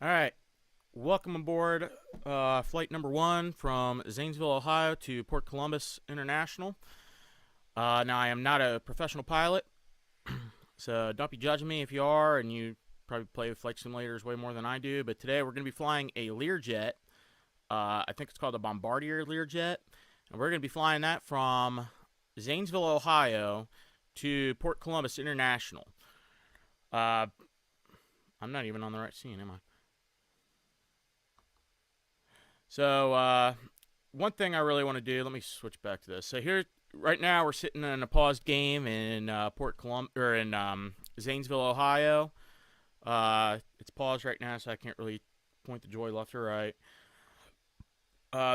All right, welcome aboard flight number 1 from Zanesville, Ohio to Port Columbus International. Now, I am not a professional pilot, so don't be judging me if you are, and you probably play with flight simulators way more than I do, but today we're going to be flying a Learjet. I think it's called a Bombardier Learjet, and we're going to be flying that from Zanesville, Ohio to Port Columbus International. I'm not even on the right scene, am I? So, one thing I really want to do, let me switch back to this. So here, right now, we're sitting in a paused game in Zanesville, Ohio. It's paused right now, so I can't really point the joy left or right.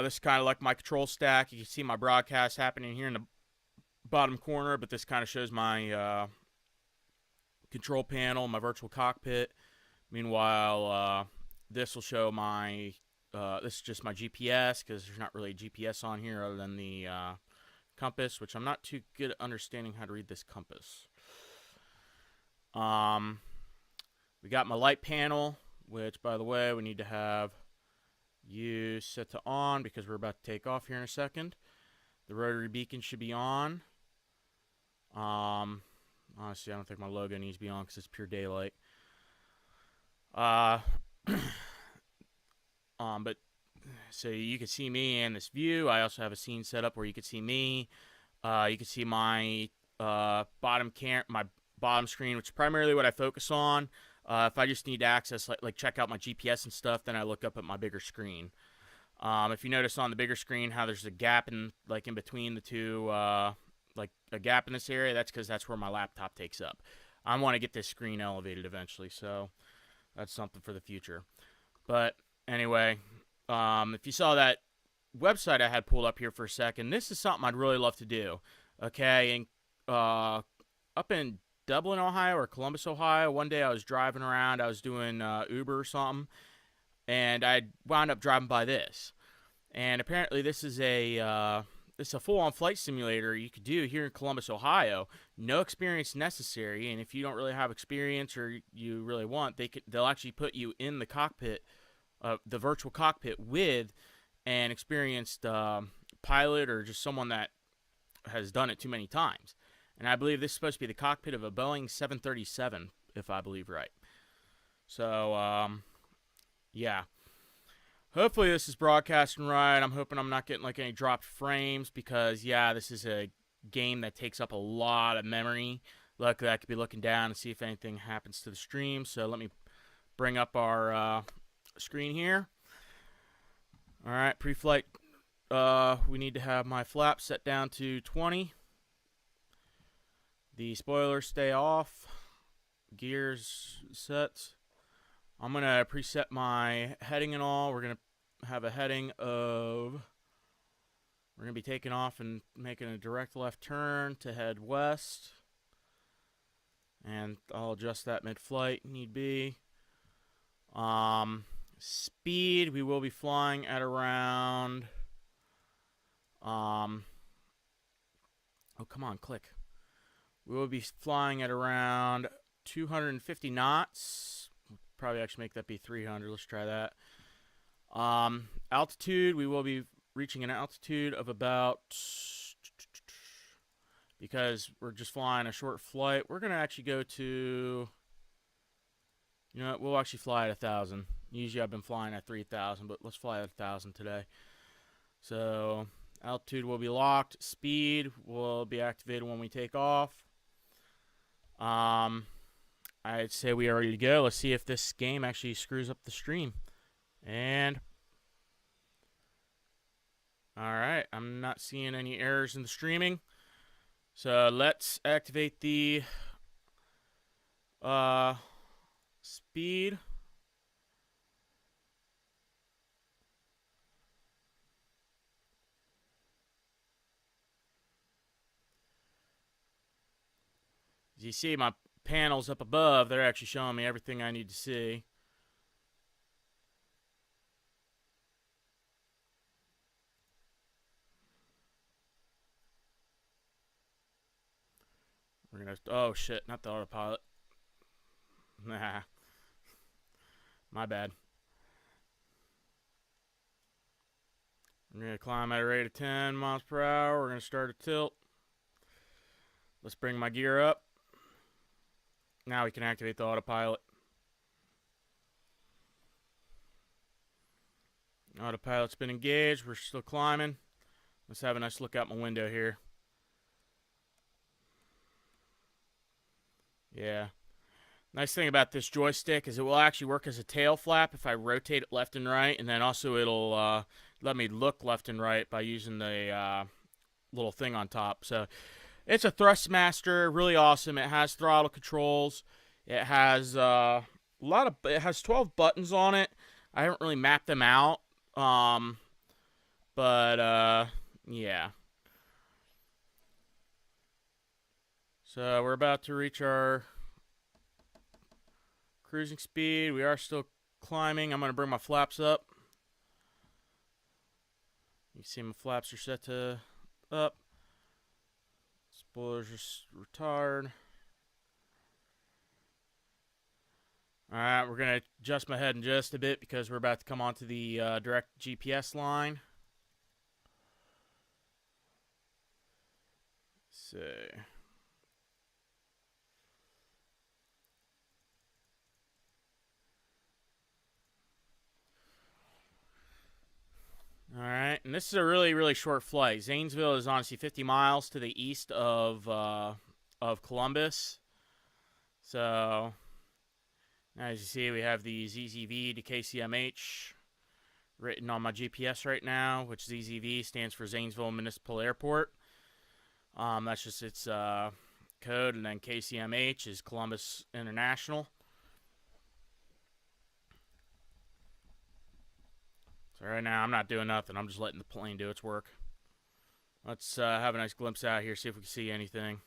This is kind of like my control stack. You can see my broadcast happening here in the bottom corner, but this kind of shows my control panel, my virtual cockpit. Meanwhile, this will show my this is just my GPS, because there's not really a GPS on here other than the compass, which I'm not too good at understanding how to read this compass. We got my light panel, which, by the way, we need to have you set to on because we're about to take off here in a second. The rotary beacon should be on. Honestly, I don't think my logo needs to be on because it's pure daylight. But so you can see me in this view. I also have a scene set up where you can see me. You can see my bottom screen, which is primarily what I focus on. If I just need to access, like check out my GPS and stuff, then I look up at my bigger screen. If you notice on the bigger screen how there's a gap in between the two, like a gap in this area, that's because that's where my laptop takes up. I want to get this screen elevated eventually, so that's something for the future. But anyway, if you saw that website I had pulled up here for a second, this is something I'd really love to do. Okay, and up in Dublin, Ohio, or Columbus, Ohio, one day I was driving around. I was doing Uber or something, and I wound up driving by this. And apparently, this is a full-on flight simulator you could do here in Columbus, Ohio. No experience necessary, and if you don't really have experience or you really want, they'll actually put you in the cockpit, the virtual cockpit, with an experienced pilot or just someone that has done it too many times. And I believe this is supposed to be the cockpit of a Boeing 737, if I believe right. So, yeah. Hopefully this is broadcasting right. I'm hoping I'm not getting any dropped frames because, yeah, this is a game that takes up a lot of memory. Luckily, I could be looking down and see if anything happens to the stream. So let me bring up our screen here. All right, pre-flight. We need to have my flaps set down to 20. The spoilers stay off. Gears set. I'm going to preset my heading and all. We're going to have a heading of... We're going to be taking off and making a direct left turn to head west. And I'll adjust that mid-flight, need be. Speed, we will be flying at around... oh, come on, click. We will be flying at around 250 knots. Probably actually make that be 300. Let's try that. Altitude, we will be reaching an altitude of about, because we're just flying a short flight, we're going to actually go to, you know what, we'll actually fly at 1,000. Usually I've been flying at 3,000, but let's fly at 1,000 today. So altitude will be locked. Speed will be activated when we take off. I'd say we are ready to go. Let's see if this game actually screws up the stream. And alright, I'm not seeing any errors in the streaming. So let's activate the speed. As you see, my panels up above, they're actually showing me everything I need to see. We're gonna, oh shit, not the autopilot. Nah, my bad. We're going to climb at a rate of 10 miles per hour. We're going to start a tilt. Let's bring my gear up. Now we can activate the autopilot. Autopilot's been engaged. We're still climbing. Let's have a nice look out my window here. Yeah. Nice thing about this joystick is it will actually work as a tail flap if I rotate it left and right, and then also it'll let me look left and right by using the little thing on top. So it's a Thrustmaster, really awesome. It has throttle controls. It has it has 12 buttons on it. I haven't really mapped them out, but yeah. So we're about to reach our cruising speed. We are still climbing. I'm going to bring my flaps up. You can see my flaps are set to up. Spoilers are retired. Alright, we're going to adjust my head in just a bit because we're about to come onto the direct GPS line. Let's see. Alright, and this is a really, really short flight. Zanesville is honestly 50 miles to the east of Columbus. So, as you see, we have the ZZV to KCMH written on my GPS right now, which ZZV stands for Zanesville Municipal Airport. That's just its code, and then KCMH is Columbus International. So right now, I'm not doing nothing. I'm just letting the plane do its work. Let's have a nice glimpse out here, see if we can see anything.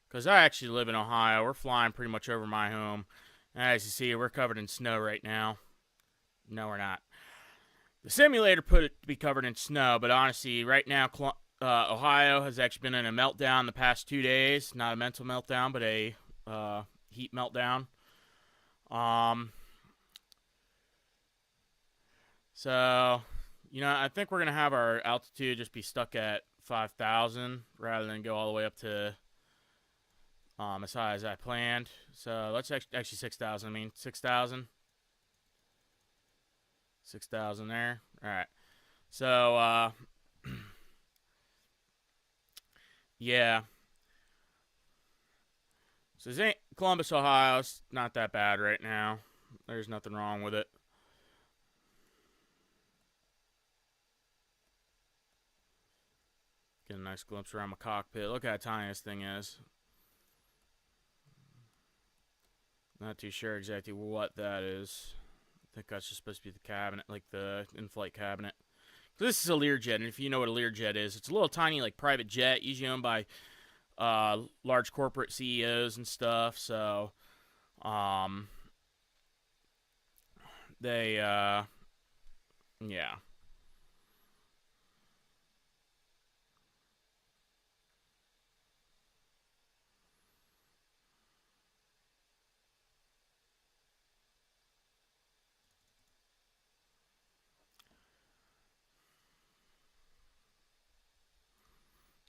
Because I actually live in Ohio. We're flying pretty much over my home. And as you see, we're covered in snow right now. No, we're not. The simulator put it to be covered in snow, but honestly, right now, Ohio has actually been in a meltdown the past 2 days. Not a mental meltdown, but a heat meltdown. So, you know, I think we're going to have our altitude just be stuck at 5,000 rather than go all the way up to as high as I planned. So, let's actually 6,000. I mean, 6,000. 6,000 there. All right. So, yeah. So, Columbus, Ohio, it's not that bad right now. There's nothing wrong with it. Get a nice glimpse around my cockpit. Look how tiny this thing is. Not too sure exactly what that is. I think that's just supposed to be the cabinet, like the in-flight cabinet. So this is a Learjet, and if you know what a Learjet is, it's a little tiny, like, private jet, usually owned by large corporate CEOs and stuff. So, yeah.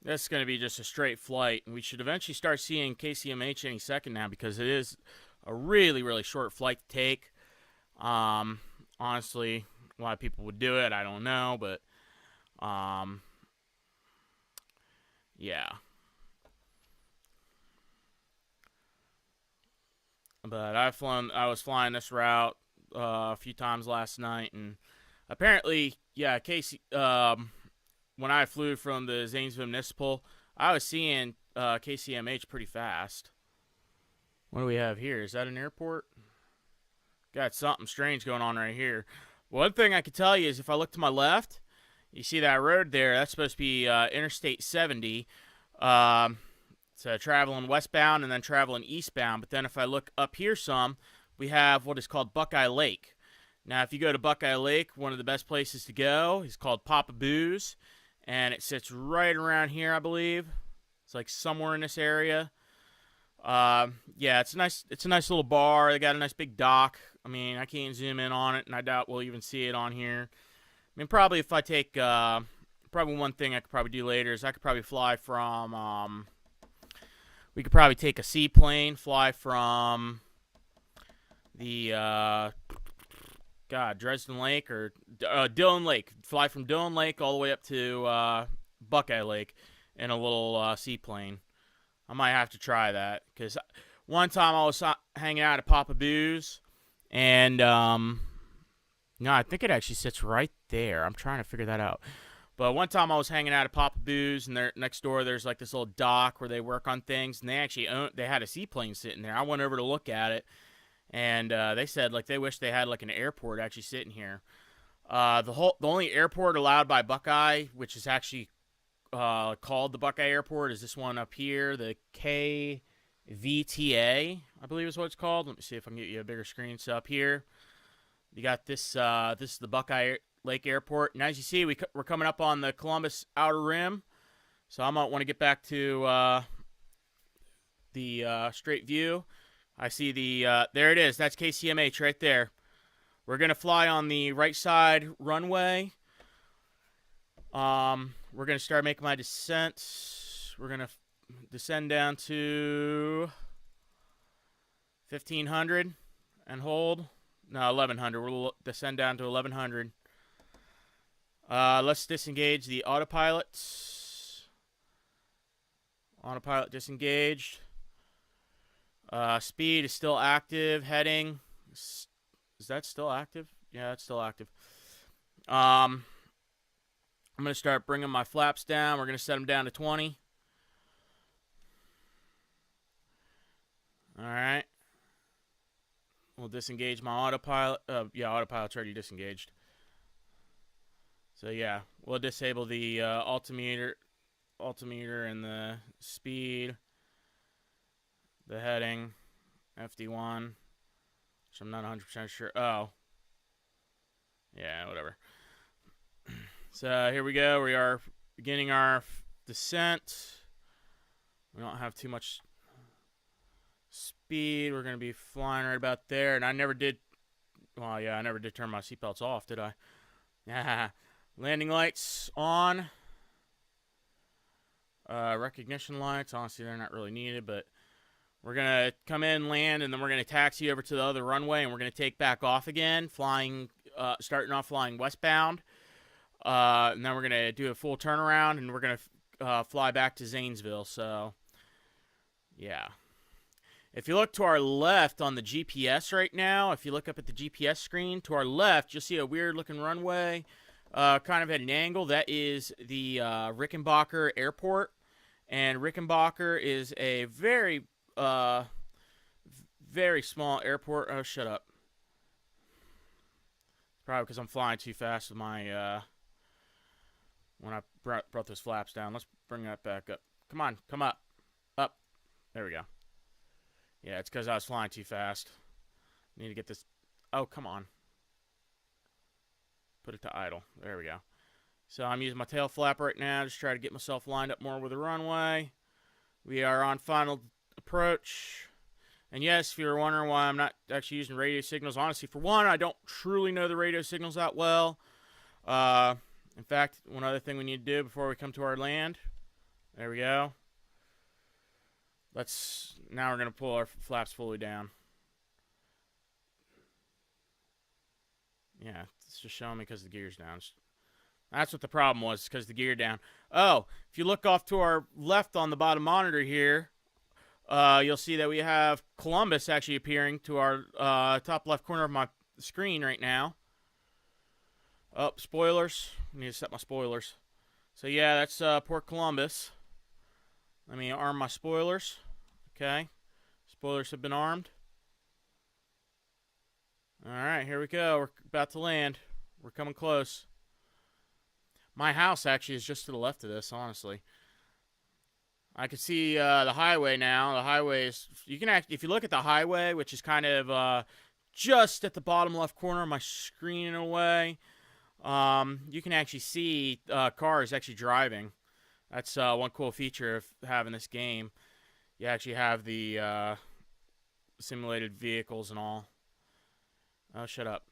This is going to be just a straight flight, and we should eventually start seeing KCMH any second now because it is a really, really short flight to take. Honestly, a lot of people would do it. I don't know, but yeah. But I was flying this route a few times last night, and apparently, yeah, when I flew from the Zanesville Municipal, I was seeing KCMH pretty fast. What do we have here? Is that an airport? Got something strange going on right here. One thing I can tell you is if I look to my left, you see that road there? That's supposed to be Interstate 70. So traveling westbound and then traveling eastbound. But then if I look up here some, we have what is called Buckeye Lake. Now, if you go to Buckeye Lake, one of the best places to go is called Papa Boo's. And it sits right around here, I believe. It's like somewhere in this area. Yeah, it's a nice little bar. They got a nice big dock. I mean, I can't zoom in on it, and I doubt we'll even see it on here. mean, probably if I take, probably one thing I could probably do later is I could probably fly from, we could probably take a seaplane, fly from the, Dresden Lake or Dillon Lake. Fly from Dillon Lake all the way up to Buckeye Lake in a little seaplane. I might have to try that because one time I was hanging out at Papa Boo's, and no, I think it actually sits right there. I'm trying to figure that out. But one time I was hanging out at Papa Boo's, and there next door there's like this little dock where they work on things, and they had a seaplane sitting there. I went over to look at it, and they said like they wish they had like an airport actually sitting here. The only airport allowed by Buckeye, which is actually called the Buckeye Airport, is this one up here, the KVTA, I believe is what it's called. Let me see if I can get you a bigger screen. So up here, you got this. This is the Buckeye Lake Airport, and as you see, we're coming up on the Columbus Outer Rim. So I might want to get back to the straight view. I see the there it is. That's KCMH right there. We're gonna fly on the right side runway. We're gonna start making my descent. We're gonna descend down to 1,500 and hold. No, 1,100. We'll descend down to 1,100. Let's disengage the autopilot. Autopilot disengaged. Speed is still active. Heading. Is that still active? Yeah, it's still active. I'm going to start bringing my flaps down. We're going to set them down to 20. All right. We'll disengage my autopilot. Yeah, autopilot's already disengaged. So, yeah, we'll disable the altimeter and the speed, the heading, FD1, which I'm not 100% sure. Oh. Yeah, whatever. So here we go. We are beginning our descent. We don't have too much speed. We're going to be flying right about there. And I never did. Well, yeah, I never did turn my seatbelts off, did I? Yeah. Landing lights on. Recognition lights. Honestly, they're not really needed, but we're going to come in, land, and then we're going to taxi over to the other runway, and we're going to take back off again, starting off flying westbound. And then we're going to do a full turnaround, and we're going to fly back to Zanesville. So, yeah. If you look to our left on the GPS right now, if you look up at the GPS screen, to our left, you'll see a weird-looking runway, kind of at an angle. That is the Rickenbacker Airport. And Rickenbacker is a very, very small airport. Oh, shut up. Probably because I'm flying too fast with my... when I brought those flaps down. Let's bring that back up. Come on, come up. Up. There we go. Yeah, it's because I was flying too fast. Need to get this. Oh, come on. Put it to idle. There we go. So I'm using my tail flap right now. Just try to get myself lined up more with the runway. We are on final approach. And yes, if you were wondering why I'm not actually using radio signals, honestly, for one, I don't truly know the radio signals that well. In fact, one other thing we need to do before we come to our land. There we go. Now we're going to pull our flaps fully down. Yeah, it's just showing me because the gear's down. That's what the problem was, because the gear down. Oh, if you look off to our left on the bottom monitor here, you'll see that we have Columbus actually appearing to our top left corner of my screen right now. Oh, spoilers. I need to set my spoilers. So, yeah, that's Port Columbus. Let me arm my spoilers. Okay. Spoilers have been armed. All right, here we go. We're about to land. We're coming close. My house actually is just to the left of this, honestly. I can see the highway now. The highway is... You can actually... If you look at the highway, which is kind of just at the bottom left corner of my screen in a way... you can actually see cars actually driving. That's one cool feature of having this game. You actually have the simulated vehicles and all. Oh, shut up.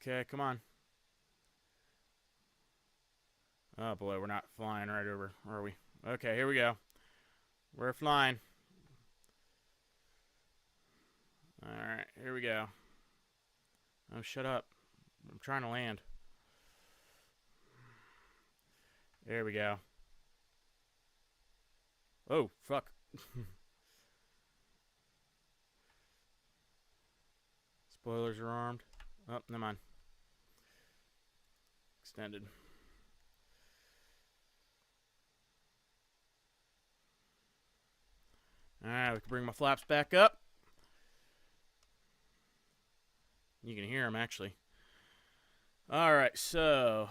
Okay, come on. Oh boy, we're not flying right over, are we? Okay, here we go. We're flying. Alright, here we go. Oh, shut up. I'm trying to land. There we go. Oh, fuck. Spoilers are armed. Oh, never mind. Extended. Alright, we can bring my flaps back up. You can hear them, actually. Alright, so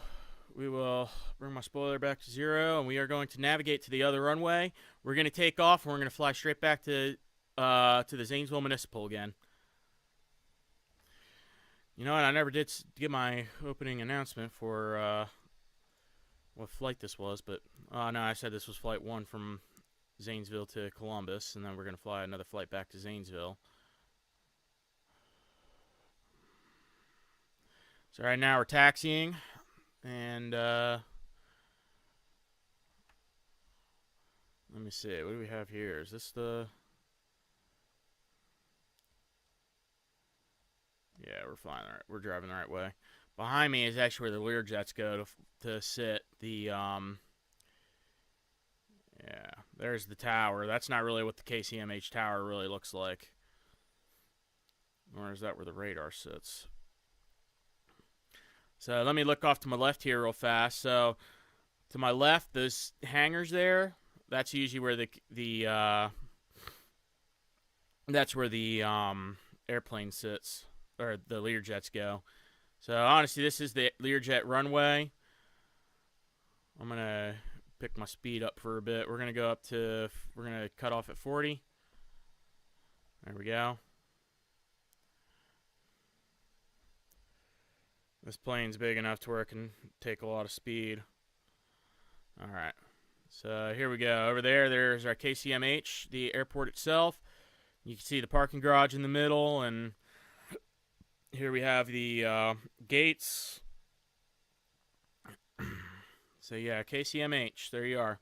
we will bring my spoiler back to 0, and we are going to navigate to the other runway. We're going to take off, and we're going to fly straight back to the Zanesville Municipal again. You know what? I never did give my opening announcement for what flight this was, but no, I said this was flight 1 from Zanesville to Columbus, and then we're going to fly another flight back to Zanesville. So right now we're taxiing, and let me see, what do we have here? Is this the... Yeah, we're flying the right, we're driving the right way. Behind me is actually where the leerjets go to sit. The yeah, there's the tower. That's not really what the KCMH tower really looks like. Or is that where the radar sits? So let me look off to my left here real fast. So to my left, those hangars there, that's usually where that's where the airplane sits, or the leerjets go. So honestly, this is the leerjet runway. I'm gonna pick my speed up for a bit. We're gonna cut off at 40. There we go. This plane's big enough to where it can take a lot of speed. Alright, so here we go. Over there's our KCMH, the airport itself. You can see the parking garage in the middle, and here we have the gates. So yeah, KCMH, there you are.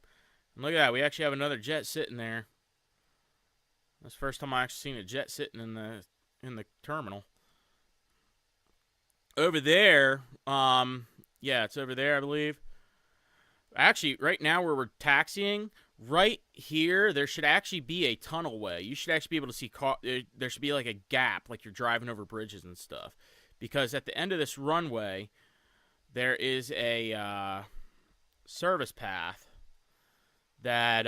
And look at that, we actually have another jet sitting there. That's the first time I actually seen a jet sitting in the terminal. Over there, yeah, it's over there, I believe. Actually, right now where we're taxiing, right here, there should actually be a tunnelway. You should actually be able to see there should be like a gap, like you're driving over bridges and stuff. Because at the end of this runway, there is a service path that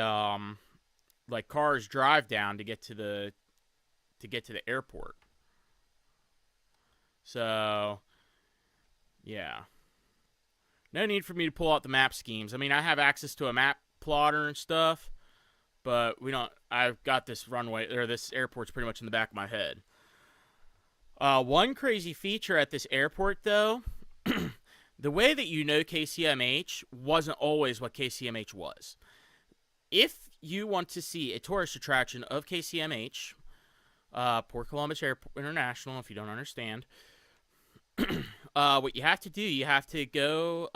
like cars drive down to get to the airport. So yeah. No need for me to pull out the map schemes. I mean, I have access to a map plotter and stuff, but we don't. I've got this runway, or this airport's pretty much in the back of my head. One crazy feature at this airport, though, the way that you know KCMH wasn't always what KCMH was. If you want to see a tourist attraction of KCMH, Port Columbus Airport International, if you don't understand, what you have to do, you have to go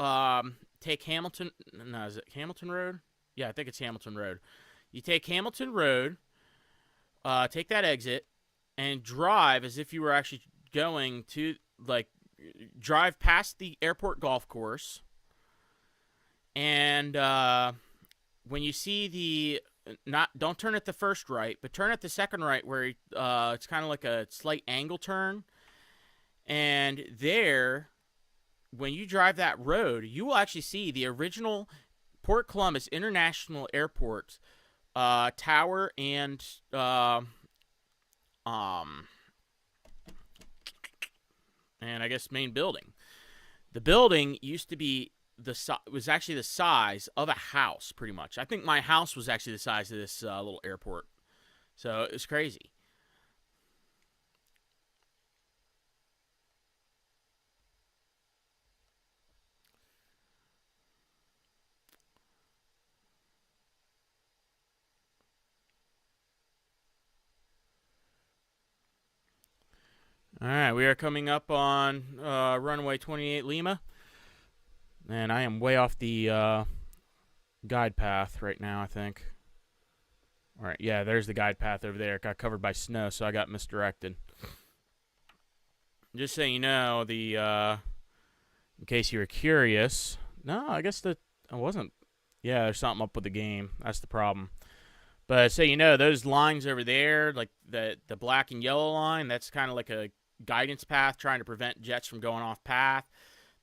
take Hamilton. No, is it Hamilton Road? Yeah, I think it's Hamilton Road. You take Hamilton Road, take that exit, and drive as if you were actually going to, like, drive past the airport golf course. And when you see don't turn at the first right, but turn at the second right where it's kind of like a slight angle turn. And there, when you drive that road, you will actually see the original Port Columbus International Airport tower and I guess main building. The building used to be was actually the size of a house, pretty much. I think my house was actually the size of this little airport. So it was crazy. All right, we are coming up on runway 28 Lima, and I am way off the guide path right now, I think. All right, yeah, there's the guide path over there. It got covered by snow, so I got misdirected. Just so you know, in case you were curious, no, I guess I wasn't. Yeah, there's something up with the game. That's the problem. But so you know, those lines over there, like the black and yellow line, that's kind of like a guidance path trying to prevent jets from going off path.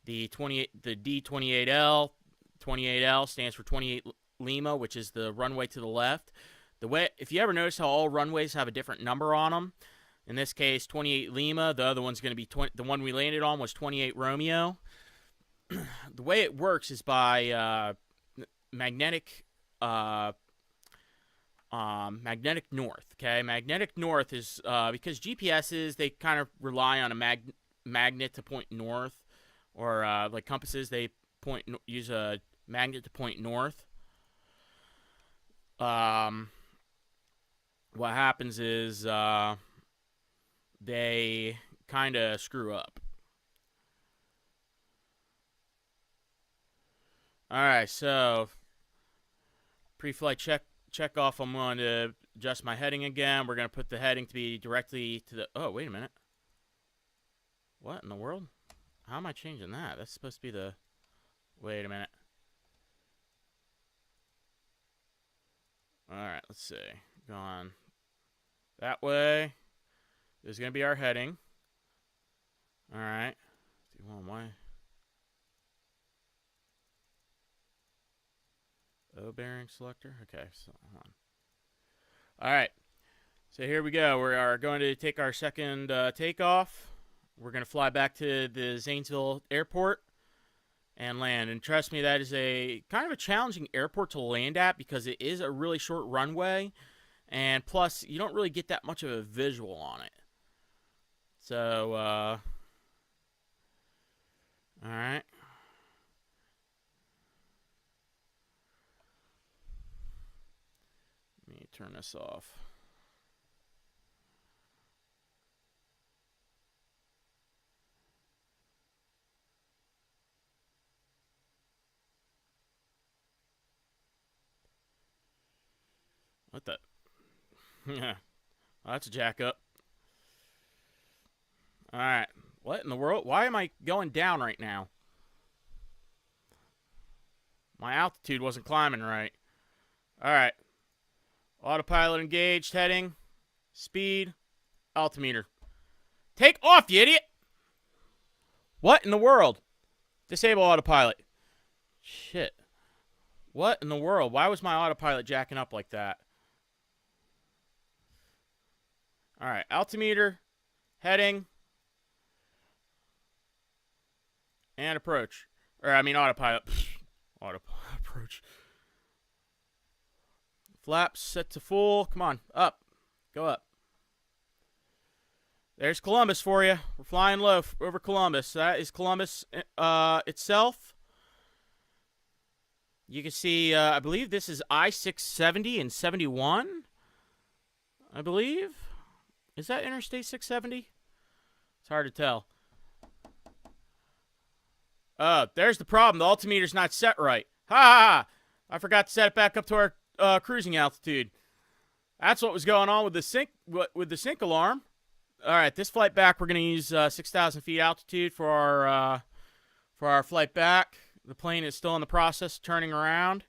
The D28L, 28L stands for 28 Lima, which is the runway to the left. If you ever notice how all runways have a different number on them, in this case 28 Lima, the other one's going to be the one we landed on was 28 Romeo. The way it works is by magnetic north. Okay, magnetic north is because GPSs, they kind of rely on a magnet to point north, or like compasses, they use a magnet to point north. What happens is they kind of screw up. All right, so pre-flight check off. I'm going to adjust my heading again. We're going to put the heading to be directly to the... Oh, wait a minute. What in the world? How am I changing that? That's supposed to be the... Wait a minute. All right, let's see. Go on. That way. This is going to be our heading. All right. Do you want my... O bearing selector. Okay, so hold on. All right, so here we go. We are going to take our second takeoff. We're going to fly back to the Zanesville airport and land. And trust me, that is a kind of a challenging airport to land at because it is a really short runway, and plus you don't really get that much of a visual on it. So, all right. Let me turn this off. What the? Yeah. Well, that's a jack up. Alright. What in the world? Why am I going down right now? My altitude wasn't climbing right. Alright. Autopilot engaged, heading, speed, altimeter. Take off, you idiot! What in the world? Disable autopilot. Shit. What in the world? Why was my autopilot jacking up like that? Alright, altimeter, heading, and approach. Autopilot. Autopilot, approach. Flaps set to full. Come on, up. Go up. There's Columbus for you. We're flying low over Columbus. That is Columbus itself. You can see, I believe this is I-670 and 71. I believe. Is that Interstate 670? It's hard to tell. There's the problem. The altimeter's not set right. Ha ha! I forgot to set it back up to our cruising altitude. That's what was going on with the sync alarm. All right, this flight back, we're going to use 6,000 feet altitude for our flight back. The plane is still in the process of turning around,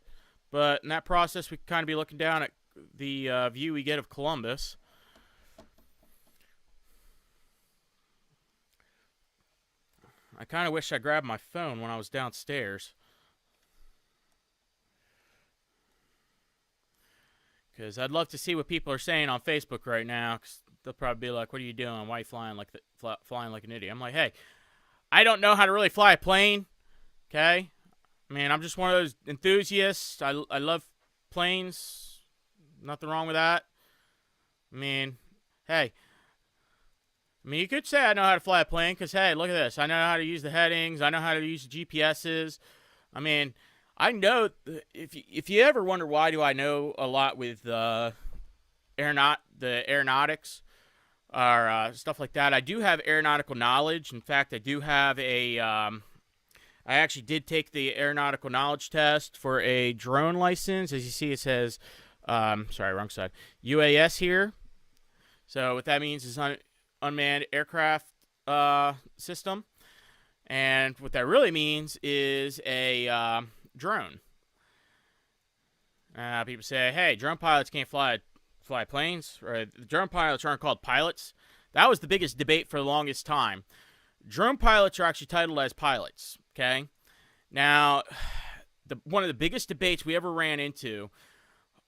but in that process, we can kind of be looking down at the view we get of Columbus. I kind of wish I grabbed my phone when I was downstairs. Because I'd love to see what people are saying on Facebook right now. Because they'll probably be like, "What are you doing? Why are you flying like an idiot?" I'm like, "Hey, I don't know how to really fly a plane. Okay, I mean, I'm just one of those enthusiasts. I love planes. Nothing wrong with that. I mean, hey." I mean, you could say I know how to fly a plane because, hey, look at this. I know how to use the headings. I know how to use the GPSs. I mean, I know if you ever wonder why do I know a lot with the aeronautics, or stuff like that. I do have aeronautical knowledge. In fact, I do have a. I actually did take the aeronautical knowledge test for a drone license. As you see, it says, sorry, wrong side, UAS here. So what that means is unmanned aircraft system. And what that really means is a drone. People say, hey, drone pilots can't fly planes. Or drone pilots aren't called pilots. That was the biggest debate for the longest time. Drone pilots are actually titled as pilots, okay? Now, one of the biggest debates we ever ran into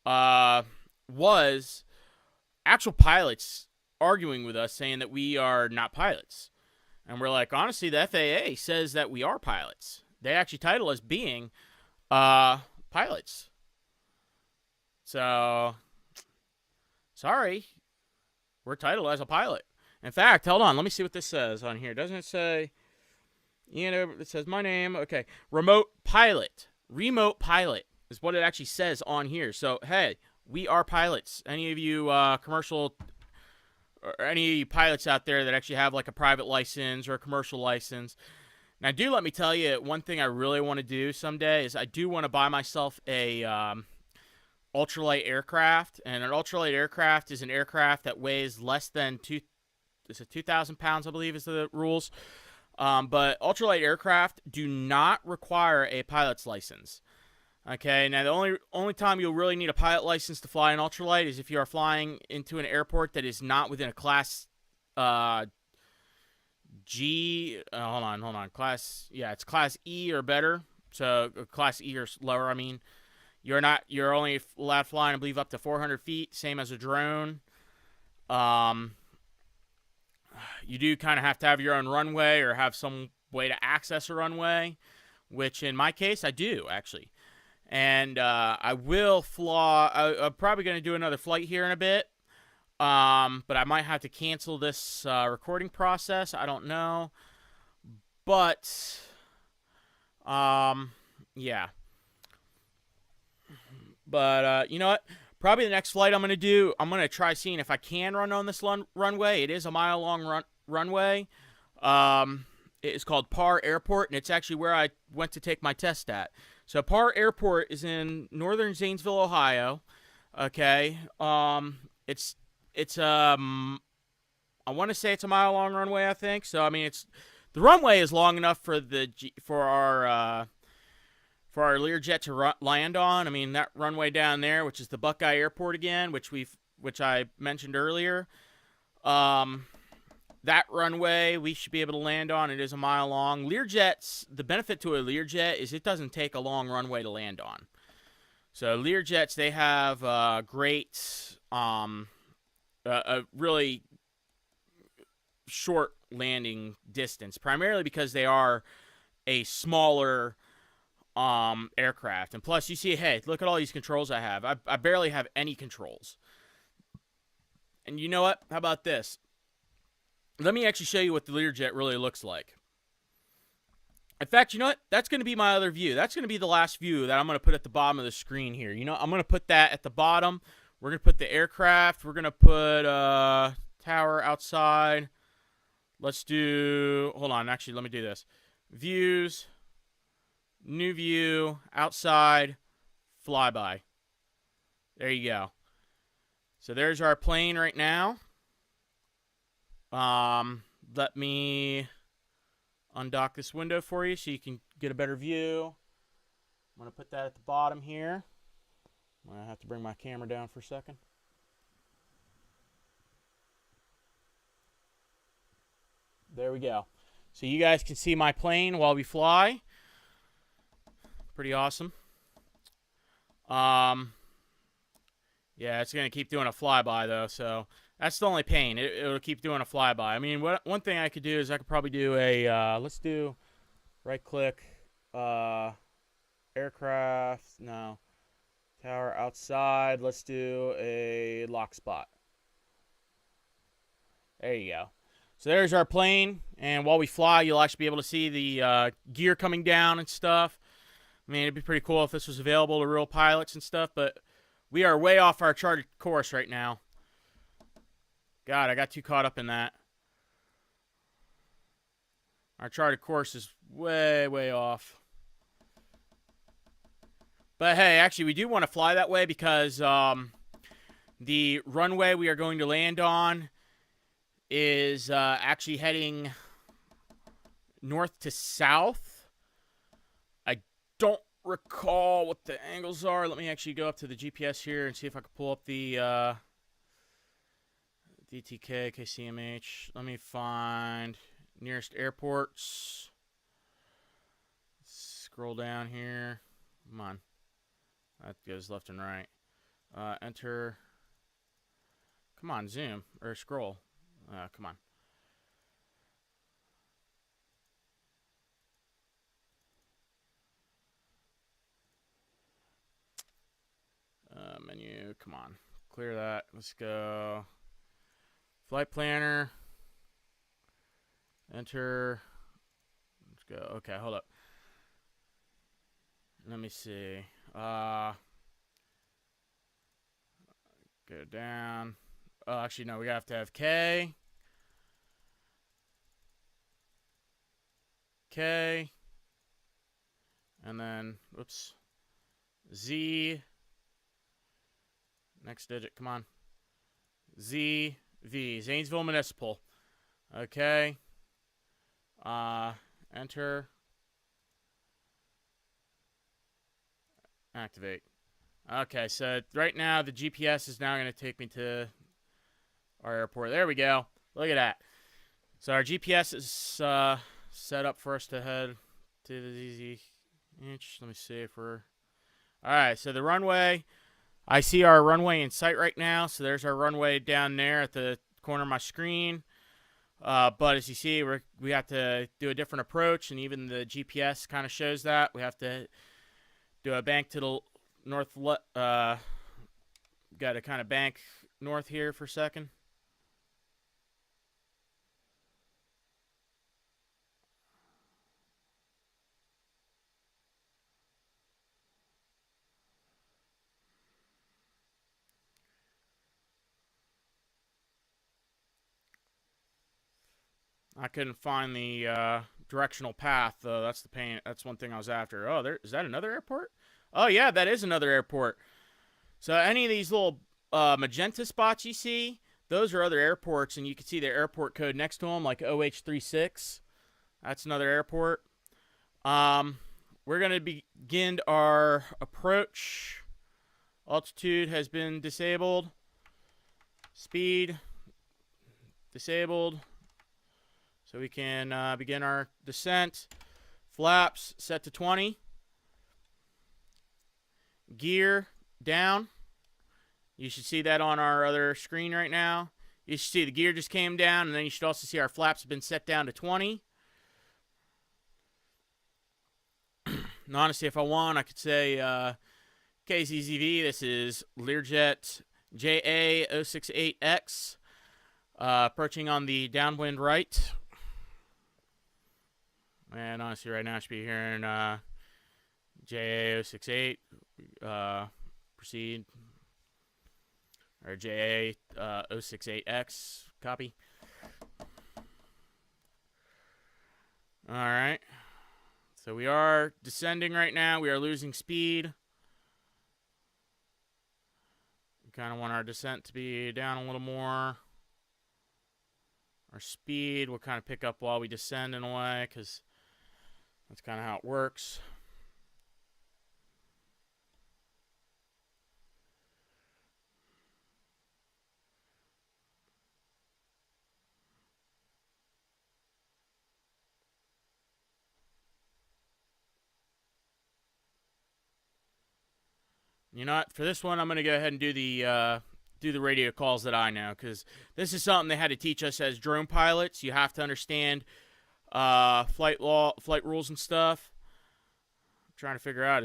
was actual pilots arguing with us, saying that we are not pilots. And we're like, honestly, the FAA says that we are pilots. They actually title us being pilots. So, sorry, we're titled as a pilot. In fact, hold on, let me see what this says on here. Doesn't it say, it says my name. Okay, remote pilot is what it actually says on here. So, hey, we are pilots. Any of you commercial, or any of you pilots out there that actually have like a private license or a commercial license. Now, do let me tell you, one thing I really want to do someday is I do want to buy myself a ultralight aircraft. And an ultralight aircraft is an aircraft that weighs less than 2,000 pounds, I believe is the rules. But ultralight aircraft do not require a pilot's license. Okay, now the only time you'll really need a pilot license to fly an ultralight is if you are flying into an airport that is not within a class G. Hold on. It's class E or better. So class E or lower. I mean, you're only allowed flying, I believe, up to 400 feet, same as a drone. You do kind of have to have your own runway or have some way to access a runway, which in my case I do actually. And I will fly. I'm probably going to do another flight here in a bit, but I might have to cancel this recording process. I don't know, but yeah. But you know what? Probably the next flight I'm going to do, I'm going to try seeing if I can run on this runway. It is a mile-long runway. It is called Parr Airport, and it's actually where I went to take my test at. So Parr Airport is in northern Zanesville, Ohio. Okay. It's I want to say it's a mile-long runway, I think. So I mean, the runway is long enough for our leerjet to land on. I mean, that runway down there, which is the Buckeye Airport again, which I mentioned earlier. That runway we should be able to land on. It is a mile long. Learjets, the benefit to a Learjet is it doesn't take a long runway to land on. So Learjets, they have great, a really short landing distance, primarily because they are a smaller aircraft. And plus, you see, hey, look at all these controls I have. I barely have any controls. And you know what? How about this? Let me actually show you what the Learjet really looks like. In fact, you know what? That's going to be my other view. That's going to be the last view that I'm going to put at the bottom of the screen here. You know, I'm going to put that at the bottom. We're going to put the aircraft. We're going to put tower outside. Let's do... Hold on. Actually, let me do this. Views. New view. Outside. Flyby. There you go. So there's our plane right now. Let me undock this window for you so you can get a better view. I'm going to put that at the bottom here. I'm going to have to bring my camera down for a second. There we go. So you guys can see my plane while we fly. Pretty awesome. Yeah, it's going to keep doing a flyby though, so that's the only pain. It'll keep doing a flyby. I mean, one thing I could do is I could probably do a, let's do right-click, aircraft, no, tower outside. Let's do a lock spot. There you go. So there's our plane, and while we fly, you'll actually be able to see the gear coming down and stuff. I mean, it'd be pretty cool if this was available to real pilots and stuff, but we are way off our charted course right now. God, I got too caught up in that. Our charted course is way, way off. But hey, actually, we do want to fly that way because the runway we are going to land on is actually heading north to south. I don't recall what the angles are. Let me actually go up to the GPS here and see if I can pull up the DTK, KCMH. Let me find nearest airports. Scroll down here. Come on. That goes left and right. Enter. Come on, zoom. Or scroll. Come on. Menu. Come on. Clear that. Let's go. Flight planner. Enter. Let's go. Okay, hold up. Let me see. Go down. Oh, actually, no. We have to have K. K. And then, whoops. Z. Next digit. Come on. Z. V. Zanesville Municipal. Okay. Enter. Activate. Okay, so right now the GPS is now going to take me to our airport. There we go. Look at that. So our GPS is set up for us to head to the ZZH. Let me see if we're... Alright, so the runway. I see our runway in sight right now. So there's our runway down there at the corner of my screen. But as you see, we have to do a different approach, and even the GPS kind of shows that. We have to do a bank to the north. Got to kind of bank north here for a second. I couldn't find the directional path, though. That's the pain. That's one thing I was after. Oh, is that another airport? Oh, yeah, that is another airport. So any of these little magenta spots you see, those are other airports, and you can see their airport code next to them, like OH36. That's another airport. We're going to begin our approach. Altitude has been disabled. Speed disabled. So we can begin our descent. Flaps set to 20. Gear down. You should see that on our other screen right now. You should see the gear just came down, and then you should also see our flaps have been set down to 20. And honestly, if I want, I could say KZZV, this is Learjet JA068X, approaching on the downwind right. And honestly, right now I should be hearing JA068, proceed, or JA068X, copy. Alright. So we are descending right now. We are losing speed. We kind of want our descent to be down a little more. Our speed will kind of pick up while we descend in a way, because that's kind of how it works. You know what? For this one, I'm going to go ahead and do the radio calls that I know, because this is something they had to teach us as drone pilots. You have to understand flight rules and stuff. I'm trying to figure out,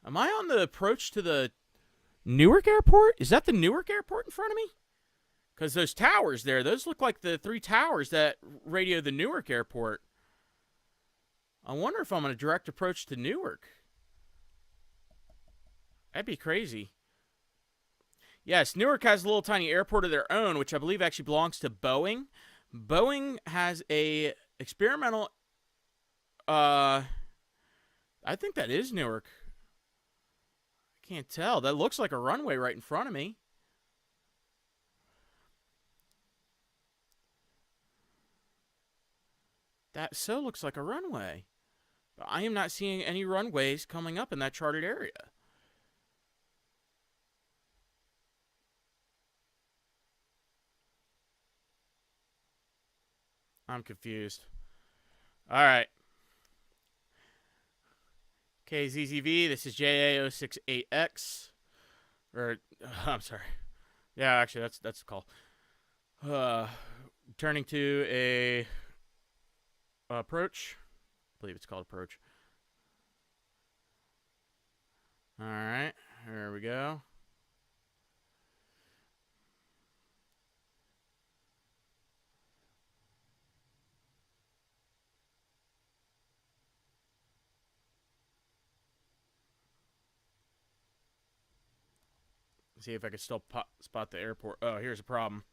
am I on the approach to the Newark airport? Is that the Newark airport in front of me? Because those towers there, those look like the 3 towers that radio the Newark airport. I wonder if I'm on a direct approach to Newark. That'd be crazy. Yes, Newark has a little tiny airport of their own, which I believe actually belongs to Boeing. Boeing has a experimental. I think that is Newark. I can't tell. That looks like a runway right in front of me. That so looks like a runway. But I am not seeing any runways coming up in that charted area. I'm confused. All right. KZZV, this is JA068X. Or, I'm sorry. Yeah, actually, that's the call. Turning to a approach. I believe it's called approach. All right, here we go. See if I can still spot the airport. Oh, here's a problem.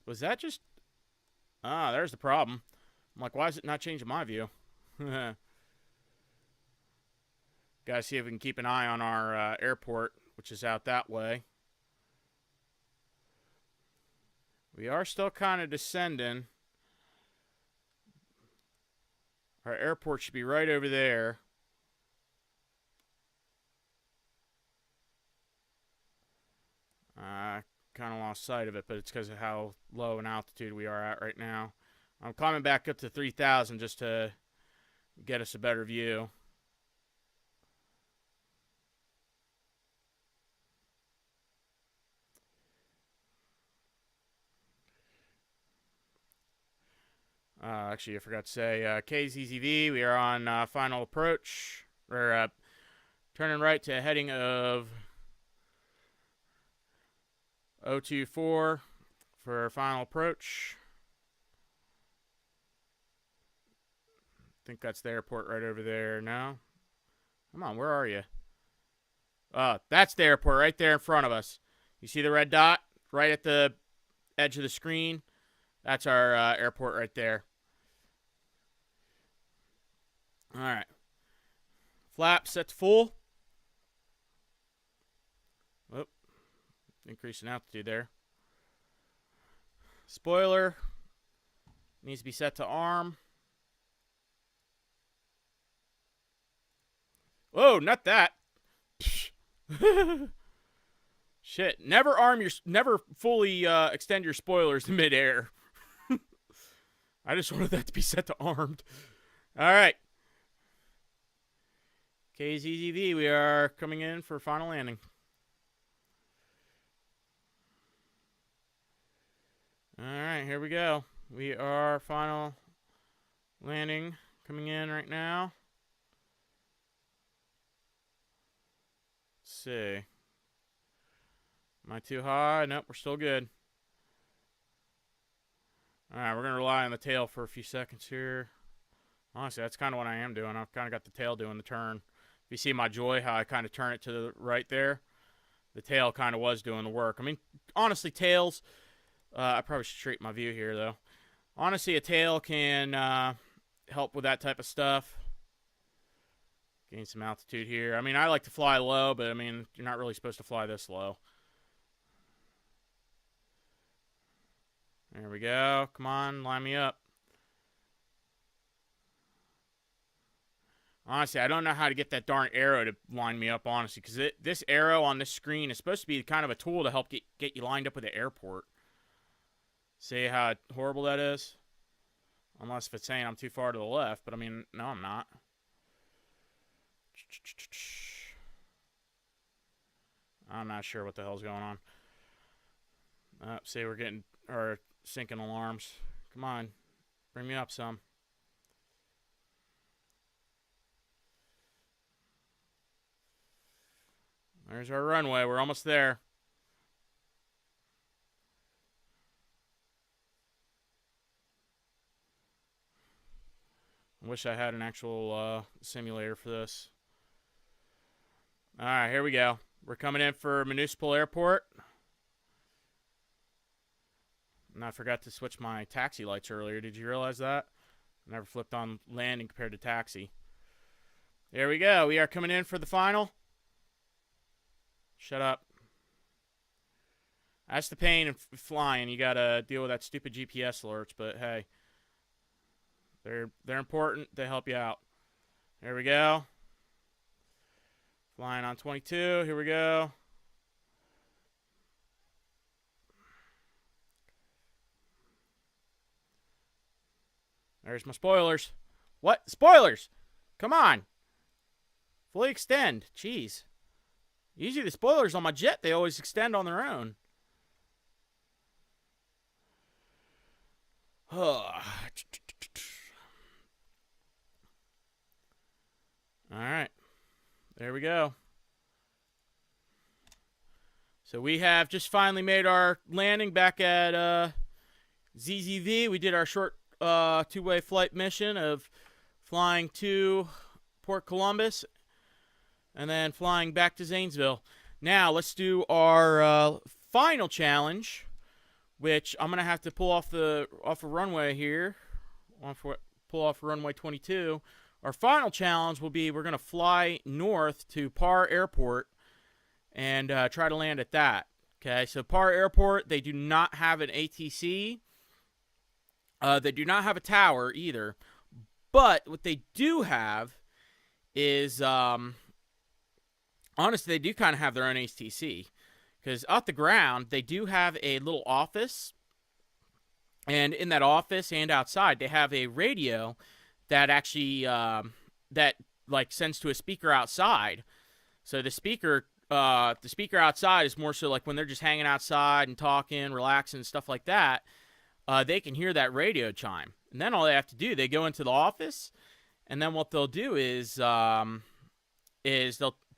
Was that just... Ah, there's the problem. I'm like, why is it not changing my view? Gotta see if we can keep an eye on our airport, which is out that way. We are still kind of descending. Our airport should be right over there. Kind of lost sight of it, but it's because of how low in altitude we are at right now. I'm climbing back up to 3,000 just to get us a better view. Actually, I forgot to say, KZZV, we are on final approach. We're turning right to a heading of 024 for our final approach. I think that's the airport right over there now. Come on, where are you? That's the airport right there in front of us. You see the red dot right at the edge of the screen? That's our airport right there. All right. Flap set to full. Whoop. Increase in altitude there. Spoiler needs to be set to arm. Whoa, not that. Shit. Never fully extend your spoilers to midair. I just wanted that to be set to armed. All right. KZZV, we are coming in for final landing. All right, here we go. We are final landing coming in right now. Let's see. Am I too high? Nope, we're still good. All right, we're going to rely on the tail for a few seconds here. Honestly, that's kind of what I am doing. I've kind of got the tail doing the turn. If you see my joy, how I kind of turn it to the right there, the tail kind of was doing the work. I mean, honestly, tails, I probably should straighten my view here, though. Honestly, a tail can help with that type of stuff. Gain some altitude here. I mean, I like to fly low, but I mean, you're not really supposed to fly this low. There we go. Come on, line me up. Honestly, I don't know how to get that darn arrow to line me up, honestly, because this arrow on this screen is supposed to be kind of a tool to help get you lined up with the airport. See how horrible that is? Unless if it's saying I'm too far to the left, but I mean, no, I'm not. I'm not sure what the hell's going on. See, we're getting our sinking alarms. Come on, bring me up some. There's our runway. We're almost there. I wish I had an actual simulator for this. All right, here we go. We're coming in for Municipal Airport. And I forgot to switch my taxi lights earlier. Did you realize that? I never flipped on landing compared to taxi. There we go. We are coming in for the final. Shut up. That's the pain of flying. You gotta deal with that stupid GPS alerts, but hey. They're important. They help you out. There we go. Flying on 22. Here we go. There's my spoilers. What? Spoilers! Come on. Fully extend. Jeez. Usually the spoilers on my jet, they always extend on their own. Alright. There we go. So we have just finally made our landing back at ZZV. We did our short two-way flight mission of flying to Port Columbus and then flying back to Zanesville. Now let's do our final challenge, which I'm gonna have to pull off a runway here, pull off runway 22. Our final challenge will be we're gonna fly north to Parr Airport and try to land at that. Okay, so Parr Airport, they do not have an ATC. They do not have a tower either. But what they do have is, honestly, they do kind of have their own ATC. Because off the ground, they do have a little office. And in that office and outside, they have a radio that actually, sends to a speaker outside. So the speaker outside is more so like when they're just hanging outside and talking, relaxing, and stuff like that. They can hear that radio chime. And then all they have to do, they go into the office, and then what they'll do is they'll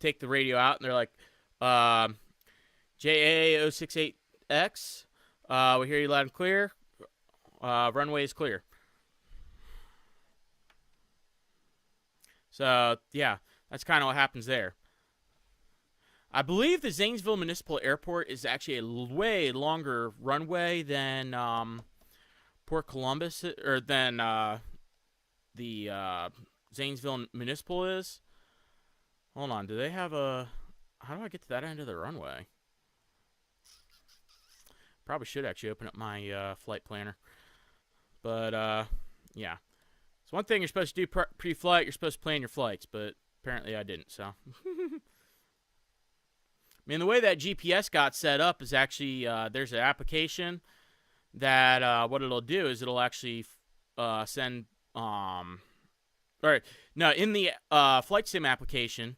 take the radio out, and they're like, JA068X, we hear you loud and clear. Runway is clear. So, yeah, that's kind of what happens there. I believe the Zanesville Municipal Airport is actually a way longer runway than Port Columbus, or than the Zanesville Municipal is. Hold on, do they have a... How do I get to that end of the runway? Probably should actually open up my flight planner. But, yeah. So one thing you're supposed to do pre-flight, you're supposed to plan your flights, but apparently I didn't, so... I mean, the way that GPS got set up is actually, there's an application that, what it'll do is it'll actually send, in the flight sim application,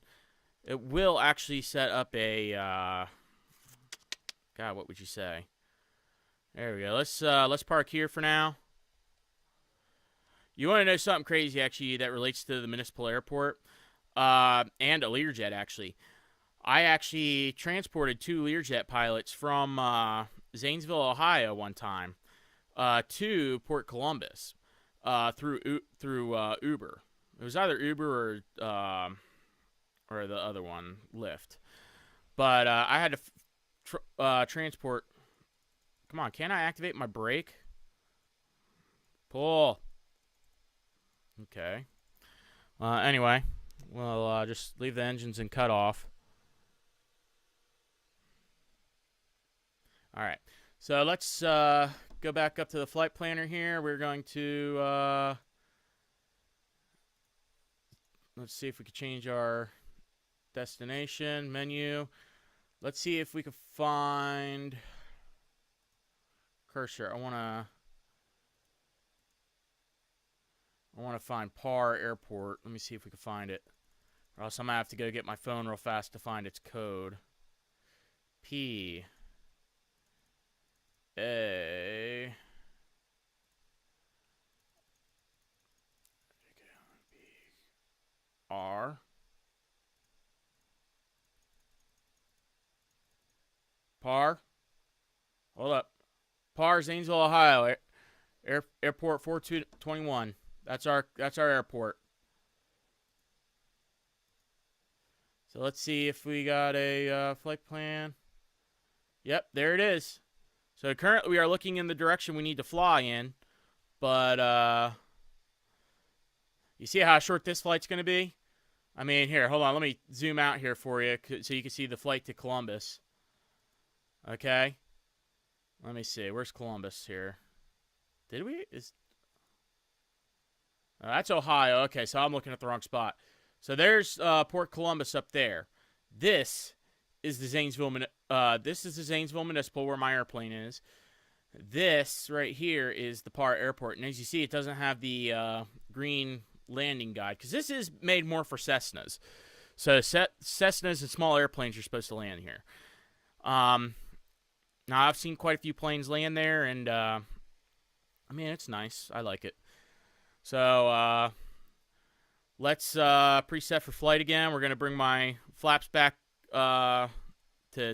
it will actually set up a, God, what would you say? There we go. Let's park here for now. You want to know something crazy, actually, that relates to the municipal airport, and a Learjet, actually. I actually transported 2 Learjet pilots from Zanesville, Ohio one time to Port Columbus through Uber. It was either Uber or the other one, Lyft. But I had to transport... Come on, can I activate my brake? Pull. Okay. Anyway, we'll just leave the engines in cut off. All right, so let's go back up to the flight planner here. We're going to, let's see if we can change our destination menu. Let's see if we can find cursor. I want to find Parr Airport. Let me see if we can find it. Or else I'm going to have to go get my phone real fast to find its code. P A R Parr. Hold up. Parr, Zanesville, Ohio. Airport 4221. That's our airport. So let's see if we got a flight plan. Yep, there it is. So currently we are looking in the direction we need to fly in. But, you see how short this flight's going to be? I mean, here, hold on. Let me zoom out here for you so you can see the flight to Columbus. Okay. Let me see. Where's Columbus here? Did we? Oh, that's Ohio. Okay, so I'm looking at the wrong spot. So there's Port Columbus up there. This is the Zanesville. This is the Zanesville Municipal where my airplane is. This right here is the Parr Airport, and as you see, it doesn't have the green landing guide because this is made more for Cessnas. So Cessnas and small airplanes are supposed to land here. Now I've seen quite a few planes land there, and I mean it's nice. I like it. So let's preset for flight again. We're gonna bring my flaps back to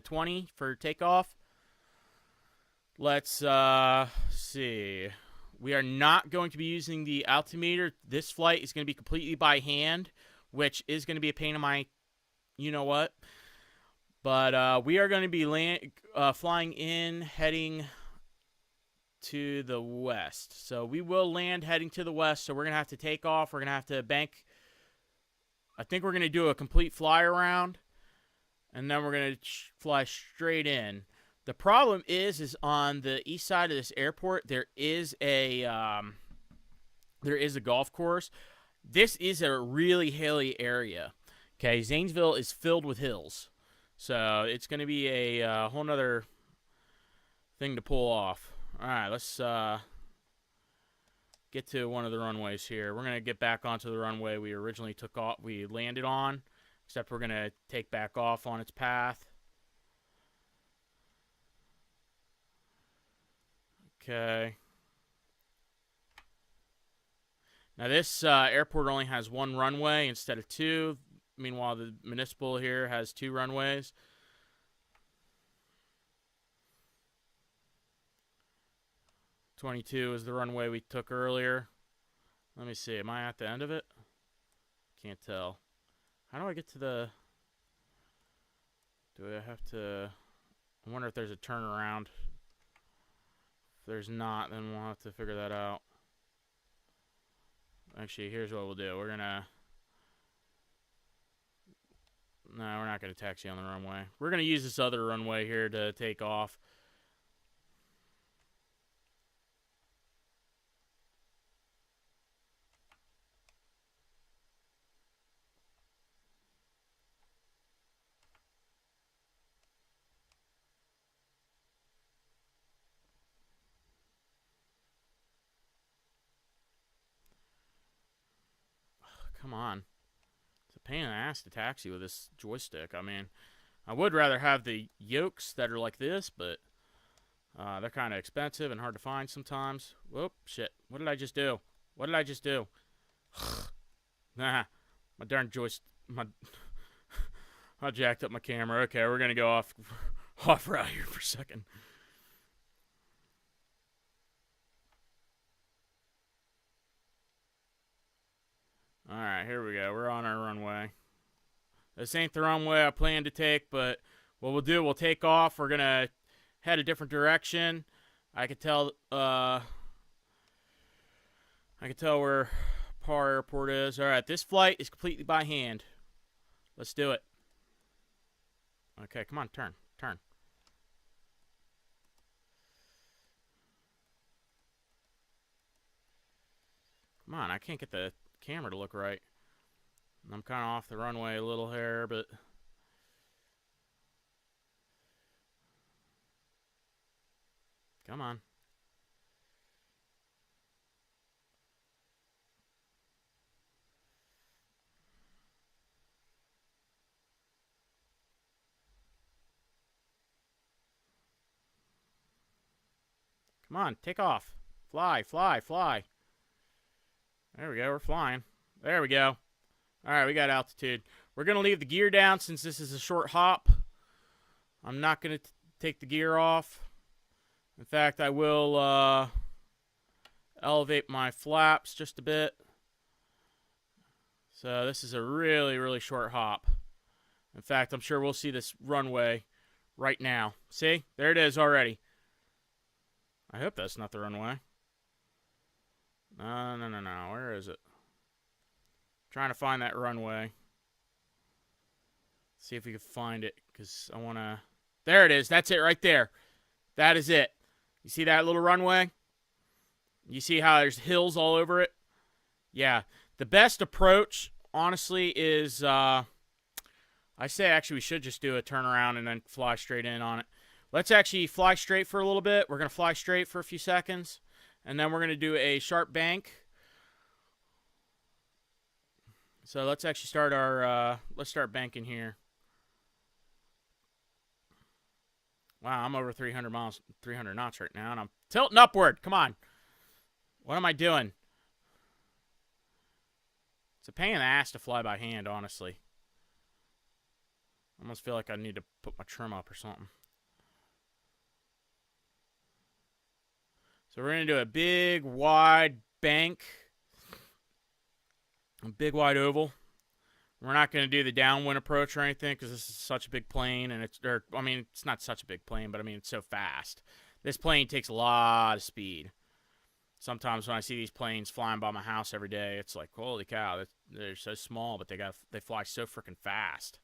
20 for takeoff. Let's see. We are not going to be using the altimeter. This flight is going to be completely by hand, which is going to be a pain in my you-know-what. But we are going to be flying in, heading to the west. So we will land heading to the west, so we're going to have to take off. We're going to have to bank. I think we're going to do a complete fly around, and then we're going to fly straight in. The problem is on the east side of this airport, there is a golf course. This is a really hilly area. Okay, Zanesville is filled with hills, so it's going to be a whole nother thing to pull off. All right, let's get to one of the runways here. We're going to get back onto the runway we originally landed on, except we're going to take back off on its path. Okay. Now this airport only has one runway instead of two. Meanwhile, the municipal here has two runways. .22 is the runway we took earlier. Let me see. Am I at the end of it? Can't tell. How do I get to the... Do I have to... I wonder if there's a turnaround. If there's not, then we'll have to figure that out. Actually, here's what we'll do. We're gonna... No, we're not gonna taxi on the runway. We're gonna use this other runway here to take off. Come on. It's a pain in the ass to taxi with this joystick. I mean, I would rather have the yokes that are like this, but they're kind of expensive and hard to find sometimes. Whoop, shit. What did I just do? What did I just do? Nah, my darn joystick. I jacked up my camera. Okay, we're going to go off route here for a second. Alright, here we go. We're on our runway. This ain't the runway I planned to take, but what we'll do, we'll take off. We're going to head a different direction. I could tell where Parr Airport is. Alright, this flight is completely by hand. Let's do it. Okay, come on, turn. Come on, I can't get the camera to look right. I'm kind of off the runway a little here, but come on. Come on, take off. Fly. There we go, we're flying. There we go. Alright, we got altitude. We're going to leave the gear down since this is a short hop. I'm not going to take the gear off. In fact, I will elevate my flaps just a bit. So this is a really, really short hop. In fact, I'm sure we'll see this runway right now. See? There it is already. I hope that's not the runway. No. Where is it? Trying to find that runway. See if we can find it, because I want to... There it is. That's it right there. That is it. You see that little runway? You see how there's hills all over it? Yeah. The best approach, honestly, is... I say actually we should just do a turnaround and then fly straight in on it. Let's actually fly straight for a little bit. We're going to fly straight for a few seconds. And then we're going to do a sharp bank. So let's actually start our... let's start banking here. Wow, I'm over 300 knots right now, and I'm tilting upward. Come on. What am I doing? It's a pain in the ass to fly by hand, honestly. I almost feel like I need to put my trim up or something. So we're going to do a big, wide bank. A big, wide oval. We're not going to do the downwind approach or anything because this is such a big plane. And it's not such a big plane, but I mean, it's so fast. This plane takes a lot of speed. Sometimes when I see these planes flying by my house every day, it's like, holy cow, they're so small, but they fly so freaking fast.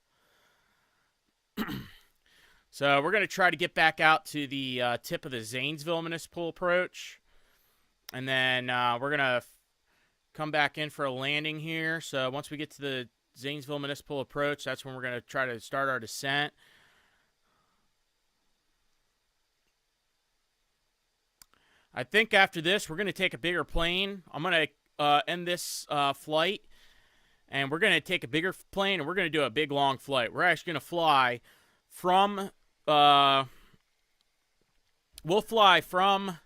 So we're going to try to get back out to the tip of the Zanesville Municipal Approach. And then we're going to come back in for a landing here. So once we get to the Zanesville Municipal Approach, that's when we're going to try to start our descent. I think after this, we're going to take a bigger plane. I'm going to end this flight, and we're going to take a bigger plane, and we're going to do a big, long flight. We're actually going to fly from... we'll fly from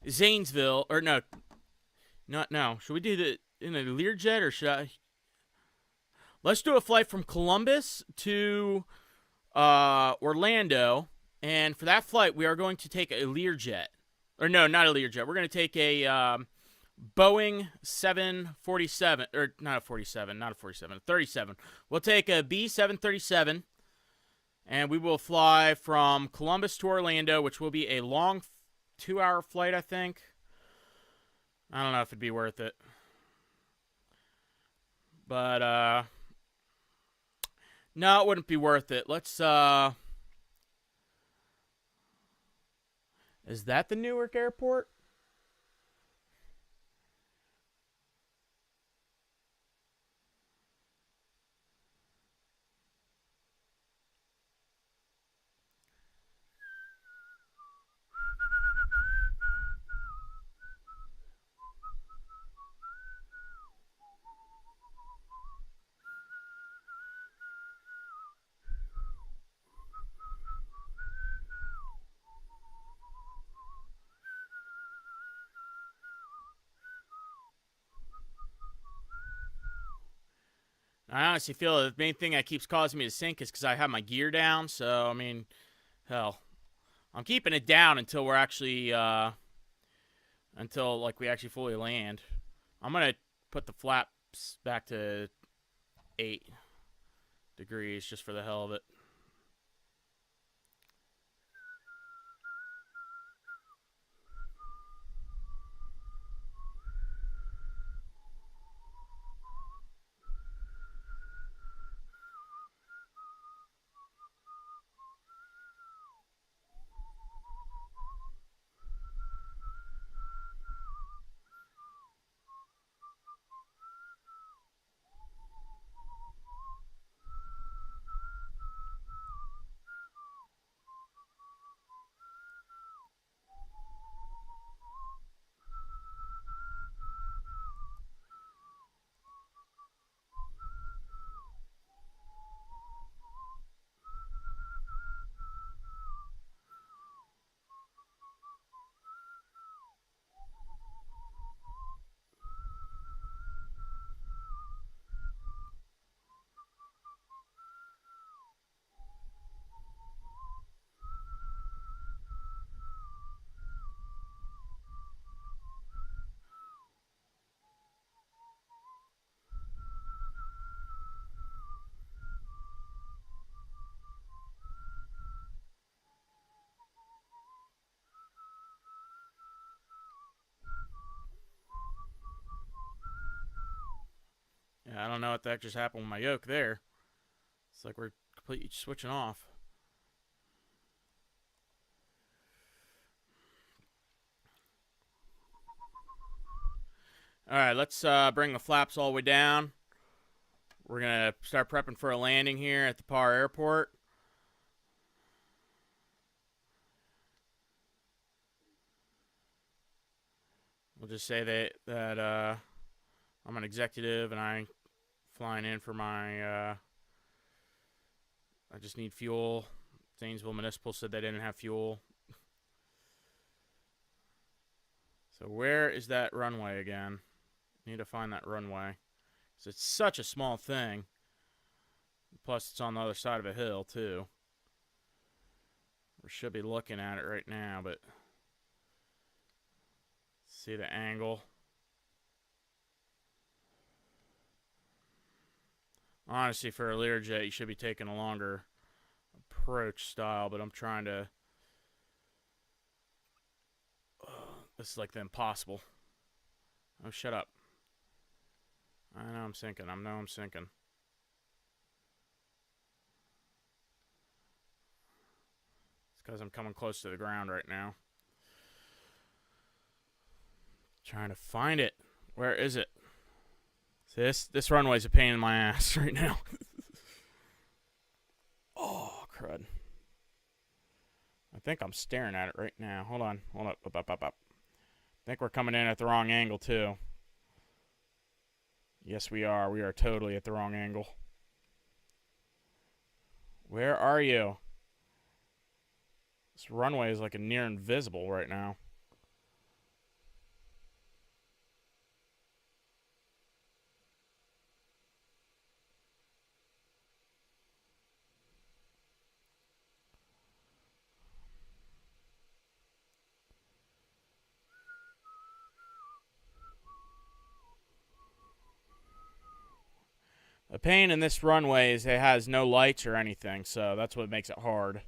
Zanesville, or no. Should we do in a leerjet, or should I... Let's do a flight from Columbus to Orlando, and for that flight, we are going to take a leerjet. Or no, not a leerjet. We're going to take a Boeing 747, or not a 47, not a 47, a 37. We'll take a B-737, and we will fly from Columbus to Orlando, which will be a long 2-hour flight, I think. I don't know if it'd be worth it. But, no, it wouldn't be worth it. Let's, is that the Newark Airport? I honestly feel the main thing that keeps causing me to sink is because I have my gear down. So, I mean, hell, I'm keeping it down until we're actually, until, like, we actually fully land. I'm going to put the flaps back to 8 degrees just for the hell of it. what the heck just happened with my yoke there. It's like we're completely switching off. Alright, let's bring the flaps all the way down. We're going to start prepping for a landing here at the Parr Airport. We'll just say that I'm an executive and I'm flying in for my, I just need fuel. Zanesville Municipal said they didn't have fuel. So where is that runway again? Need to find that runway. Because it's such a small thing. Plus it's on the other side of a hill too. We should be looking at it right now, but see the angle. Honestly, for a leerjet, you should be taking a longer approach style, but I'm trying to... this is like the impossible. Oh, shut up. I know I'm sinking. I know I'm sinking. It's because I'm coming close to the ground right now. Trying to find it. Where is it? This runway's a pain in my ass right now. Oh, crud. I think I'm staring at it right now. Hold on. Hold up. Up. I think we're coming in at the wrong angle, too. Yes, we are. We are totally at the wrong angle. Where are you? This runway is like a near invisible right now. The pain in this runway is it has no lights or anything, so that's what makes it hard.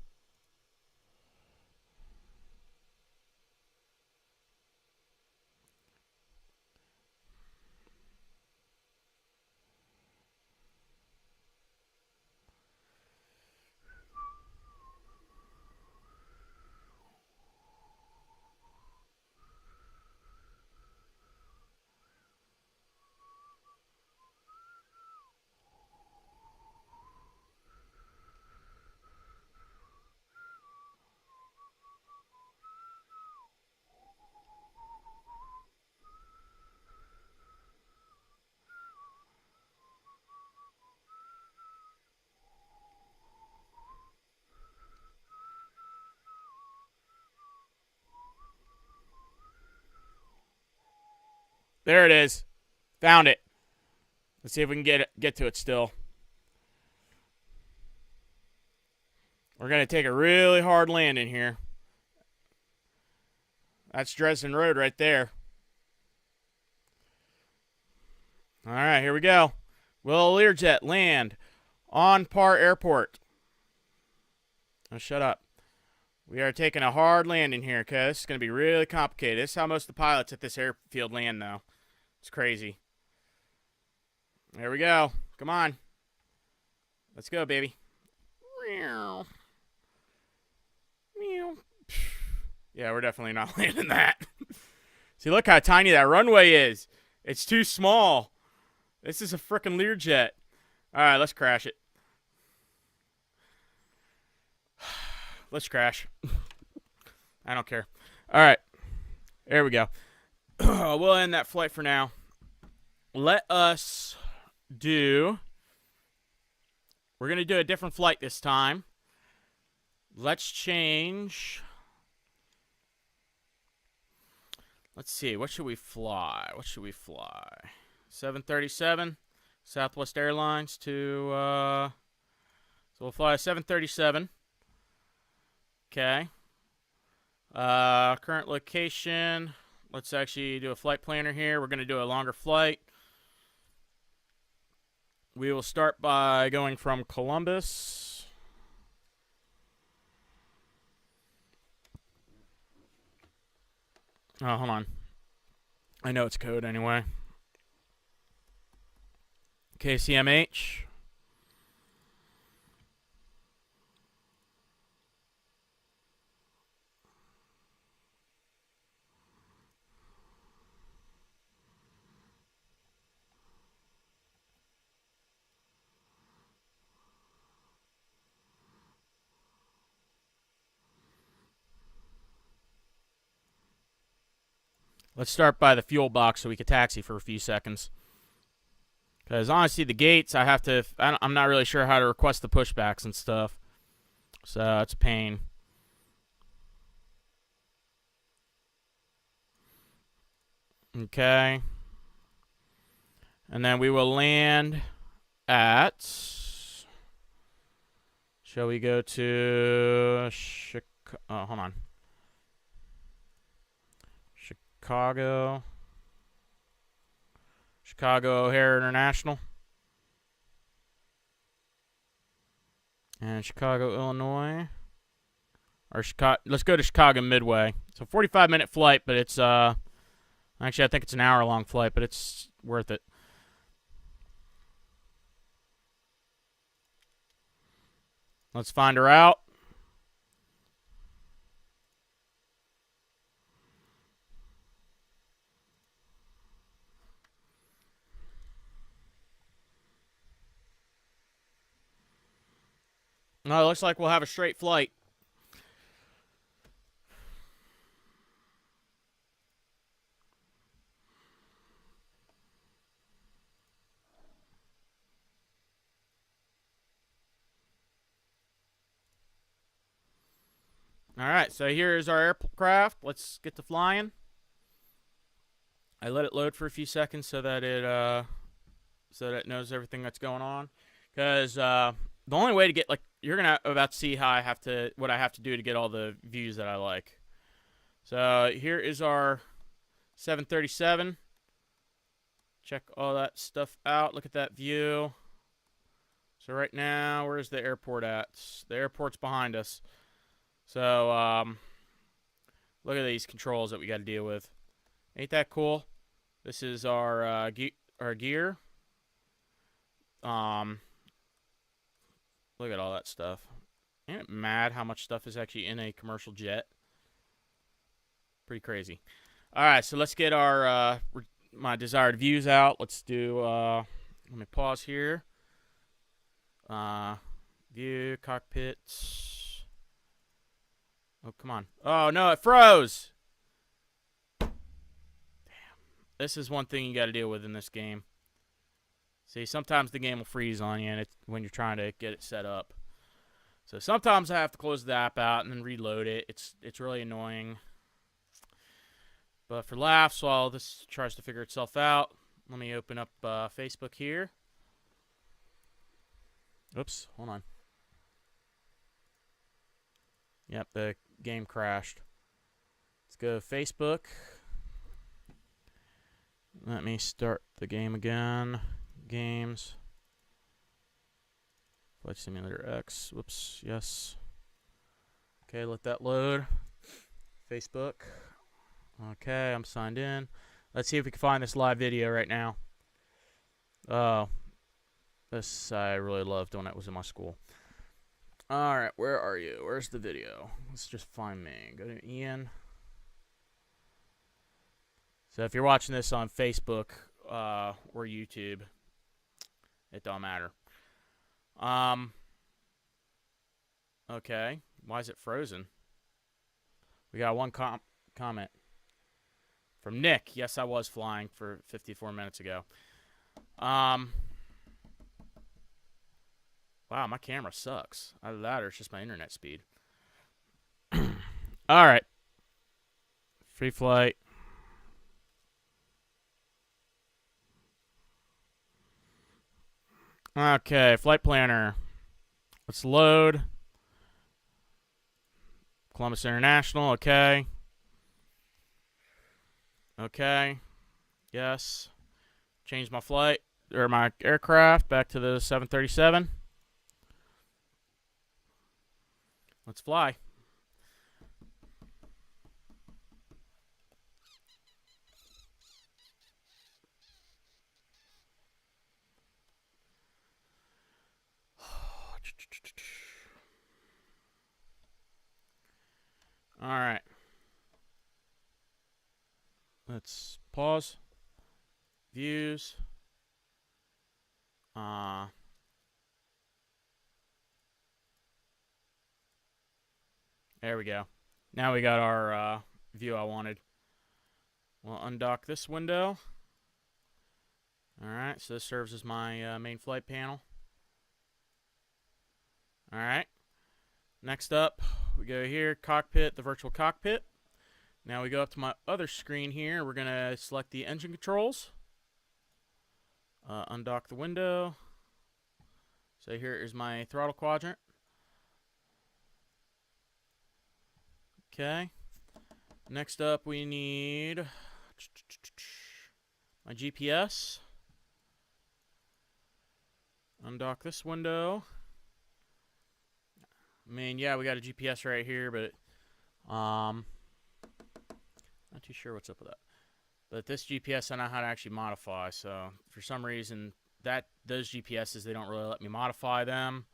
There it is. Found it. Let's see if we can get to it still. We're going to take a really hard landing here. That's Dresden Road right there. All right, here we go. Will a leerjet land on Parr Airport? Oh, shut up. We are taking a hard landing here, because this is going to be really complicated. This is how most of the pilots at this airfield land, though. It's crazy. There we go. Come on. Let's go, baby. Meow. Meow. Yeah, we're definitely not landing that. See, look how tiny that runway is. It's too small. This is a frickin' leerjet. All right, let's crash it. Let's crash. I don't care. All right. There we go. We'll end that flight for now. Let us do... We're going to do a different flight this time. Let's change... Let's see. What should we fly? 737. Southwest Airlines to... So we'll fly a 737. Okay. Current location. Let's actually do a flight planner here. We're going to do a longer flight. We will start by going from Columbus. Oh, hold on. I know it's code anyway. KCMH. Let's start by the fuel box so we can taxi for a few seconds. Because honestly, the gates, I'm not really sure how to request the pushbacks and stuff. So it's a pain. Okay. And then we will land at... Shall we go to... hold on. Chicago O'Hare International, and Chicago, Illinois, or Chicago. Let's go to Chicago Midway. It's a 45-minute flight, but it's actually I think it's an hour-long flight, but it's worth it. Let's find her out. No, it looks like we'll have a straight flight. All right, so here's our aircraft. Let's get to flying. I let it load for a few seconds so that it knows everything that's going on. Because the only way to get, like, you're gonna about to see how what I have to do to get all the views that I like. So here is our 737. Check all that stuff out. Look at that view. So right now, where's the airport at? The airport's behind us. So look at these controls that we got to deal with. Ain't that cool? This is our gear. Look at all that stuff. Ain't it mad how much stuff is actually in a commercial jet? Pretty crazy. All right, so let's get our my desired views out. Let's do. Let me pause here. View cockpits. Oh, come on. Oh no, it froze. Damn. This is one thing you got to deal with in this game. See, sometimes the game will freeze on you when you're trying to get it set up. So sometimes I have to close the app out and then reload it. It's really annoying. But for laughs, while this tries to figure itself out, let me open up Facebook here. Oops, hold on. Yep, the game crashed. Let's go to Facebook. Let me start the game again. Games. Flight Simulator X. Whoops. Yes. Okay, let that load. Facebook. Okay, I'm signed in. Let's see if we can find this live video right now. Oh. This I really loved when it was in my school. Alright, where are you? Where's the video? Let's just find me. Go to Ian. So if you're watching this on Facebook or YouTube, it don't matter. Okay. Why is it frozen? We got one comment from Nick. Yes, I was flying for 54 minutes ago. Wow, my camera sucks. Either that or it's just my internet speed. All right. Free flight. Okay, flight planner. Let's load. Columbus International, okay. Okay. Yes. Change my flight, or my aircraft back to the 737. Let's fly. All right. Let's pause. Views. There we go. Now we got our view I wanted. We'll undock this window. Alright, so this serves as my main flight panel. Alright. Next up, we go here, cockpit, the virtual cockpit. Now we go up to my other screen here. We're going to select the engine controls. Undock the window. So here is my throttle quadrant. Okay. Next up, we need my GPS. Undock this window. I mean, yeah, we got a GPS right here, but not too sure what's up with that. But this GPS I know how to actually modify. So for some reason, those GPSs, they don't really let me modify them.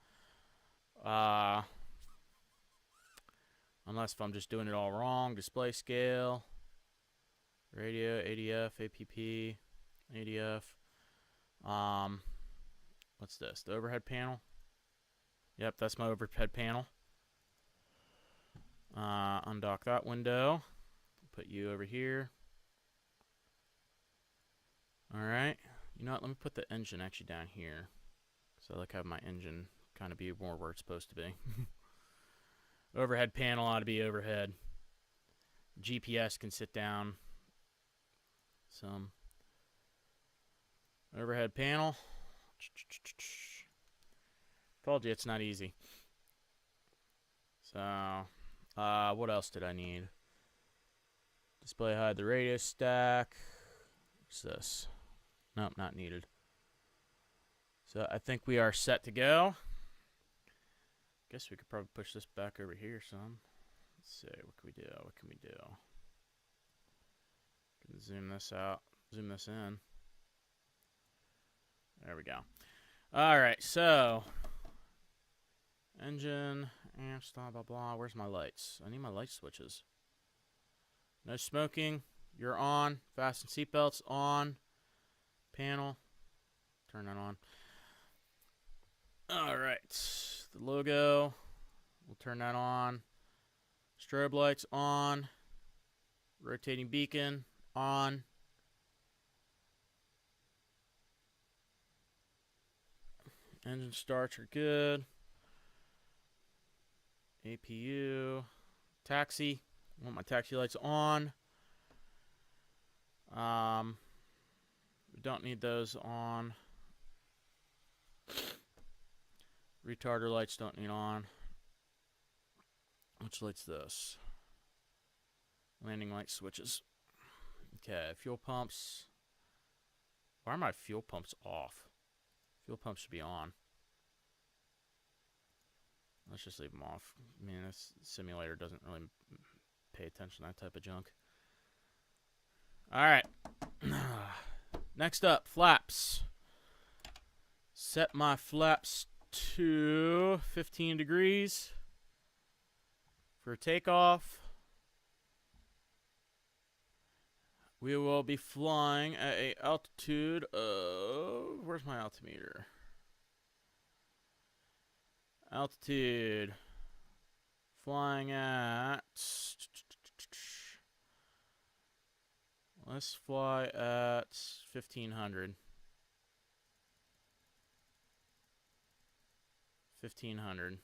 Unless if I'm just doing it all wrong. Display scale, radio, ADF, APP, ADF. What's this? The overhead panel? Yep, that's my overhead panel. Undock that window. Put you over here. Alright. You know what? Let me put the engine actually down here. So I like having my engine kind of be more where it's supposed to be. Overhead panel ought to be overhead. GPS can sit down. Some overhead panel. Told you it's not easy. So, what else did I need? Display hide the radio stack. What's this? Nope, not needed. So I think we are set to go. Guess we could probably push this back over here some. Let's see, what can we do? What can we do? Can zoom this out, zoom this in. There we go. All right, so engine, amps, blah blah blah. Where's my lights? I need my light switches. No smoking. You're on. Fasten seatbelts on. Panel. Turn that on. All right. The logo. We'll turn that on. Strobe lights on. Rotating beacon on. Engine starts are good. APU. Taxi. I want my taxi lights on. We don't need those on. Retarder lights don't need on. Which light's this? Landing light switches. Okay, fuel pumps. Why are my fuel pumps off? Fuel pumps should be on. Let's just leave them off. I mean, this simulator doesn't really pay attention to that type of junk. Alright. Next up, flaps. Set my flaps to 15 degrees for takeoff. We will be flying at a altitude of... Where's my altimeter? Altitude. Flying at... Let's fly at 1500. 1500.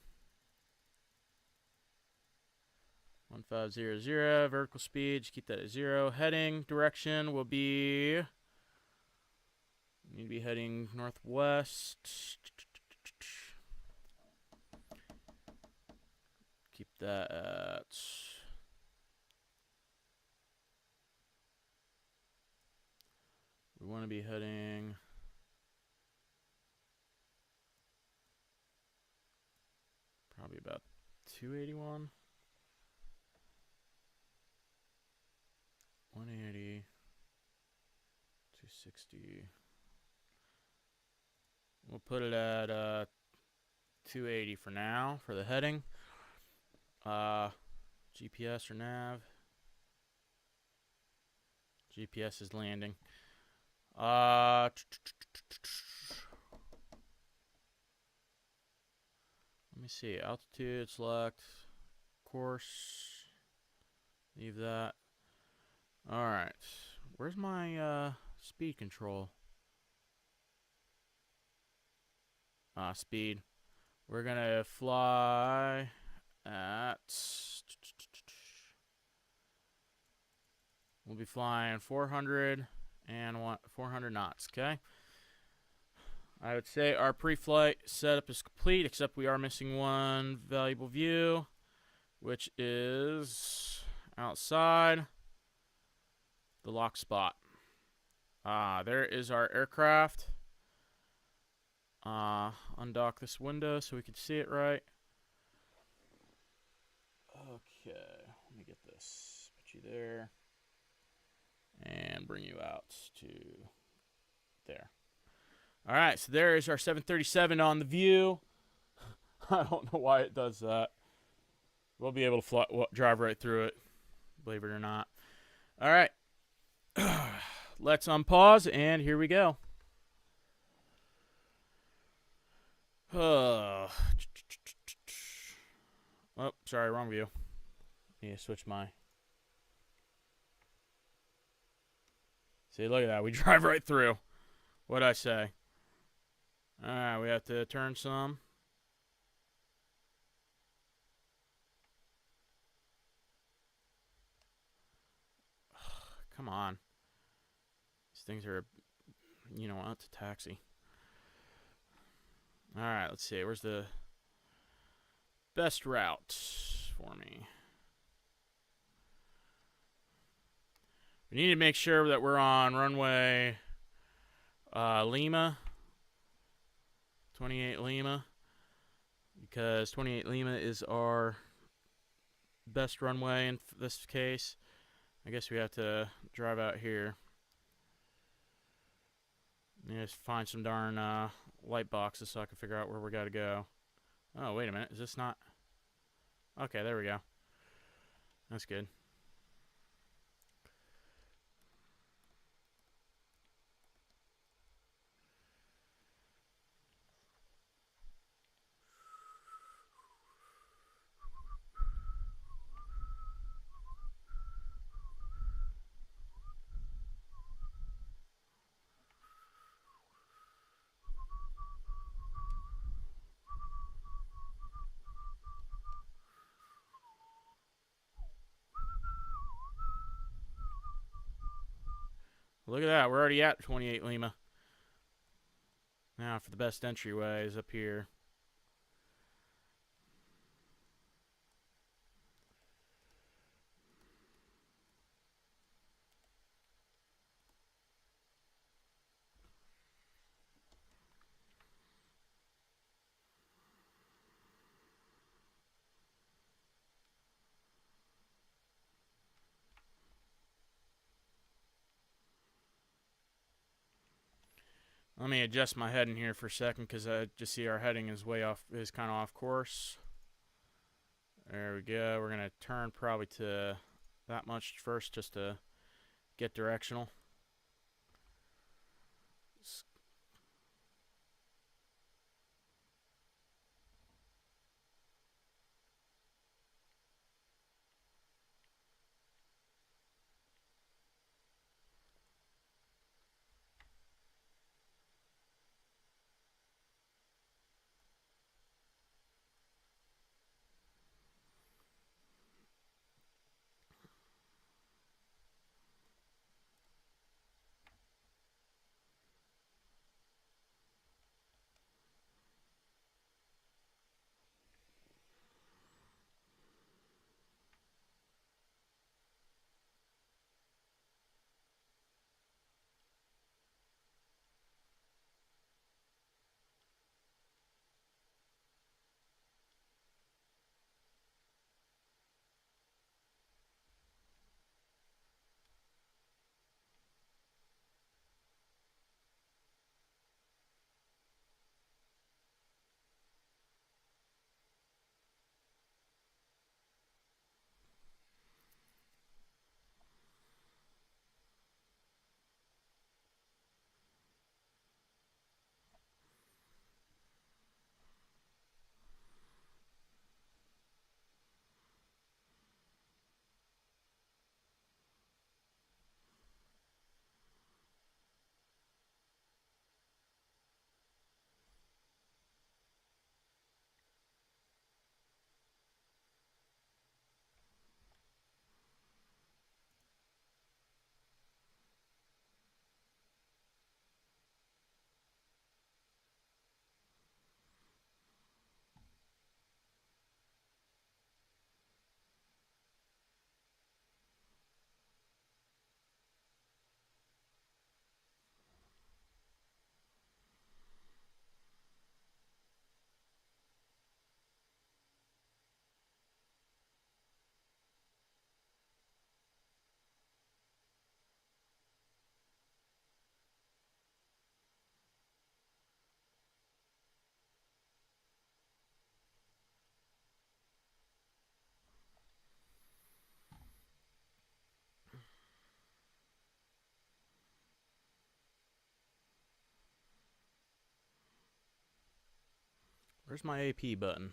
1500. Vertical speed. Just keep that at 0. Heading direction will be... Need to be heading northwest. Keep that at... We want to be heading... Probably about 281. 180. 260. We'll put it at 280 for now for the heading. GPS or nav. GPS is landing. Let me see. Altitude, select. Course. Leave that. Alright. Where's my speed control? Speed. We're gonna fly at... We'll be flying 400 and 400 knots, okay? I would say our pre-flight setup is complete, except we are missing one valuable view, which is outside the lock spot. There is our aircraft. Undock this window so we can see it right. Okay, let me get this. Put you there. And bring you out to there. Alright, so there is our 737 on the view. I don't know why it does that. We'll be able to drive right through it, believe it or not. Alright. Let's unpause, and here we go. Oh, sorry, wrong view. Need to switch my... See, look at that. We drive right through. What'd I say? Alright, we have to turn some. Come on. These things are, you know, it's a taxi. Alright, let's see. Where's the best route for me? We need to make sure that we're on runway Lima. 28 Lima. Because 28 Lima is our best runway in this case. I guess we have to drive out here. Just find some darn light boxes so I can figure out where we gotta go. Oh, wait a minute. Is this not... Okay, there we go. That's good. Look at that. We're already at 28 Lima. Now for the best entryway is up here. Let me adjust my heading here for a second because I just see our heading is way off, is kind of off course. There we go. We're going to turn probably to that much first just to get directional. Where's my AP button?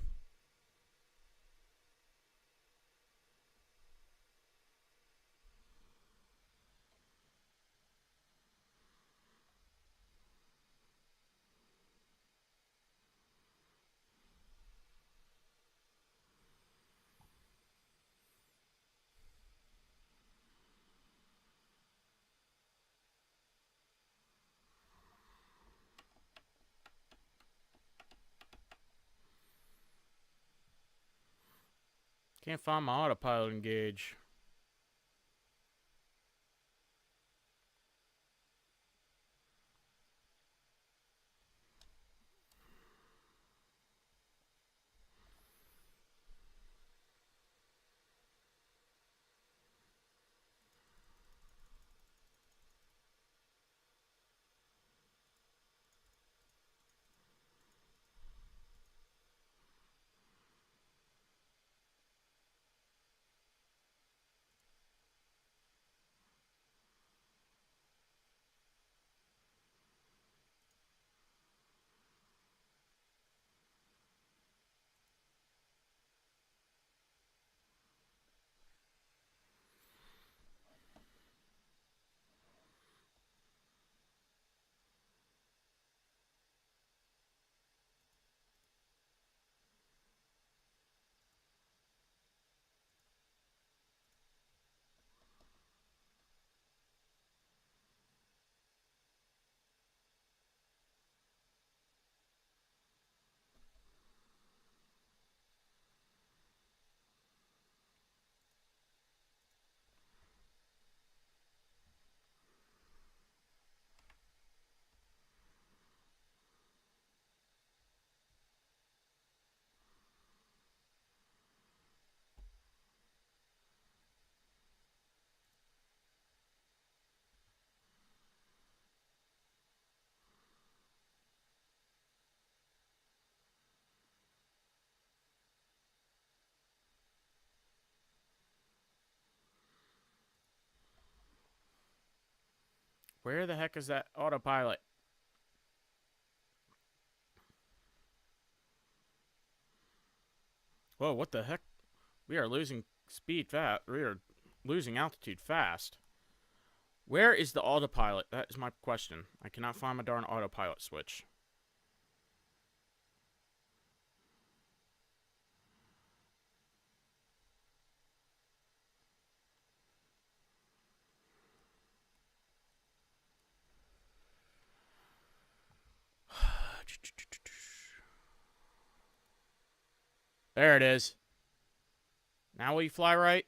Can't find my autopilot engage. Where the heck is that autopilot? Whoa, what the heck? We are losing speed fast. We are losing altitude fast. Where is the autopilot? That is my question. I cannot find my darn autopilot switch. There it is. Now will you fly right?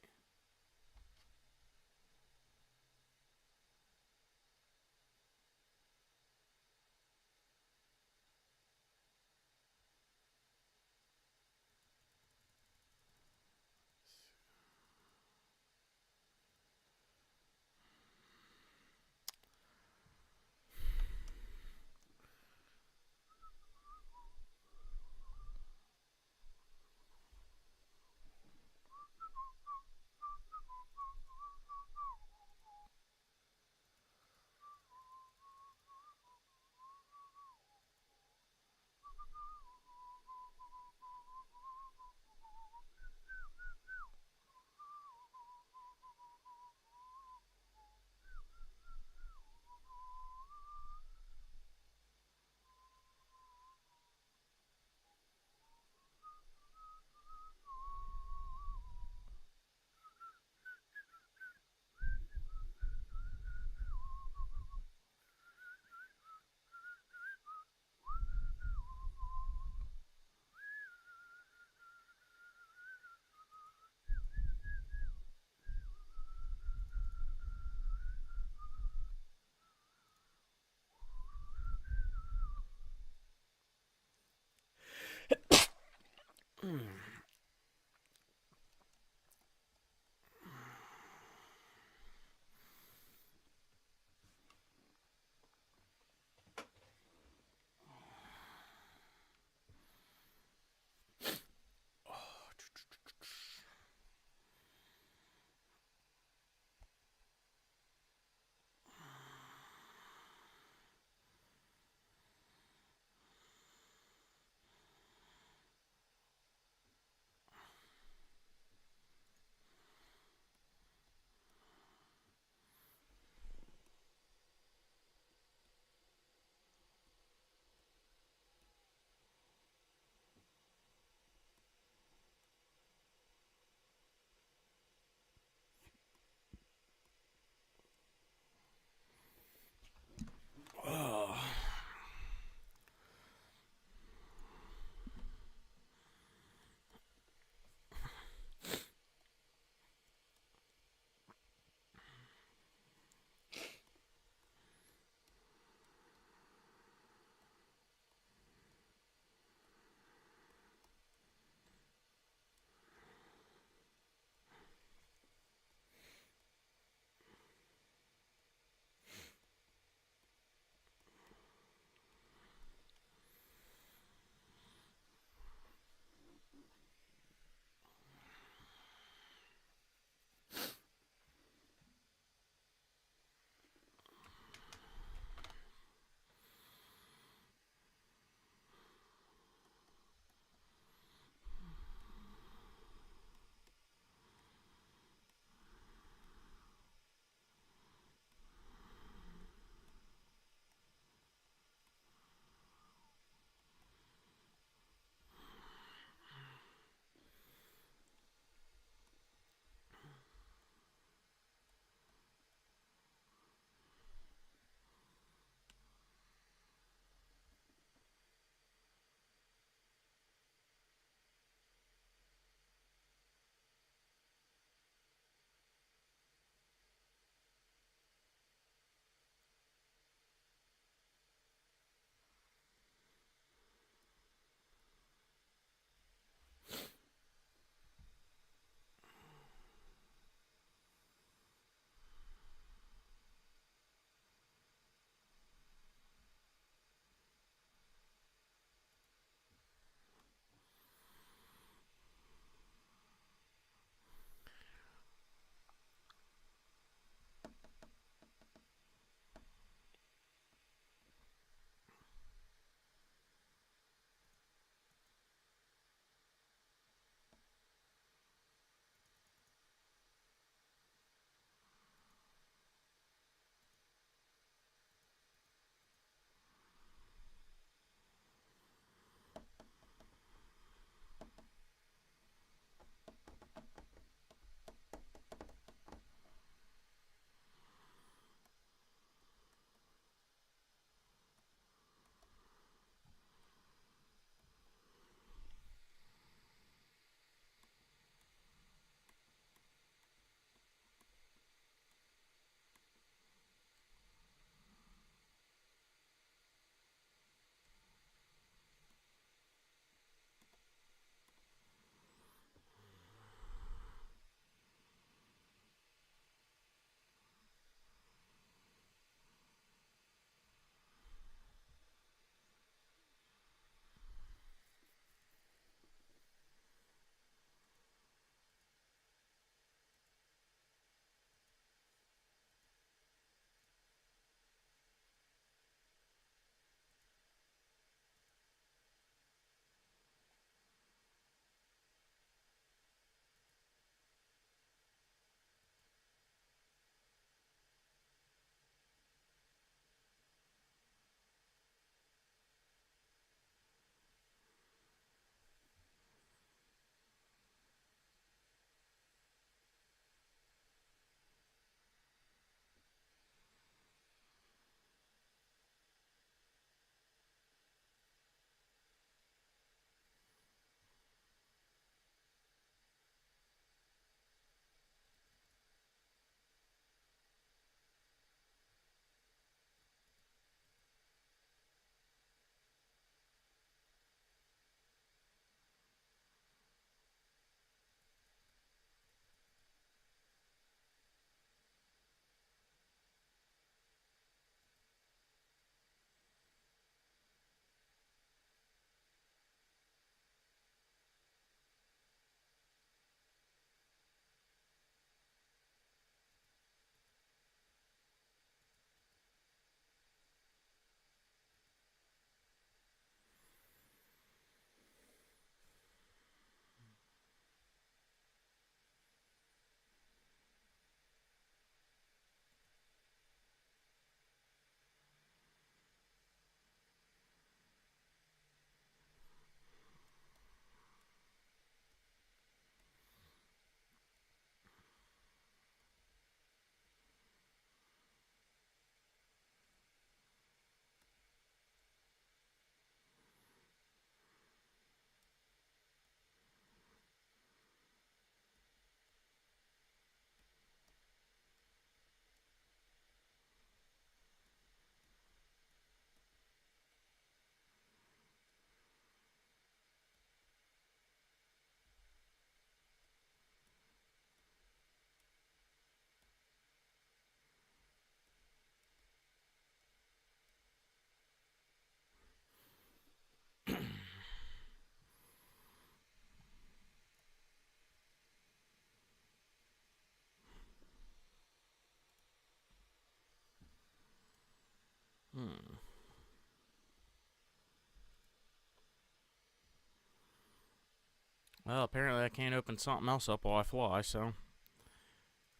Well, apparently I can't open something else up while I fly, so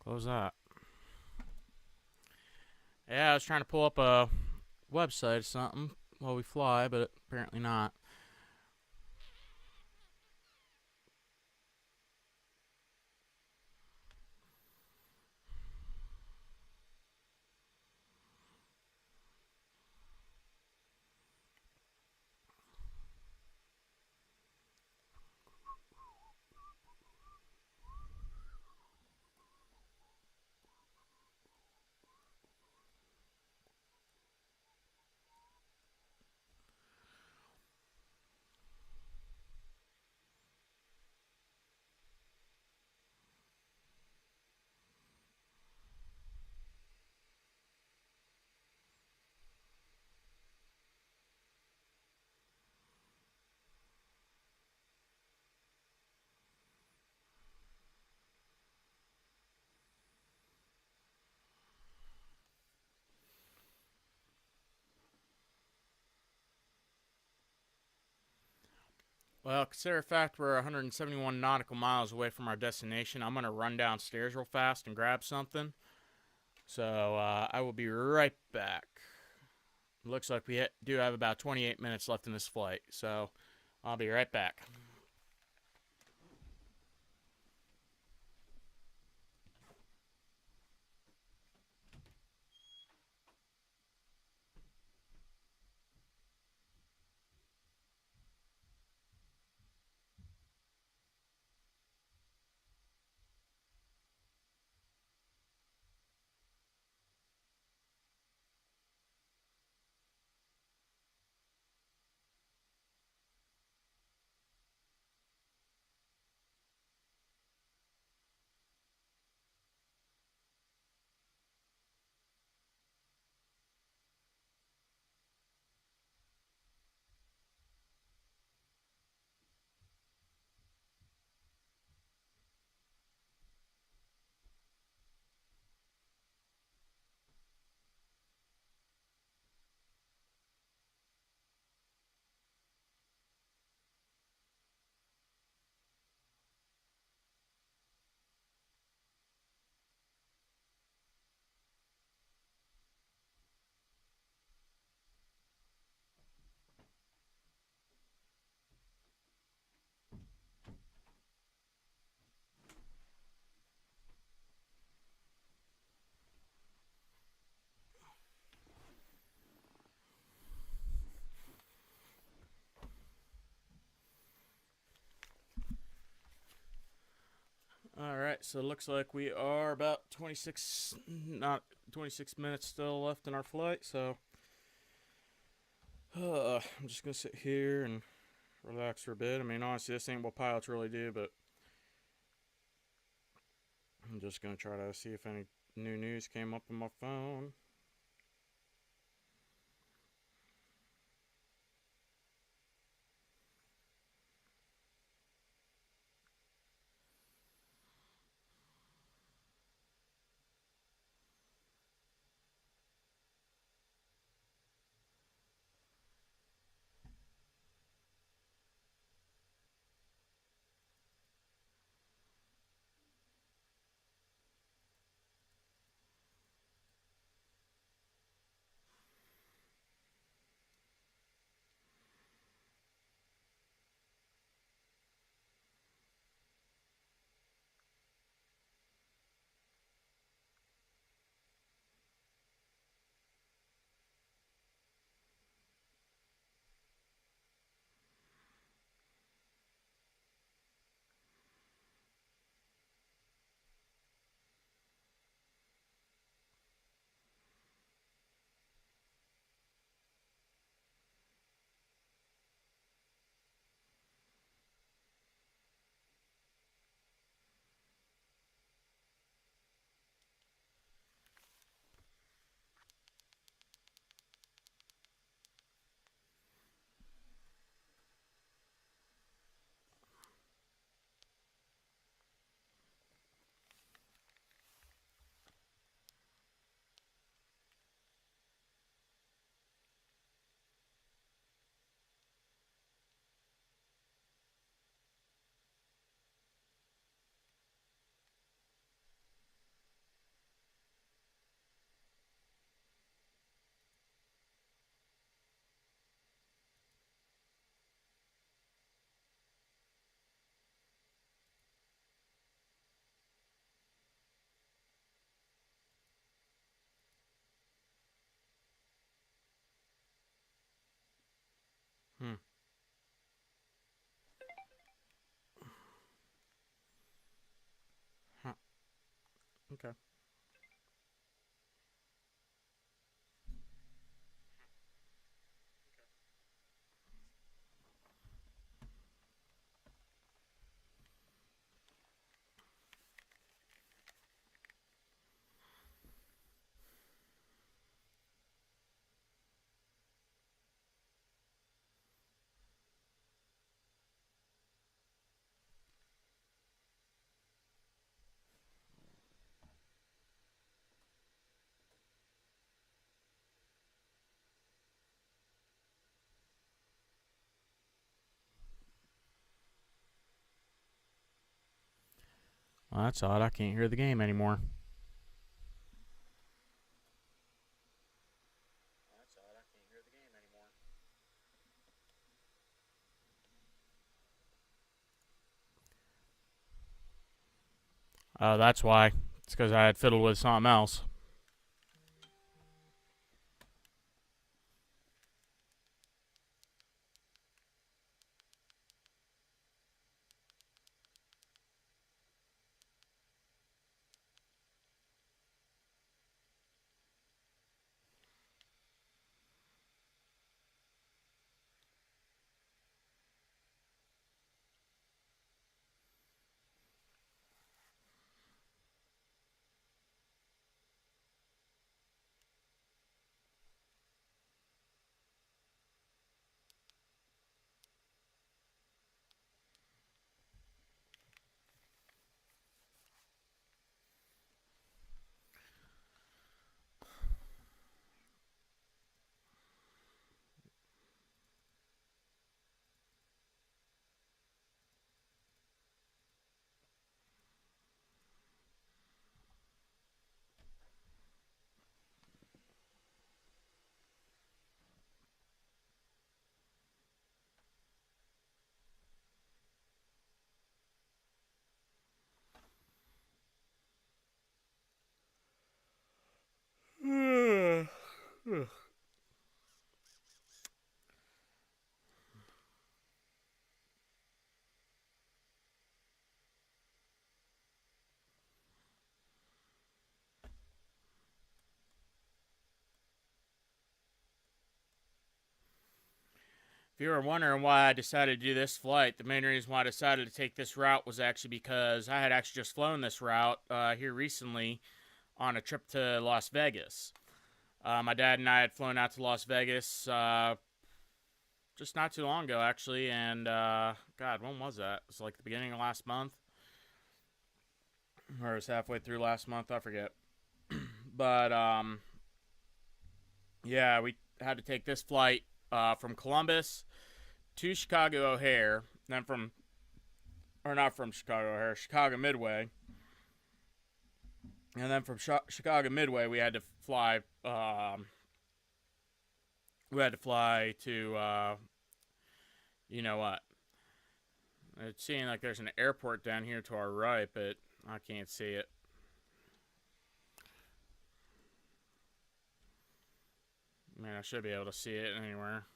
close that. Yeah, I was trying to pull up a website or something while we fly, but apparently not. Well, consider the fact we're 171 nautical miles away from our destination. I'm going to run downstairs real fast and grab something. So I will be right back. Looks like we do have about 28 minutes left in this flight. So I'll be right back. All right, so it looks like we are about 26 minutes still left in our flight. So I'm just gonna sit here and relax for a bit. I mean, honestly, this ain't what pilots really do, but I'm just gonna try to see if any new news came up on my phone. Okay. Well, that's odd. I can't hear the game anymore. That's why. It's because I had fiddled with something else. If you were wondering why I decided to do this flight, the main reason why I decided to take this route was actually because I had actually just flown this route here recently on a trip to Las Vegas. My dad and I had flown out to Las Vegas just not too long ago, actually, and God, when was that? It was like the beginning of last month, or it was halfway through last month. I forget. But yeah, we had to take this flight from Columbus to Chicago O'Hare, then from, or not from Chicago O'Hare, Chicago Midway, and then from Chicago Midway we had to fly. We had to fly to, you know what? It's seeming like there's an airport down here to our right, but I can't see it. Man, I should be able to see it anywhere.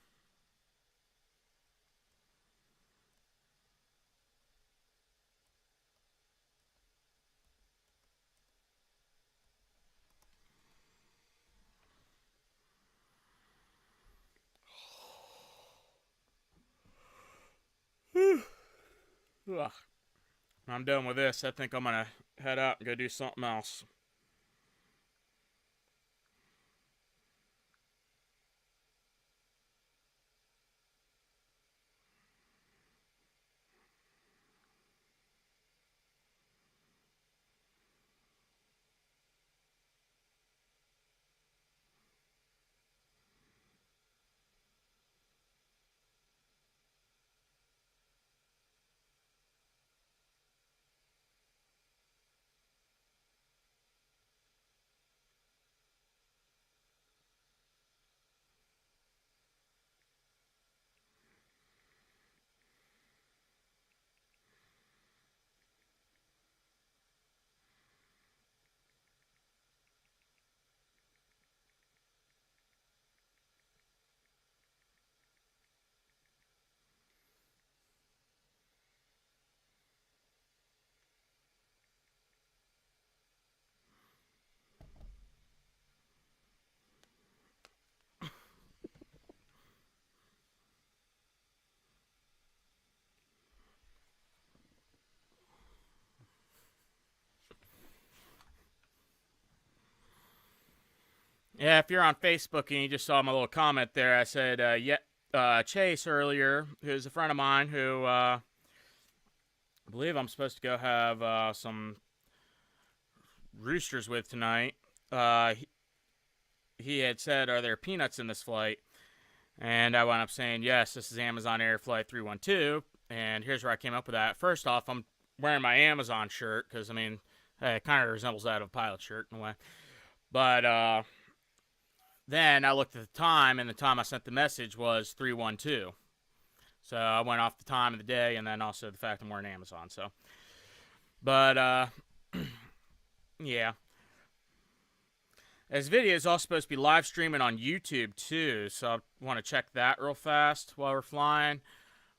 Ugh. I'm done with this. I think I'm gonna head out and go do something else. Yeah, if you're on Facebook and you just saw my little comment there, I said, Chase earlier, who's a friend of mine who I believe I'm supposed to go have some roosters with tonight. He had said, "Are there peanuts in this flight?" And I wound up saying, "Yes, this is Amazon Air Flight 312." And here's where I came up with that. First off, I'm wearing my Amazon shirt because, I mean, hey, it kind of resembles that of a pilot shirt in a way. But then I looked at the time, and the time I sent the message was 312. So I went off the time of the day and then also the fact I'm wearing Amazon. So, but yeah. This video is also supposed to be live streaming on YouTube too, so I want to check that real fast while we're flying.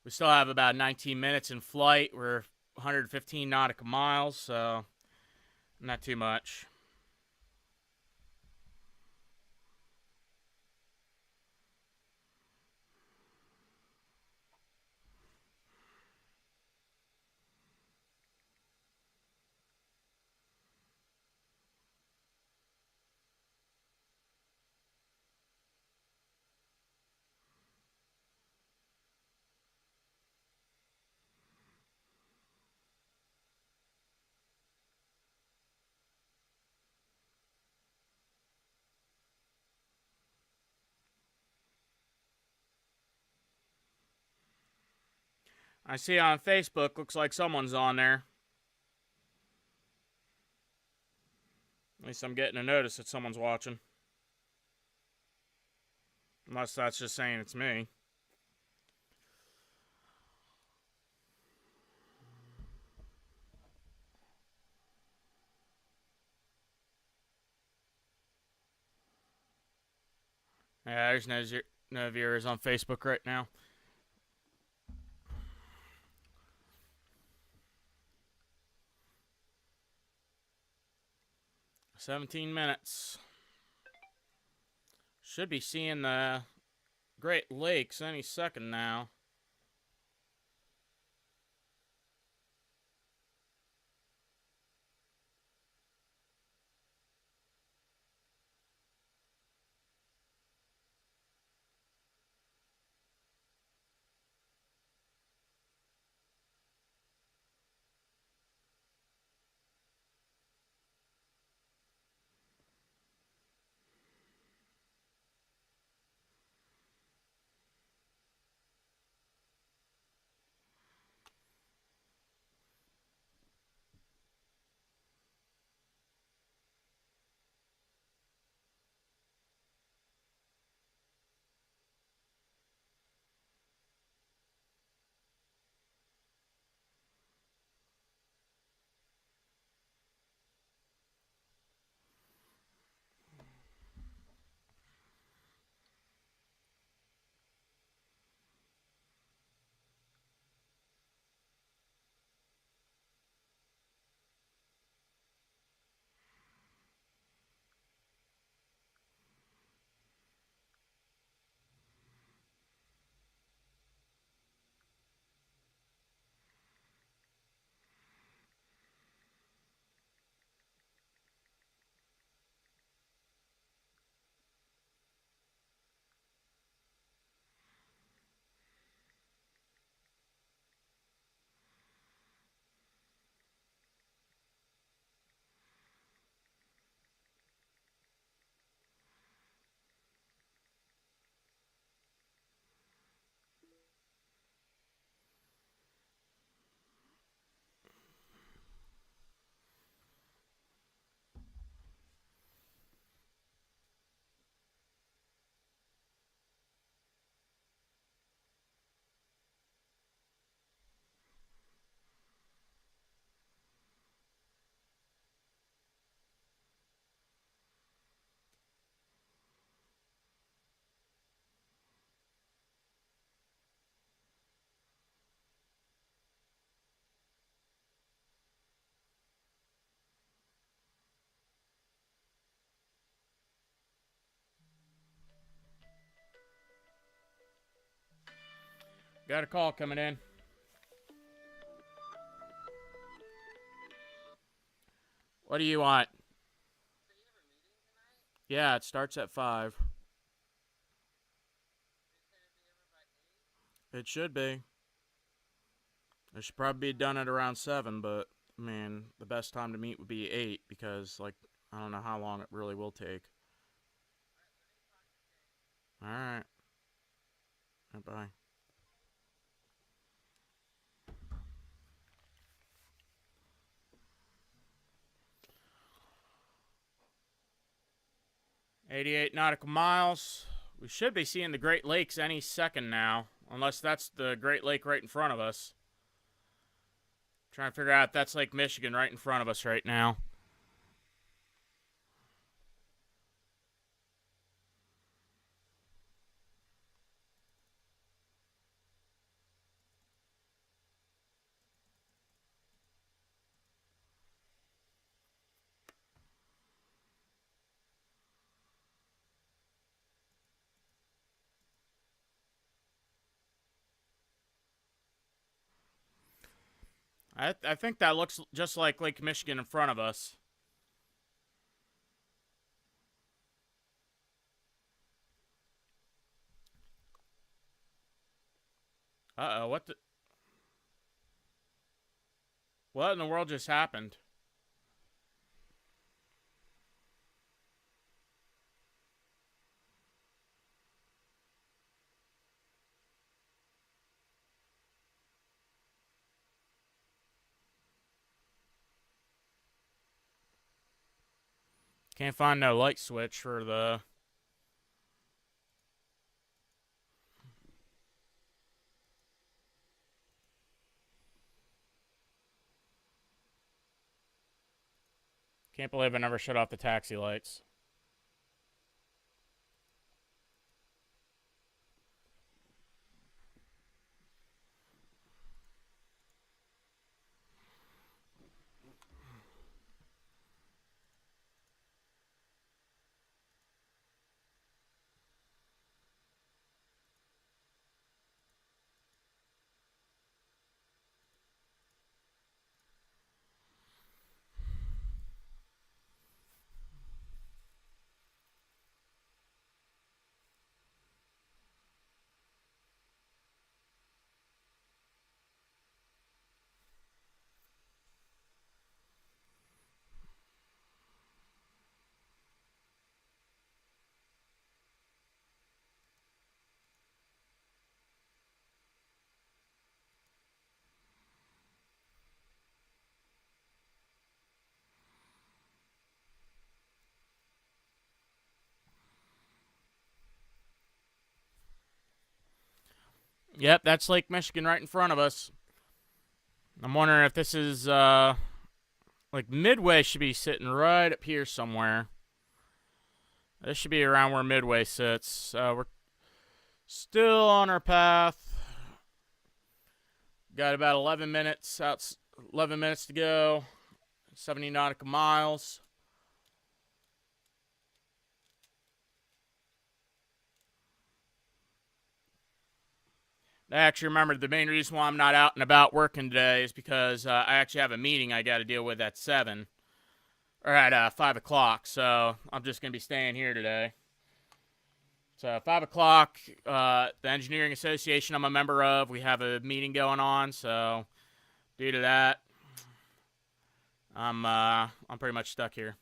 We still have about 19 minutes in flight. We're 115 nautical miles, so not too much. I see on Facebook, looks like someone's on there. At least I'm getting a notice that someone's watching. Unless that's just saying it's me. Yeah, there's no viewers on Facebook right now. "17 minutes. Should be seeing the Great Lakes any second now. Got a call coming in. What do you want? Yeah, it starts at 5. It should be. It should probably be done at around 7, but, I mean, the best time to meet would be 8 because, like, I don't know how long it really will take. Alright. Bye. 88 nautical miles. We should be seeing the Great Lakes any second now, unless that's the Great Lake right in front of us. Trying to figure out if that's Lake Michigan right in front of us right now. I think that looks just like Lake Michigan in front of us. Uh-oh, what in the world just happened? Can't find no light switch for the... Can't believe I never shut off the taxi lights. Yep, that's Lake Michigan right in front of us. I'm wondering if this is, like, Midway should be sitting right up here somewhere. This should be around where Midway sits. We're still on our path. Got about 11 minutes out. 11 minutes to go. 70 nautical miles. I actually remembered the main reason why I'm not out and about working today is because I actually have a meeting I got to deal with at 7. Or at 5 o'clock, so I'm just going to be staying here today. So 5 o'clock, the Engineering Association I'm a member of, we have a meeting going on, so due to that, I'm pretty much stuck here.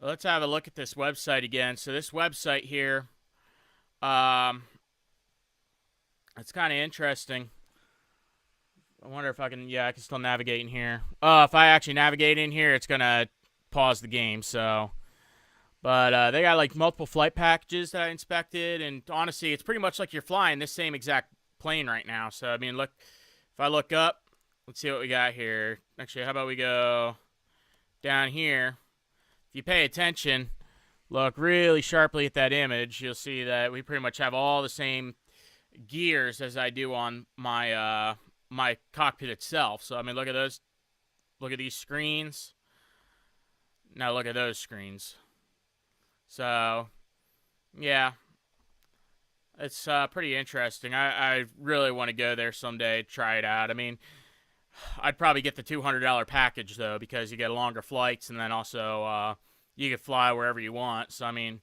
Let's have a look at this website again. So this website here, it's kind of interesting. I wonder if I can, yeah, I can still navigate in here. If I actually navigate in here, it's going to pause the game, so. But they got like multiple flight packages that I inspected, and honestly, it's pretty much like you're flying this same exact plane right now. So, I mean, look, if I look up, let's see what we got here. Actually, how about we go down here? If you pay attention, look really sharply at that image, you'll see that we pretty much have all the same gears as I do on my my cockpit itself. So I mean, look at those. Look at these screens. Now look at those screens. So, yeah. It's pretty interesting. I really want to go there someday, try it out. I mean, I'd probably get the $200 package, though, because you get longer flights, and then also you can fly wherever you want. So, I mean,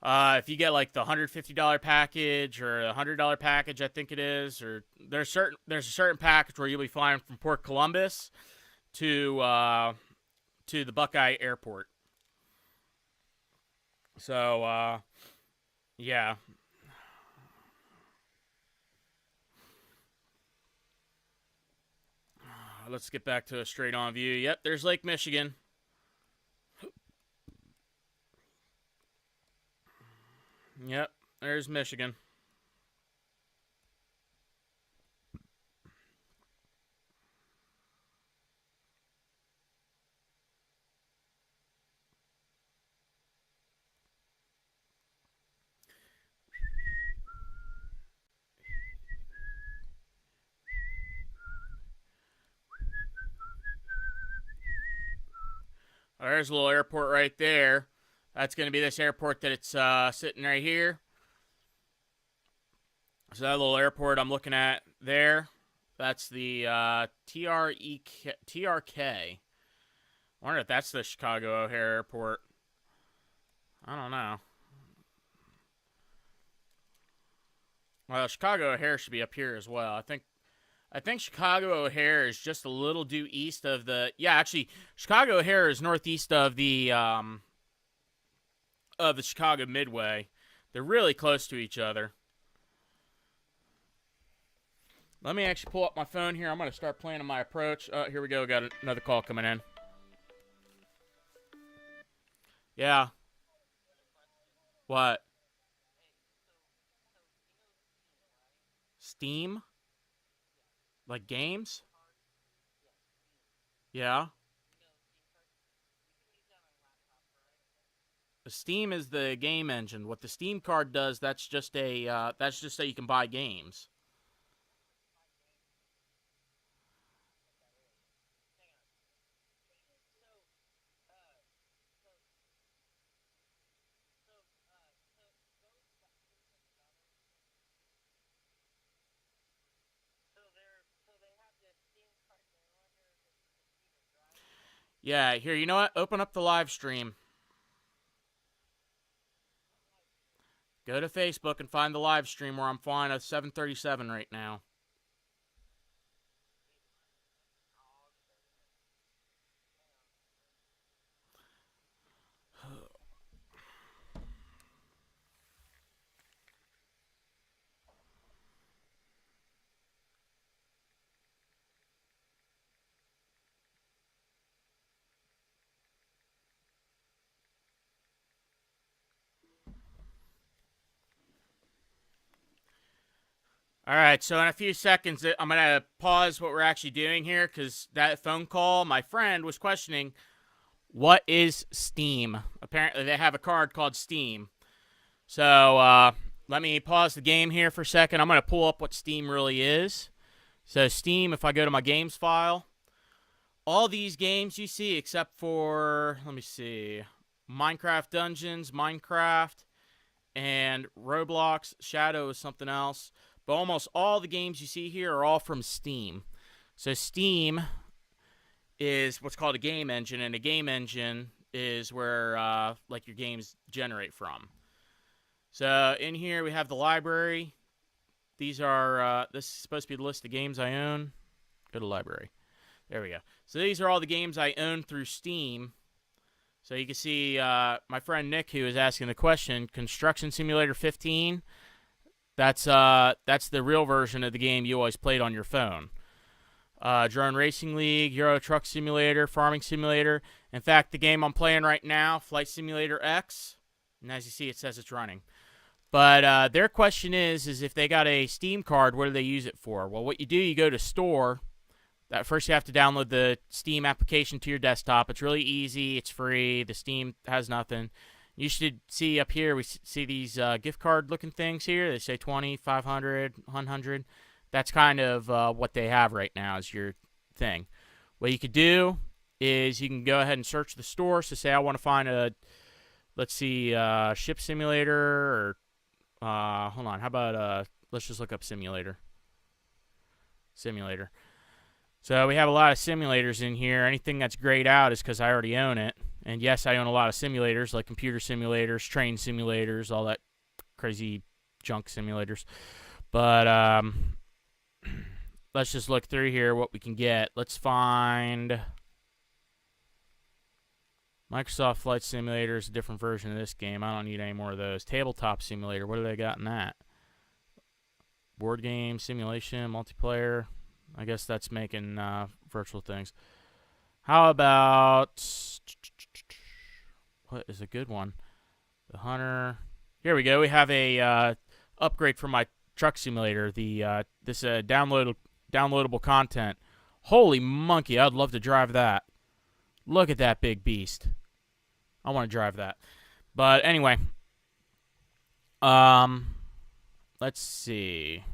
if you get, like, the $150 package or the $100 package, I think it is, or there's a certain package where you'll be flying from Port Columbus to the Buckeye Airport. So, yeah. Let's get back to a straight-on view. Yep, there's Lake Michigan. Yep, there's Michigan. Oh, there's a little airport right there. That's going to be this airport that it's sitting right here. So that little airport I'm looking at there, that's the TRK. I wonder if that's the Chicago O'Hare Airport. I don't know. Well, Chicago O'Hare should be up here as well. I think Chicago O'Hare is just a little due east of the. Yeah, actually, Chicago O'Hare is northeast of the Chicago Midway. They're really close to each other. Let me actually pull up my phone here. I'm going to start planning my approach. Here we go. Got another call coming in. Yeah. What? Steam? Like games? Yeah. The Steam is the game engine. What the Steam card does, that's just so you can buy games. Yeah, here, you know what? Open up the live stream. Go to Facebook and find the live stream where I'm flying a 737 right now. All right, so in a few seconds, I'm going to pause what we're actually doing here because that phone call, my friend was questioning, what is Steam? Apparently, they have a card called Steam. So let me pause the game here for a second. I'm going to pull up what Steam really is. So Steam, if I go to my games file, all these games you see except for, let me see, Minecraft Dungeons, Minecraft, and Roblox. Shadow is something else. But almost all the games you see here are all from Steam. So Steam is what's called a game engine, and a game engine is where like your games generate from. So in here we have the library. These are this is supposed to be the list of games I own. Go to library. There we go. So these are all the games I own through Steam. So you can see my friend Nick, who is asking the question, Construction Simulator 15. That's the real version of the game you always played on your phone. Drone Racing League, Euro Truck Simulator, Farming Simulator. In fact, the game I'm playing right now, Flight Simulator X, and as you see, it says it's running. But their question is if they got a Steam card, what do they use it for? Well, what you do, you go to store. First you have to download the Steam application to your desktop. It's really easy. It's free. The Steam has nothing. You should see up here, we see these gift card looking things here. They say 20, 500, 100. That's kind of what they have right now is your thing. What you could do is you can go ahead and search the store. So say I want to find a, let's see, ship simulator or, hold on, how about, let's just look up simulator. So we have a lot of simulators in here. Anything that's grayed out is because I already own it. And yes, I own a lot of simulators, like computer simulators, train simulators, all that crazy junk simulators. But let's just look through here what we can get. Let's find Microsoft Flight Simulator is a different version of this game. I don't need any more of those. Tabletop Simulator, what do they got in that? Board game, simulation, multiplayer. I guess that's making virtual things. How about, what is a good one? The Hunter. Here we go. We have a upgrade for my truck simulator. The this downloadable content. Holy monkey! I'd love to drive that. Look at that big beast. I want to drive that. But anyway, let's see.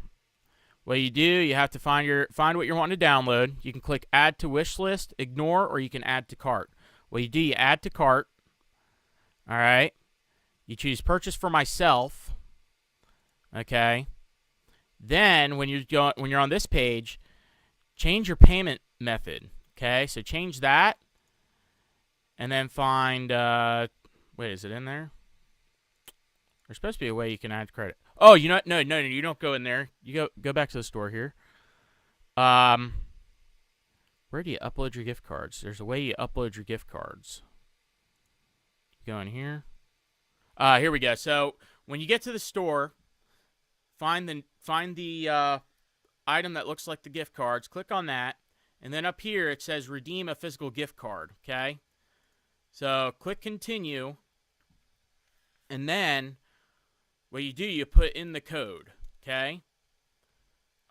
What you do, you have to find what you're wanting to download. You can click Add to Wish List, Ignore, or you can Add to Cart. What you do, you add to cart. All right. You choose Purchase for Myself. Okay. Then when you're on this page, change your payment method. Okay. So change that, and then find. Wait, is it in there? There's supposed to be a way you can add credit. Oh, you know, no, you don't go in there. You go back to the store here. Where do you upload your gift cards? There's a way you upload your gift cards. You go in here. Here we go. So when you get to the store, find the item that looks like the gift cards. Click on that, and then up here it says redeem a physical gift card. Okay. So click continue, and then what you do, you put in the code, okay?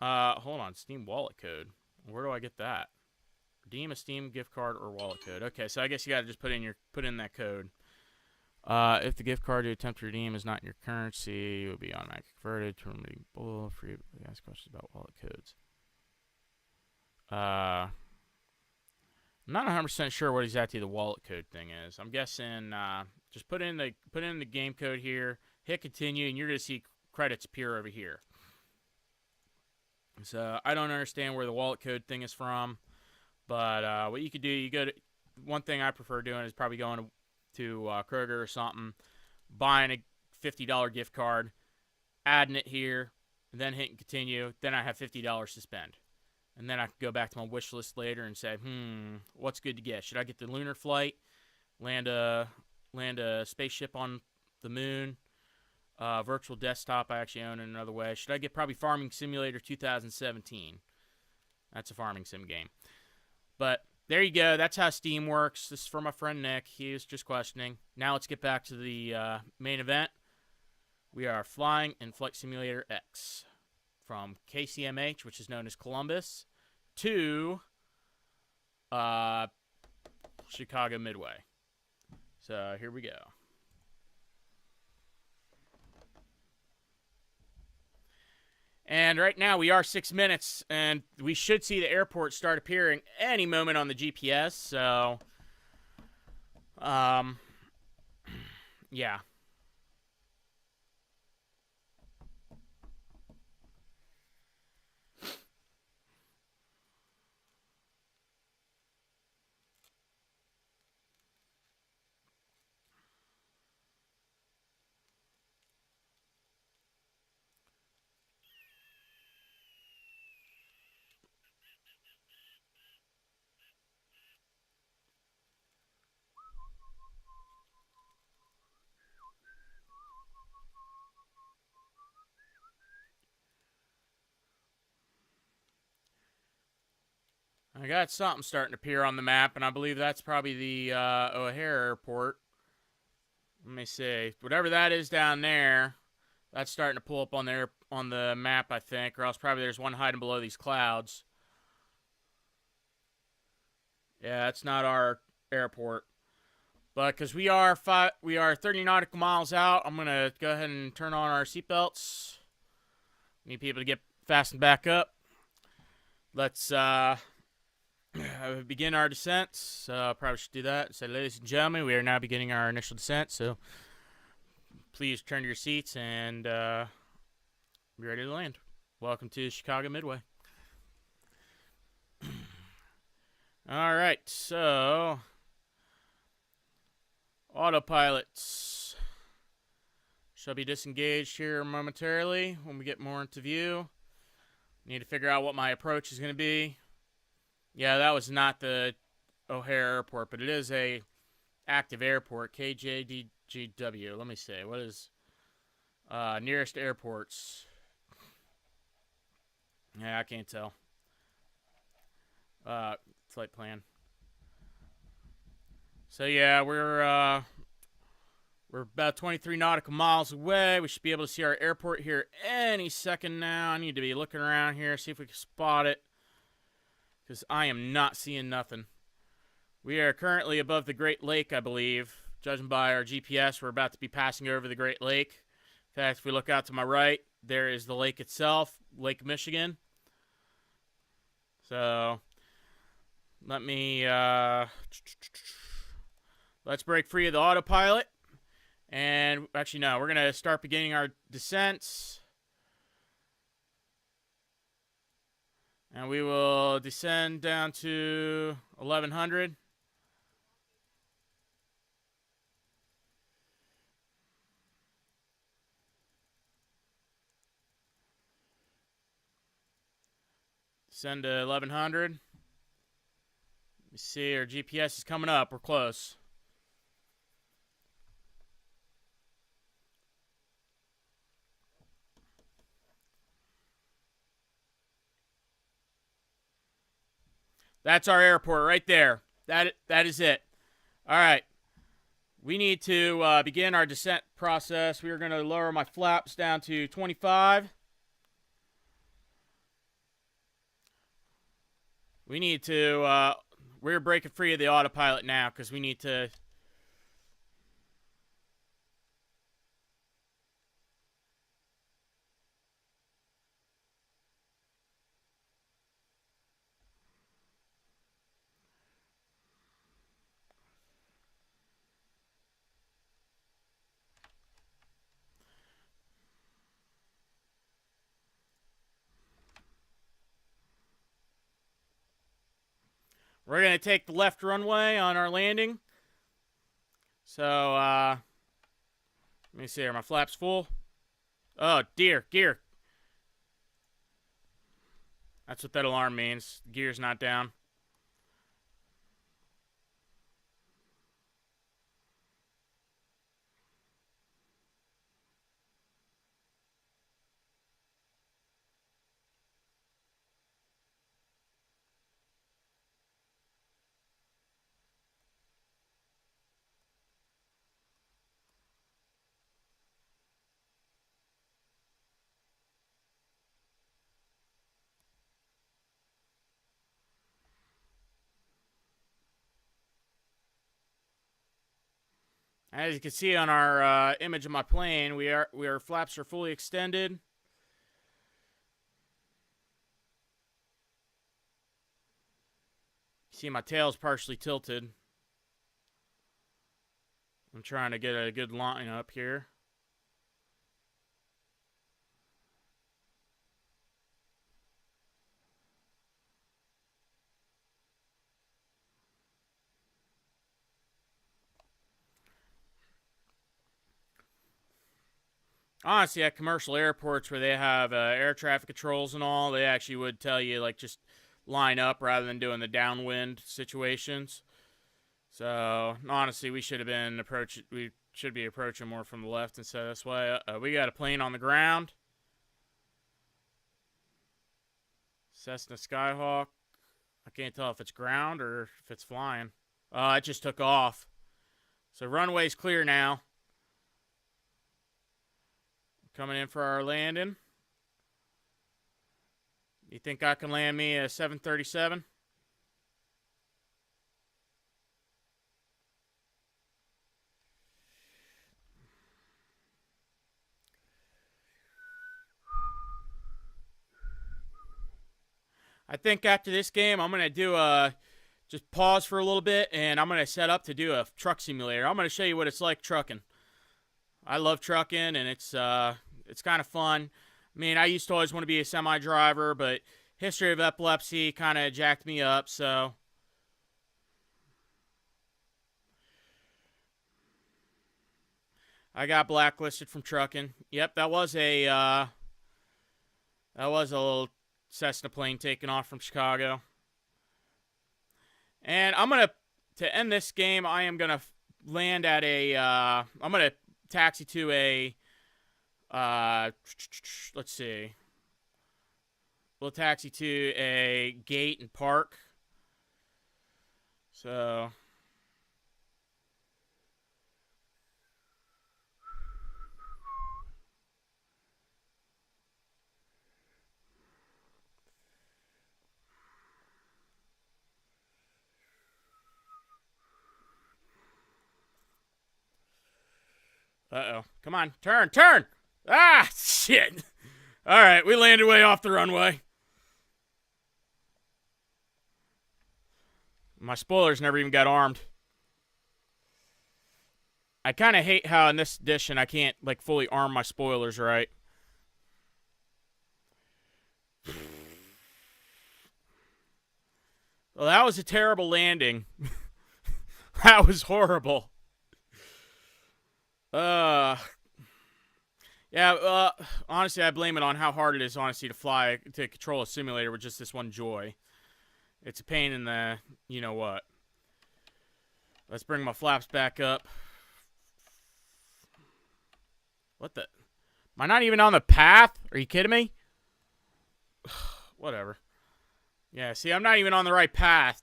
Hold on, Steam wallet code. Where do I get that? Redeem a Steam gift card or wallet code. Okay, so I guess you got to just put in that code. If the gift card you attempt to redeem is not in your currency, it will be automatically converted to redeemable. Free. Ask questions about wallet codes. I'm not 100% sure what exactly the wallet code thing is. I'm guessing just put in the game code here. Hit continue, and you're going to see credits appear over here. So I don't understand where the wallet code thing is from, but what you could do, one thing I prefer doing is probably going to Kroger or something, buying a $50 gift card, adding it here, and then hitting continue. Then I have $50 to spend. And then I can go back to my wish list later and say, what's good to get? Should I get the lunar flight, land a spaceship on the moon? Virtual desktop I actually own in another way. Should I get probably Farming Simulator 2017? That's a farming sim game. But there you go. That's how Steam works. This is from my friend Nick. He was just questioning. Now let's get back to the main event. We are flying in Flight Simulator X from KCMH, which is known as Columbus, to Chicago Midway. So here we go. And right now we are 6 minutes, and we should see the airport start appearing any moment on the GPS. So, yeah. I got something starting to appear on the map, and I believe that's probably the O'Hare Airport. Let me see. Whatever that is down there, that's starting to pull up on the, map, I think, or else probably there's one hiding below these clouds. Yeah, that's not our airport. But because we are 30 nautical miles out, I'm gonna go ahead and turn on our seatbelts. Need people to get fastened back up. Let's begin our descent. So probably should do that. So, ladies and gentlemen, we are now beginning our initial descent. So please turn to your seats and be ready to land. Welcome to Chicago Midway. All right, so autopilots shall be disengaged here momentarily when we get more into view. Need to figure out what my approach is going to be. Yeah, that was not the O'Hare Airport, but it is a active airport, KJDGW. Let me see. What is nearest airports? Yeah, I can't tell. Flight plan. So yeah, we're about 23 nautical miles away. We should be able to see our airport here any second now. I need to be looking around here, see if we can spot it, because I am not seeing nothing. We are currently above the Great Lake, I believe. Judging by our GPS, we're about to be passing over the Great Lake. In fact, if we look out to my right, there is the lake itself, Lake Michigan. So let me let's break free of the autopilot. And actually, no, we're going to start beginning our descents. And we will descend down to 1100. Descend to 1100. Let me see, our GPS is coming up. We're close. That's our airport right there. That is it. All right. We need to begin our descent process. We are going to lower my flaps down to 25. We need to, we're breaking free of the autopilot now because we need to. We're going to take the left runway on our landing. So, let me see, are my flaps full? Oh, dear, gear. That's what that alarm means. The gear's not down. As you can see on our image of my plane, our flaps are fully extended. See, my tail's partially tilted. I'm trying to get a good line up here. Honestly, at commercial airports where they have air traffic controls and all, they actually would tell you, like, just line up rather than doing the downwind situations. So, honestly, we should be approaching more from the left instead of this way. We got a plane on the ground. Cessna Skyhawk. I can't tell if it's ground or if it's flying. It just took off. So, runway's clear now. Coming in for our landing. You think I can land me a 737? I think after this game, I'm gonna do just pause for a little bit, and I'm gonna set up to do a truck simulator. I'm gonna show you what it's like trucking. I love trucking, and it's kind of fun. I mean, I used to always want to be a semi driver, but history of epilepsy kind of jacked me up, so. I got blacklisted from trucking. Yep, that was a little Cessna plane taking off from Chicago. And I'm gonna to end this game. I am gonna land at a. I'm gonna taxi to a. Let's see. We'll taxi to a gate and park. So. Uh-oh. Come on. Turn. Turn! Ah, shit. All right, we landed way off the runway. My spoilers never even got armed. I kind of hate how in this edition I can't, like, fully arm my spoilers right. Well, that was a terrible landing. That was horrible. Yeah, honestly, I blame it on how hard it is, honestly, to fly, to control a simulator with just this one joy. It's a pain in the, you know what. Let's bring my flaps back up. What the? Am I not even on the path? Are you kidding me? Whatever. Yeah, see, I'm not even on the right path.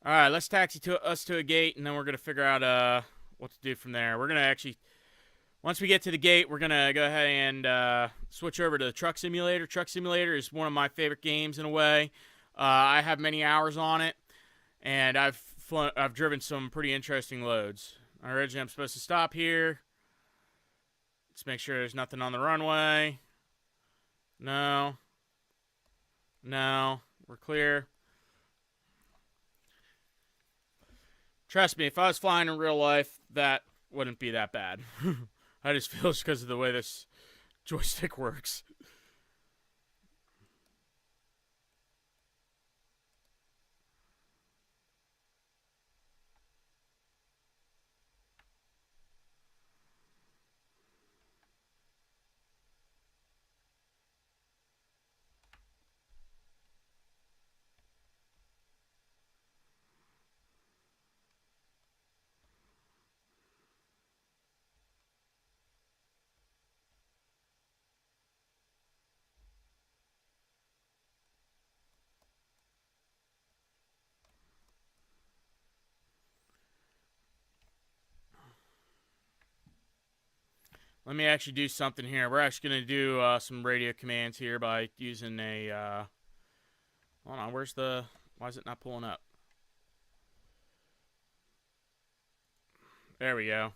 Alright, let's taxi us to a gate, and then we're going to figure out what to do from there. We're going to actually, once we get to the gate, we're going to go ahead and switch over to the truck simulator. Truck simulator is one of my favorite games in a way. I have many hours on it, and I've driven some pretty interesting loads. Originally, I'm supposed to stop here. Let's make sure there's nothing on the runway. No. No. We're clear. Trust me, if I was flying in real life, that wouldn't be that bad. I just feel it's because of the way this joystick works. Let me actually do something here. We're actually going to do some radio commands here by using a... hold on, where's the... Why is it not pulling up? There we go.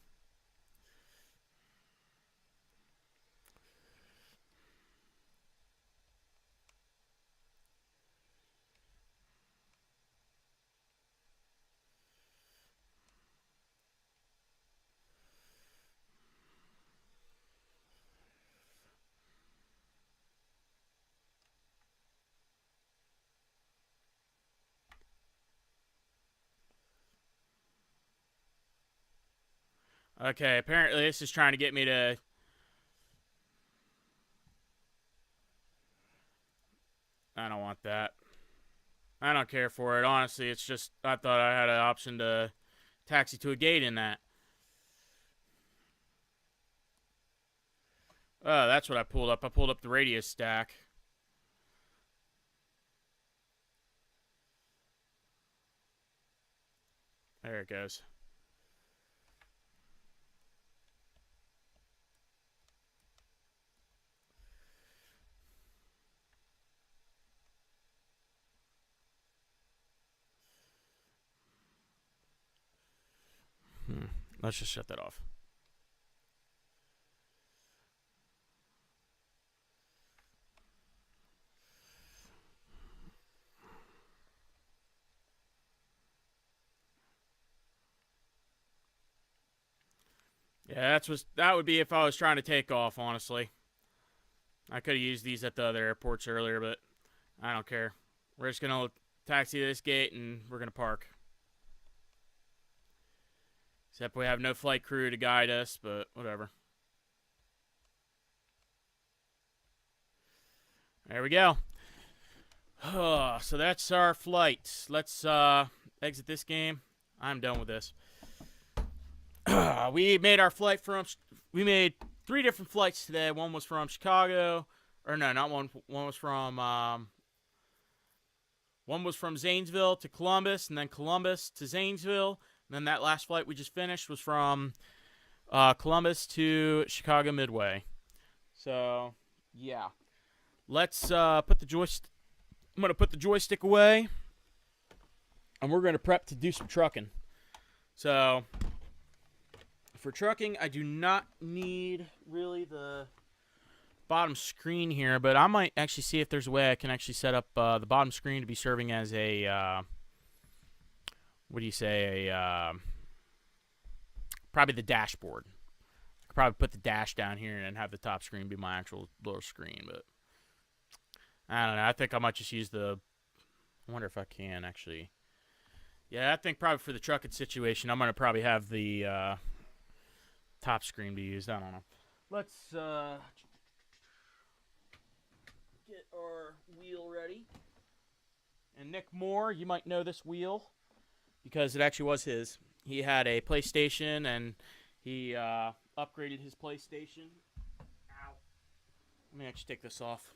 Okay, apparently this is trying to get me to... I don't want that. I don't care for it. Honestly, it's just... I thought I had an option to taxi to a gate in that. Oh, that's what I pulled up. I pulled up the radius stack. There it goes. Let's just shut that off. Yeah, that would be if I was trying to take off, honestly. I could have used these at the other airports earlier, but I don't care. We're just going to taxi to this gate and we're going to park. Except we have no flight crew to guide us, but whatever. There we go. So that's our flight. Let's exit this game. I'm done with this. We made our flight from... We made 3 different flights today. One was from Chicago. Or no, not one. One was from... one was from Zanesville to Columbus, and then Columbus to Zanesville. And then that last flight we just finished was from Columbus to Chicago Midway. So, yeah. Let's put the joystick... I'm going to put the joystick away. And we're going to prep to do some trucking. So, for trucking, I do not need really the bottom screen here. But I might actually see if there's a way I can actually set up the bottom screen to be serving as a... what do you say? Probably the dashboard. I could probably put the dash down here and have the top screen be my actual little screen. But I don't know. I think I might just use the... I wonder if I can actually... Yeah, I think probably for the trucking situation, I'm going to probably have the top screen be used. I don't know. Let's get our wheel ready. And Nick Moore, you might know this wheel because it actually was his. He had a PlayStation, and he upgraded his PlayStation. Ow. Let me actually take this off.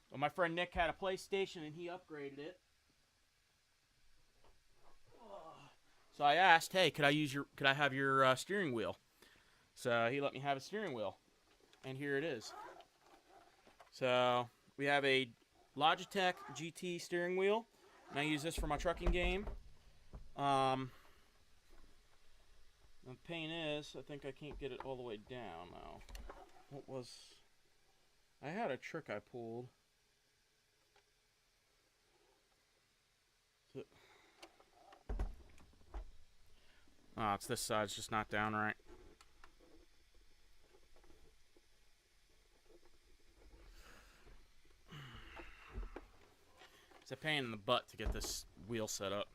Well, my friend Nick had a PlayStation, and he upgraded it. So I asked, hey, could I have your steering wheel? So he let me have a steering wheel. And here it is. So we have a Logitech GT steering wheel. And I use this for my trucking game. The pain is, I think I can't get it all the way down now. I had a trick I pulled. Oh, it's this side. It's just not down right. It's a pain in the butt to get this wheel set up.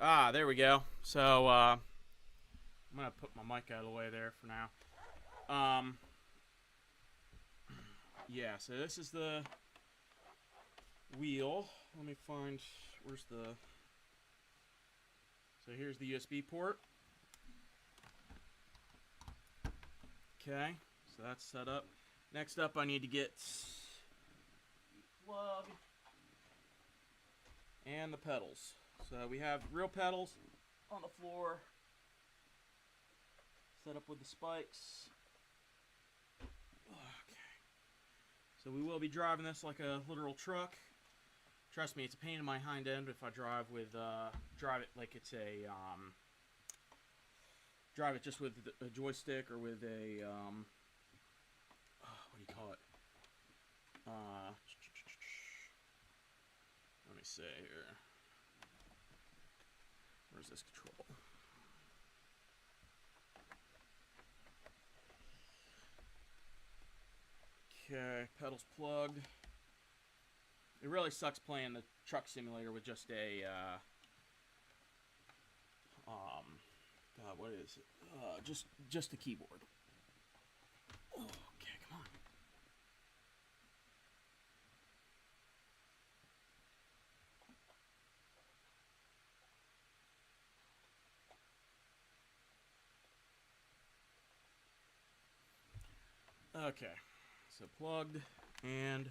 Ah, there we go. So, I'm going to put my mic out of the way there for now. Yeah, so this is the wheel. Let me find, where's the... So here's the USB port. Okay, so that's set up. Next up, I need to get the plug and the pedals. So we have real pedals on the floor, set up with the spikes. Okay. So we will be driving this like a literal truck. Trust me, it's a pain in my hind end if I drive it like it's a drive it just with a joystick or with a what do you call it? Let me see here. Where's this control? Okay, pedals plugged. It really sucks playing the truck simulator with just a God, what is it? Just a keyboard. Oh, okay, come on. Okay, so plugged, and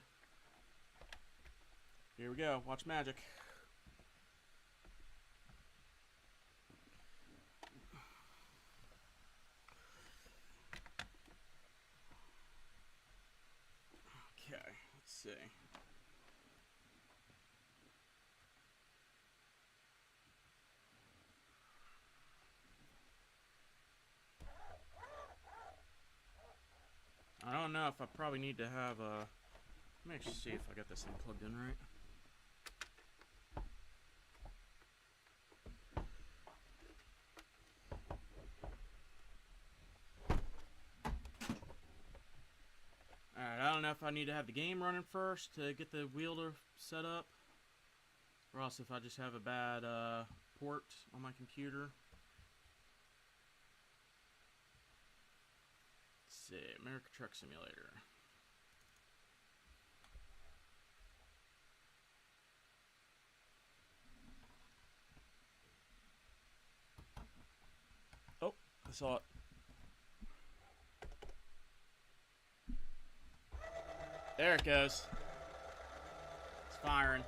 here we go. Watch magic. Okay, let's see. I don't know if I probably need to have a Let me actually see if I got this thing plugged in right. Alright, I don't know if I need to have the game running first to get the wheel to set up, or else if I just have a bad port on my computer. Let's see, America Truck Simulator. Oh, I saw it. There it goes. It's firing.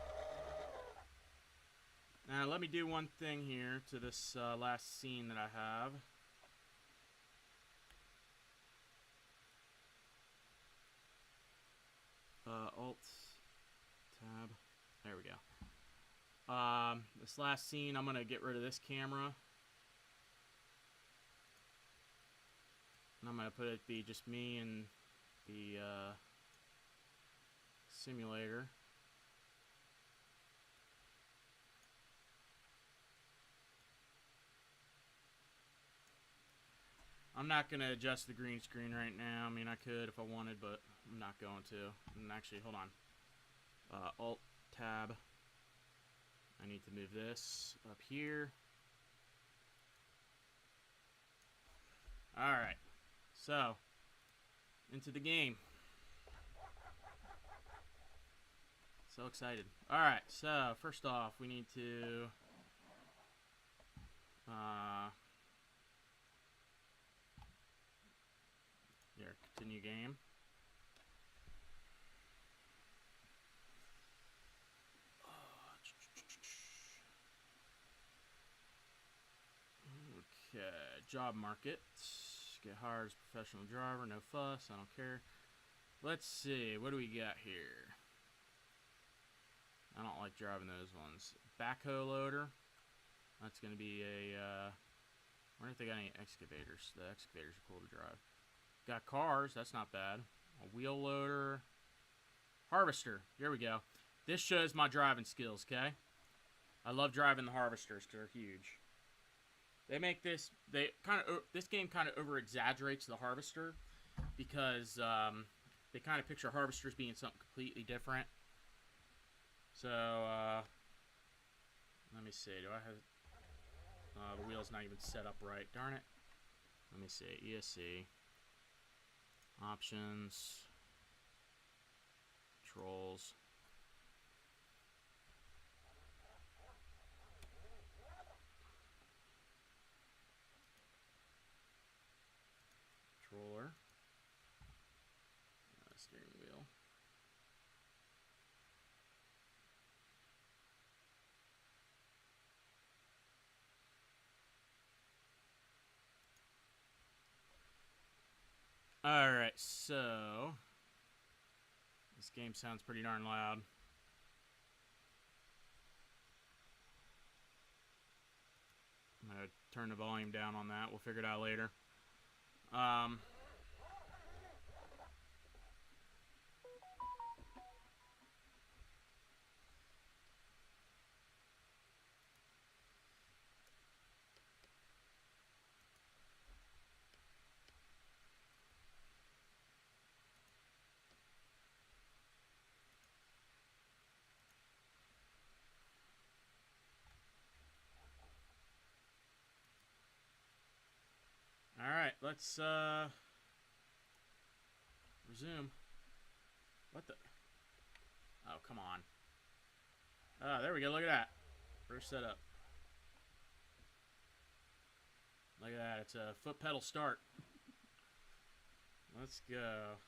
Now let me do one thing here to this last scene that I have. Alt tab. There we go. This last scene, I'm gonna get rid of this camera, and I'm gonna put it be just me and the simulator. I'm not going to adjust the green screen right now. I mean, I could if I wanted, but I'm not going to. And actually, hold on. Alt tab. I need to move this up here. Alright. So, into the game. So excited. Alright, so first off, we need to here, continue game. Okay, job market. Get hired as a professional driver, no fuss, I don't care. Let's see, what do we got here? I don't like driving those ones. Backhoe loader. That's going to be a, I wonder if they got any excavators. The excavators are cool to drive. Got cars, that's not bad. A wheel loader. Harvester, here we go. This shows my driving skills, okay? I love driving the harvesters because they're huge. They make this, this game kind of over-exaggerates the harvester because they kind of picture harvesters being something completely different. So, let me see. Do I have... the wheel's not even set up right. Darn it. Let me see. ESC. Options. Controls. Controller. Steering wheel. Alright, so this game sounds pretty darn loud. I'm going to turn the volume down on that. We'll figure it out later. Alright, let's resume. What the? Oh, come on. Oh, there we go. Look at that. First setup. Look at that. It's a foot pedal start. Let's go.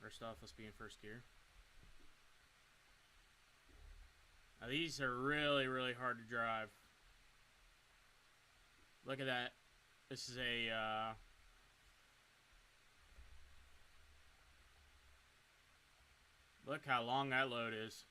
First off, let's be in first gear. Now, these are really, really hard to drive. Look at that. This is a, look how long that load is.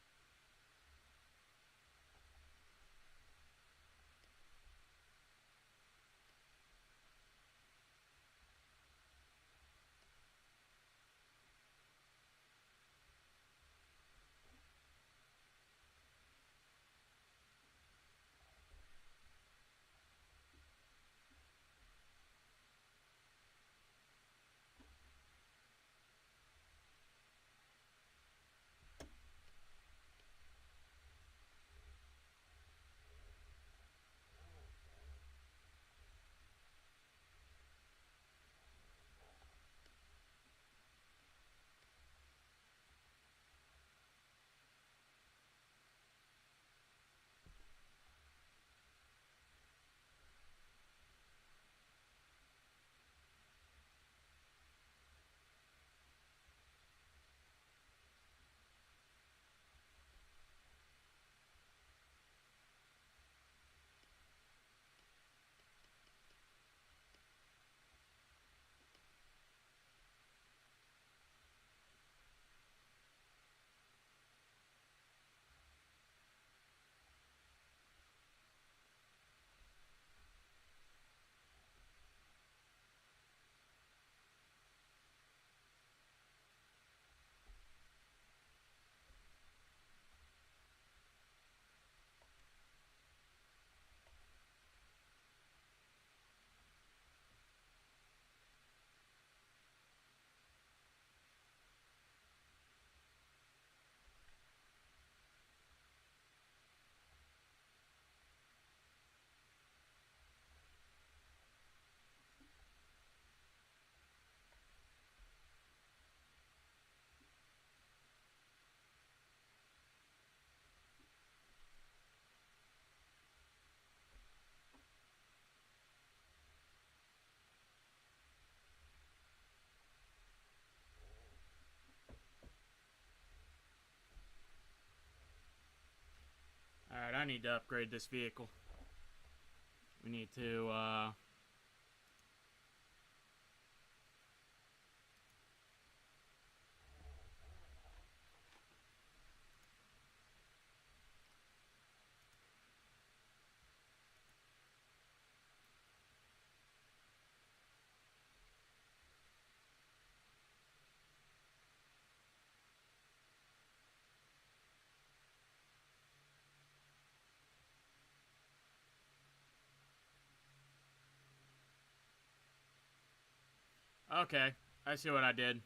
need to upgrade this vehicle. We need to, okay, I see what I did.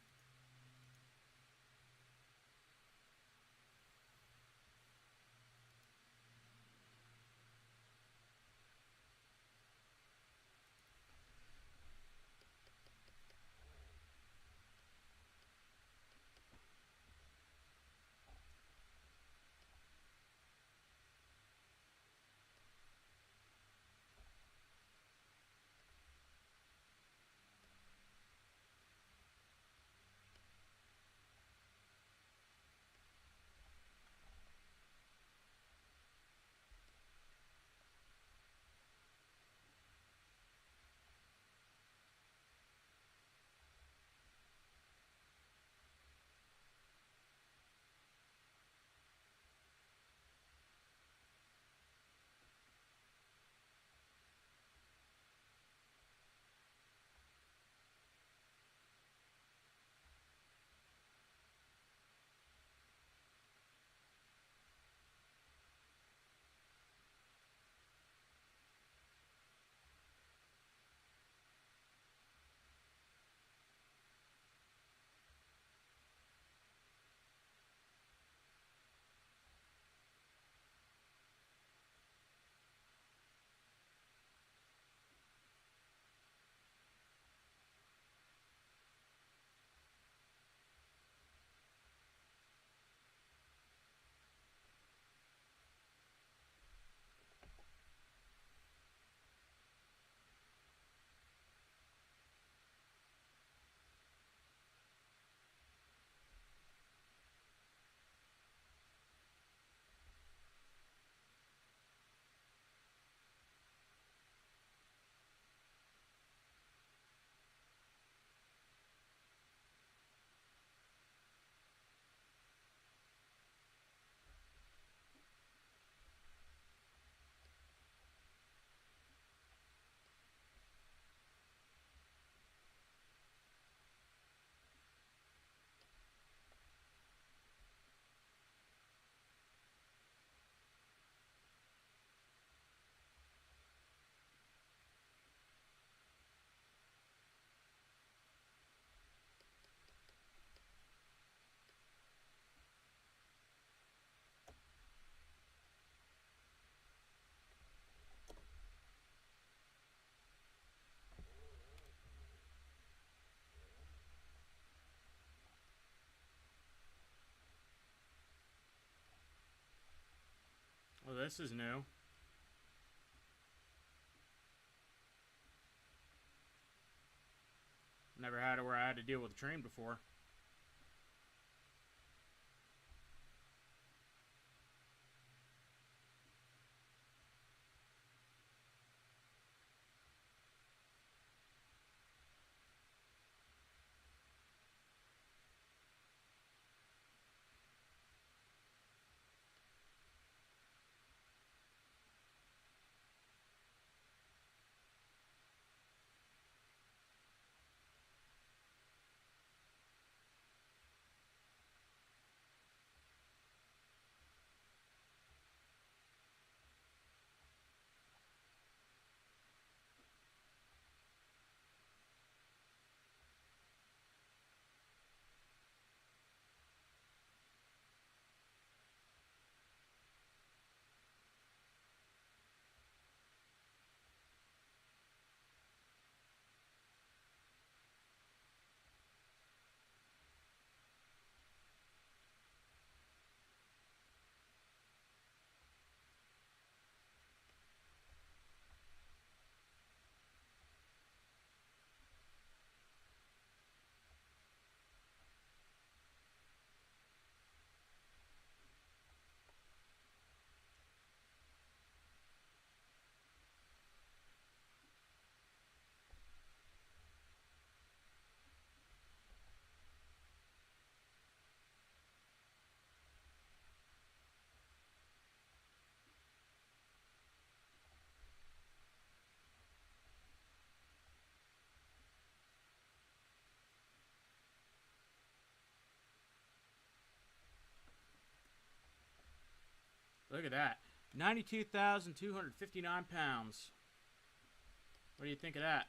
Well, this is new. Never had it where I had to deal with a train before. Look at that. 92,259 pounds. What do you think of that?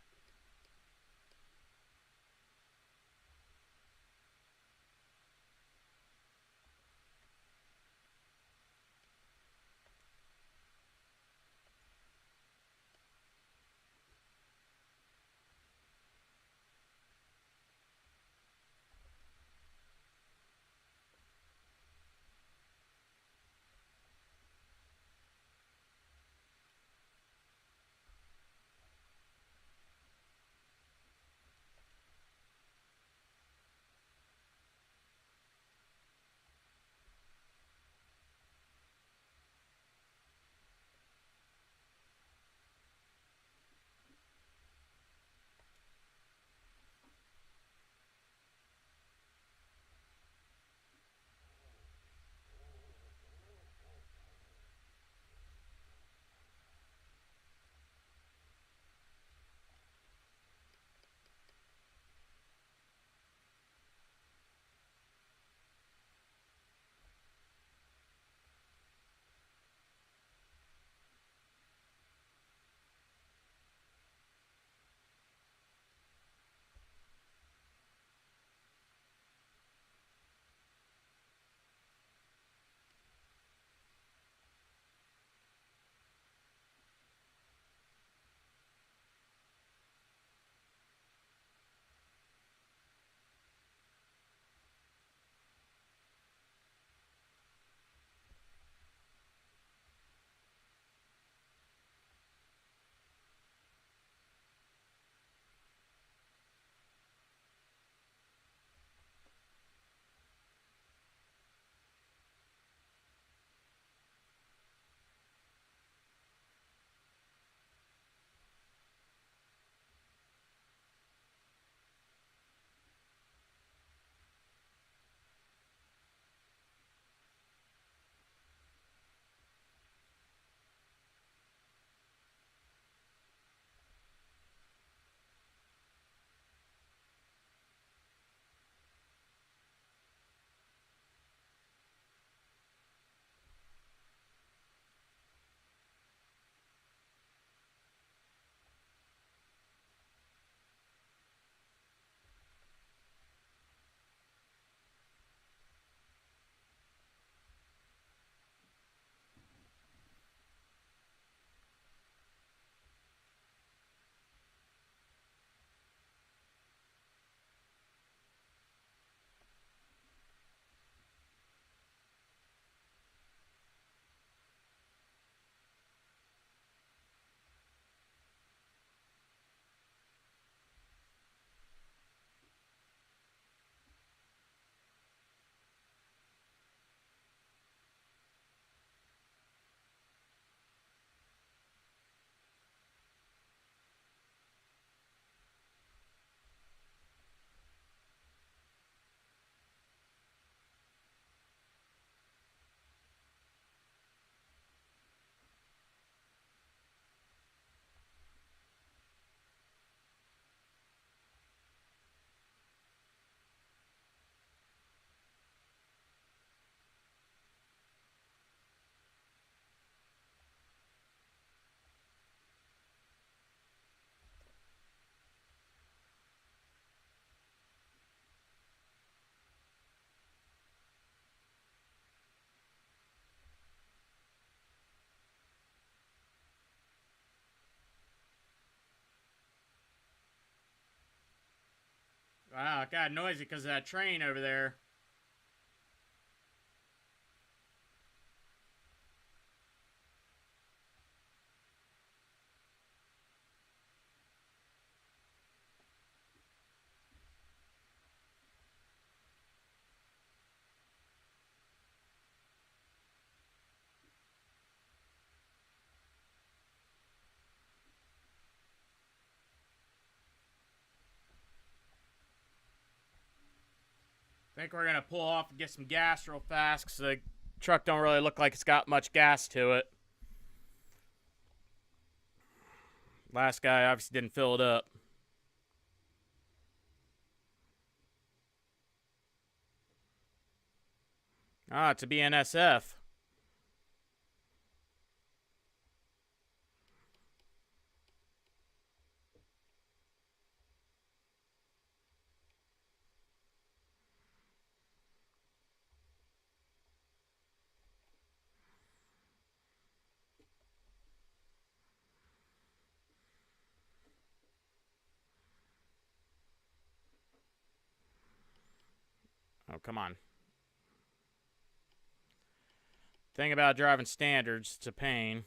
Wow, it got noisy because of that train over there. I think we're gonna pull off and get some gas real fast because the truck don't really look like it's got much gas to it. Last guy obviously didn't fill it up. Ah, it's a BNSF. come on. Thing about driving standards, it's a pain.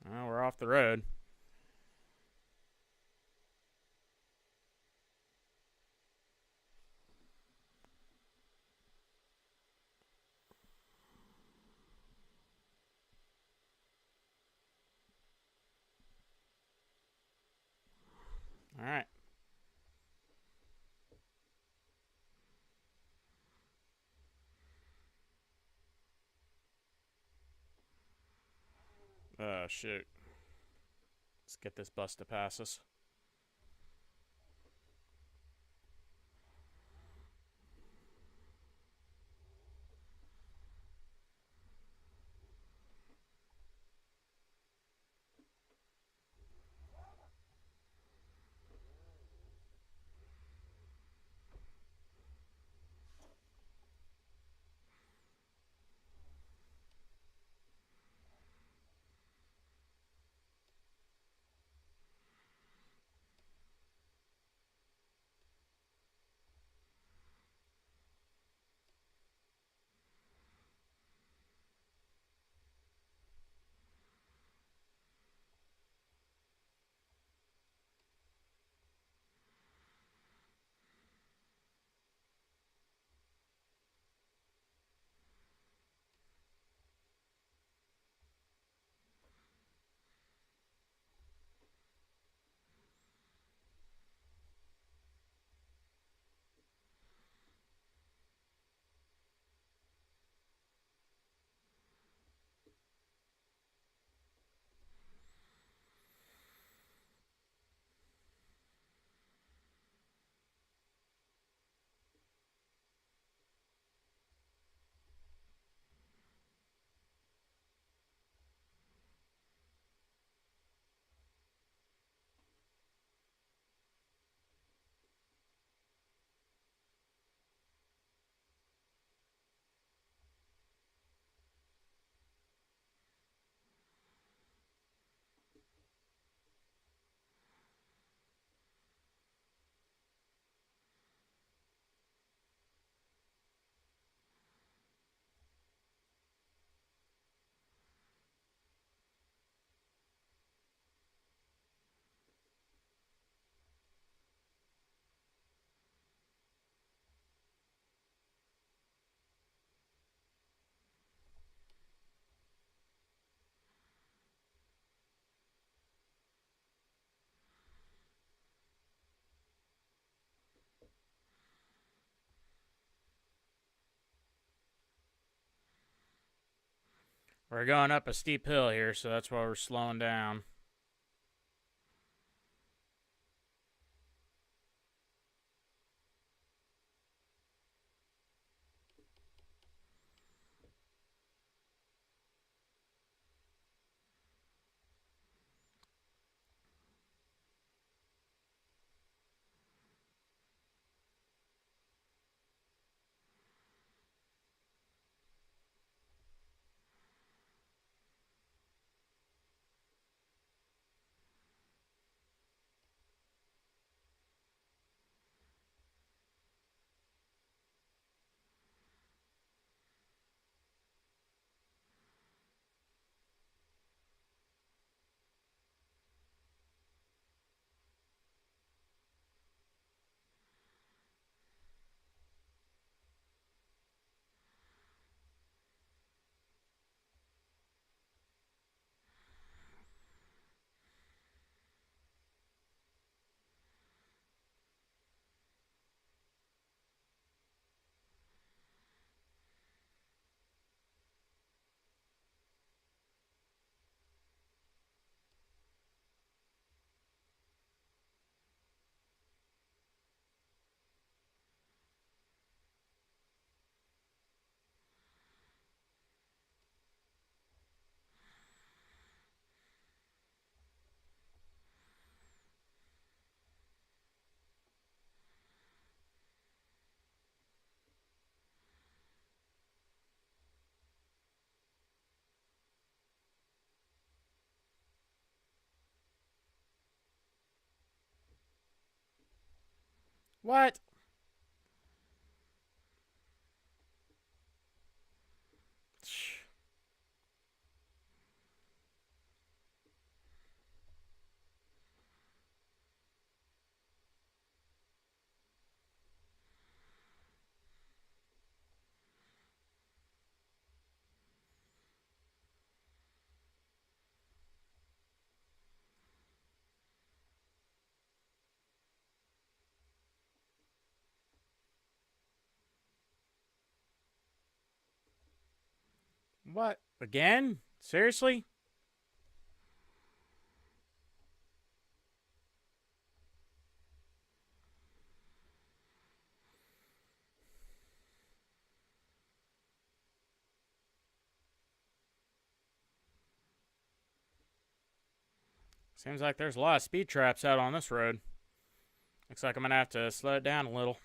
Well, we're off the road. All right. Oh, shoot. Let's get this bus to pass us. We're going up a steep hill here, so that's why we're slowing down. What? What? Again? Seriously? Seems like there's a lot of speed traps out on this road. Looks like I'm gonna have to slow it down a little.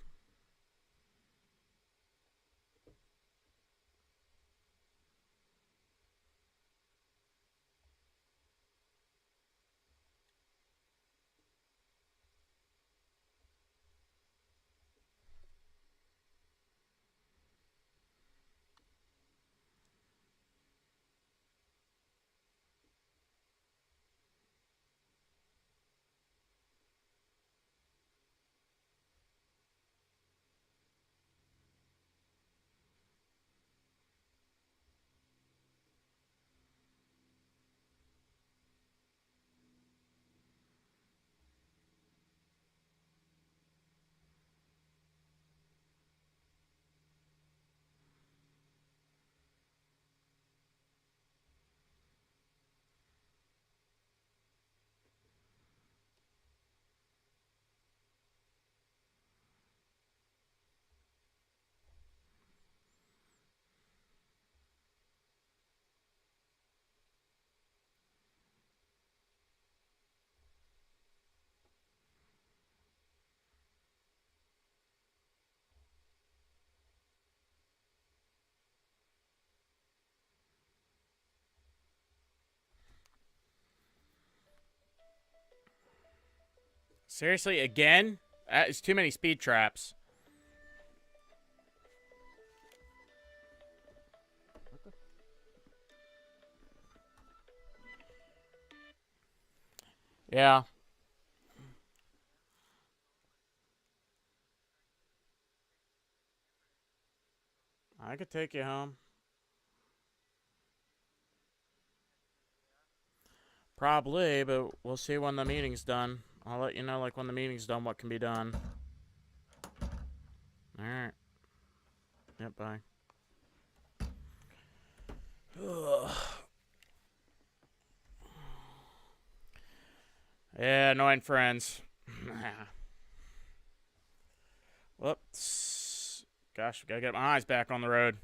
Seriously, again? That is too many speed traps. Yeah. I could take you home. Probably, but we'll see when the meeting's done. I'll let you know, like, when the meeting's done, what can be done. Alright. Yep, bye. Ugh. Yeah, annoying friends. Whoops. Gosh, gotta get my eyes back on the road.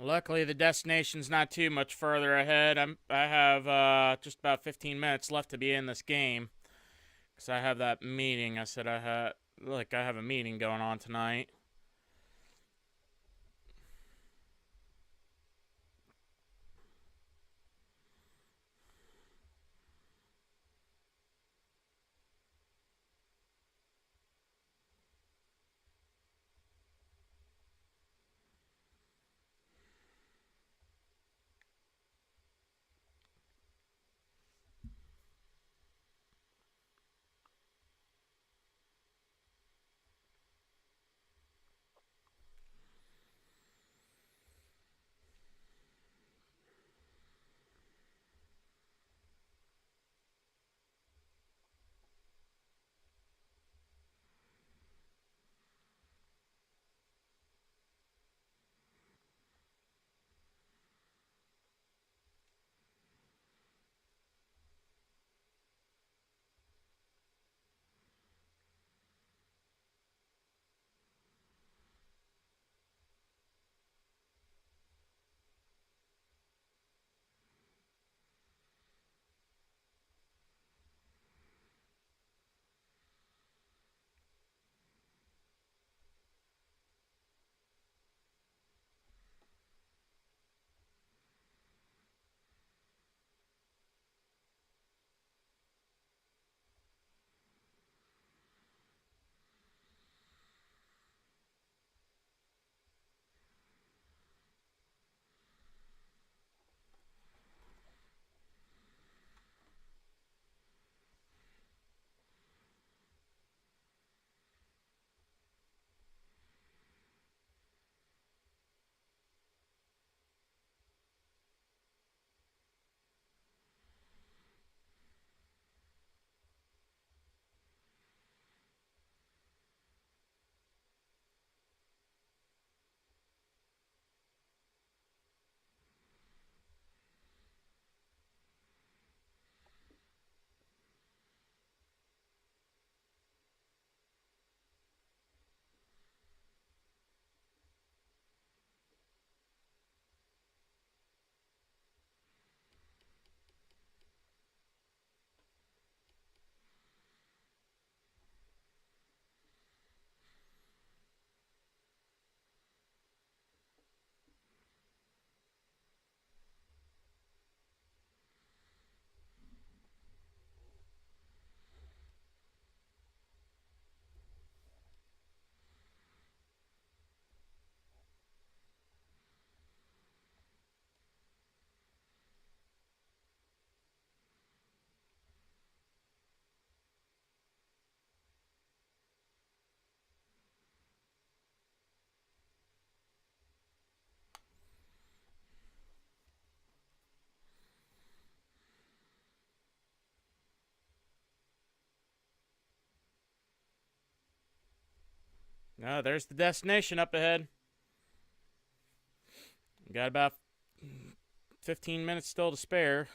Luckily, the destination's not too much further ahead. I have just about 15 minutes left to be in this game, because I have that meeting. I said I have a meeting going on tonight. No, there's the destination up ahead. Got about 15 minutes still to spare.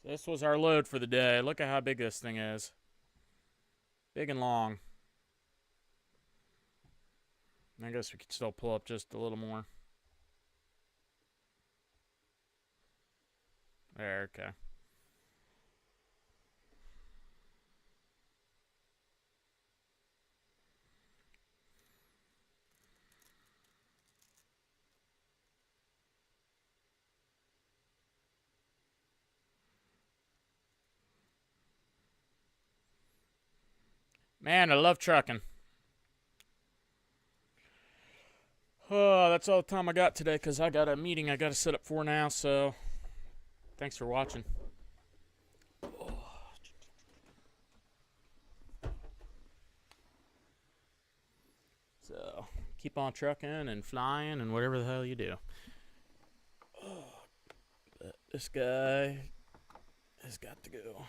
This was our load for the day. Look at how big this thing is. Big and long. I guess we could still pull up just a little more. There, okay. Man, I love trucking. Oh, that's all the time I got today because I got a meeting I got to set up for now, so thanks for watching. So, keep on trucking and flying and whatever the hell you do. But this guy has got to go.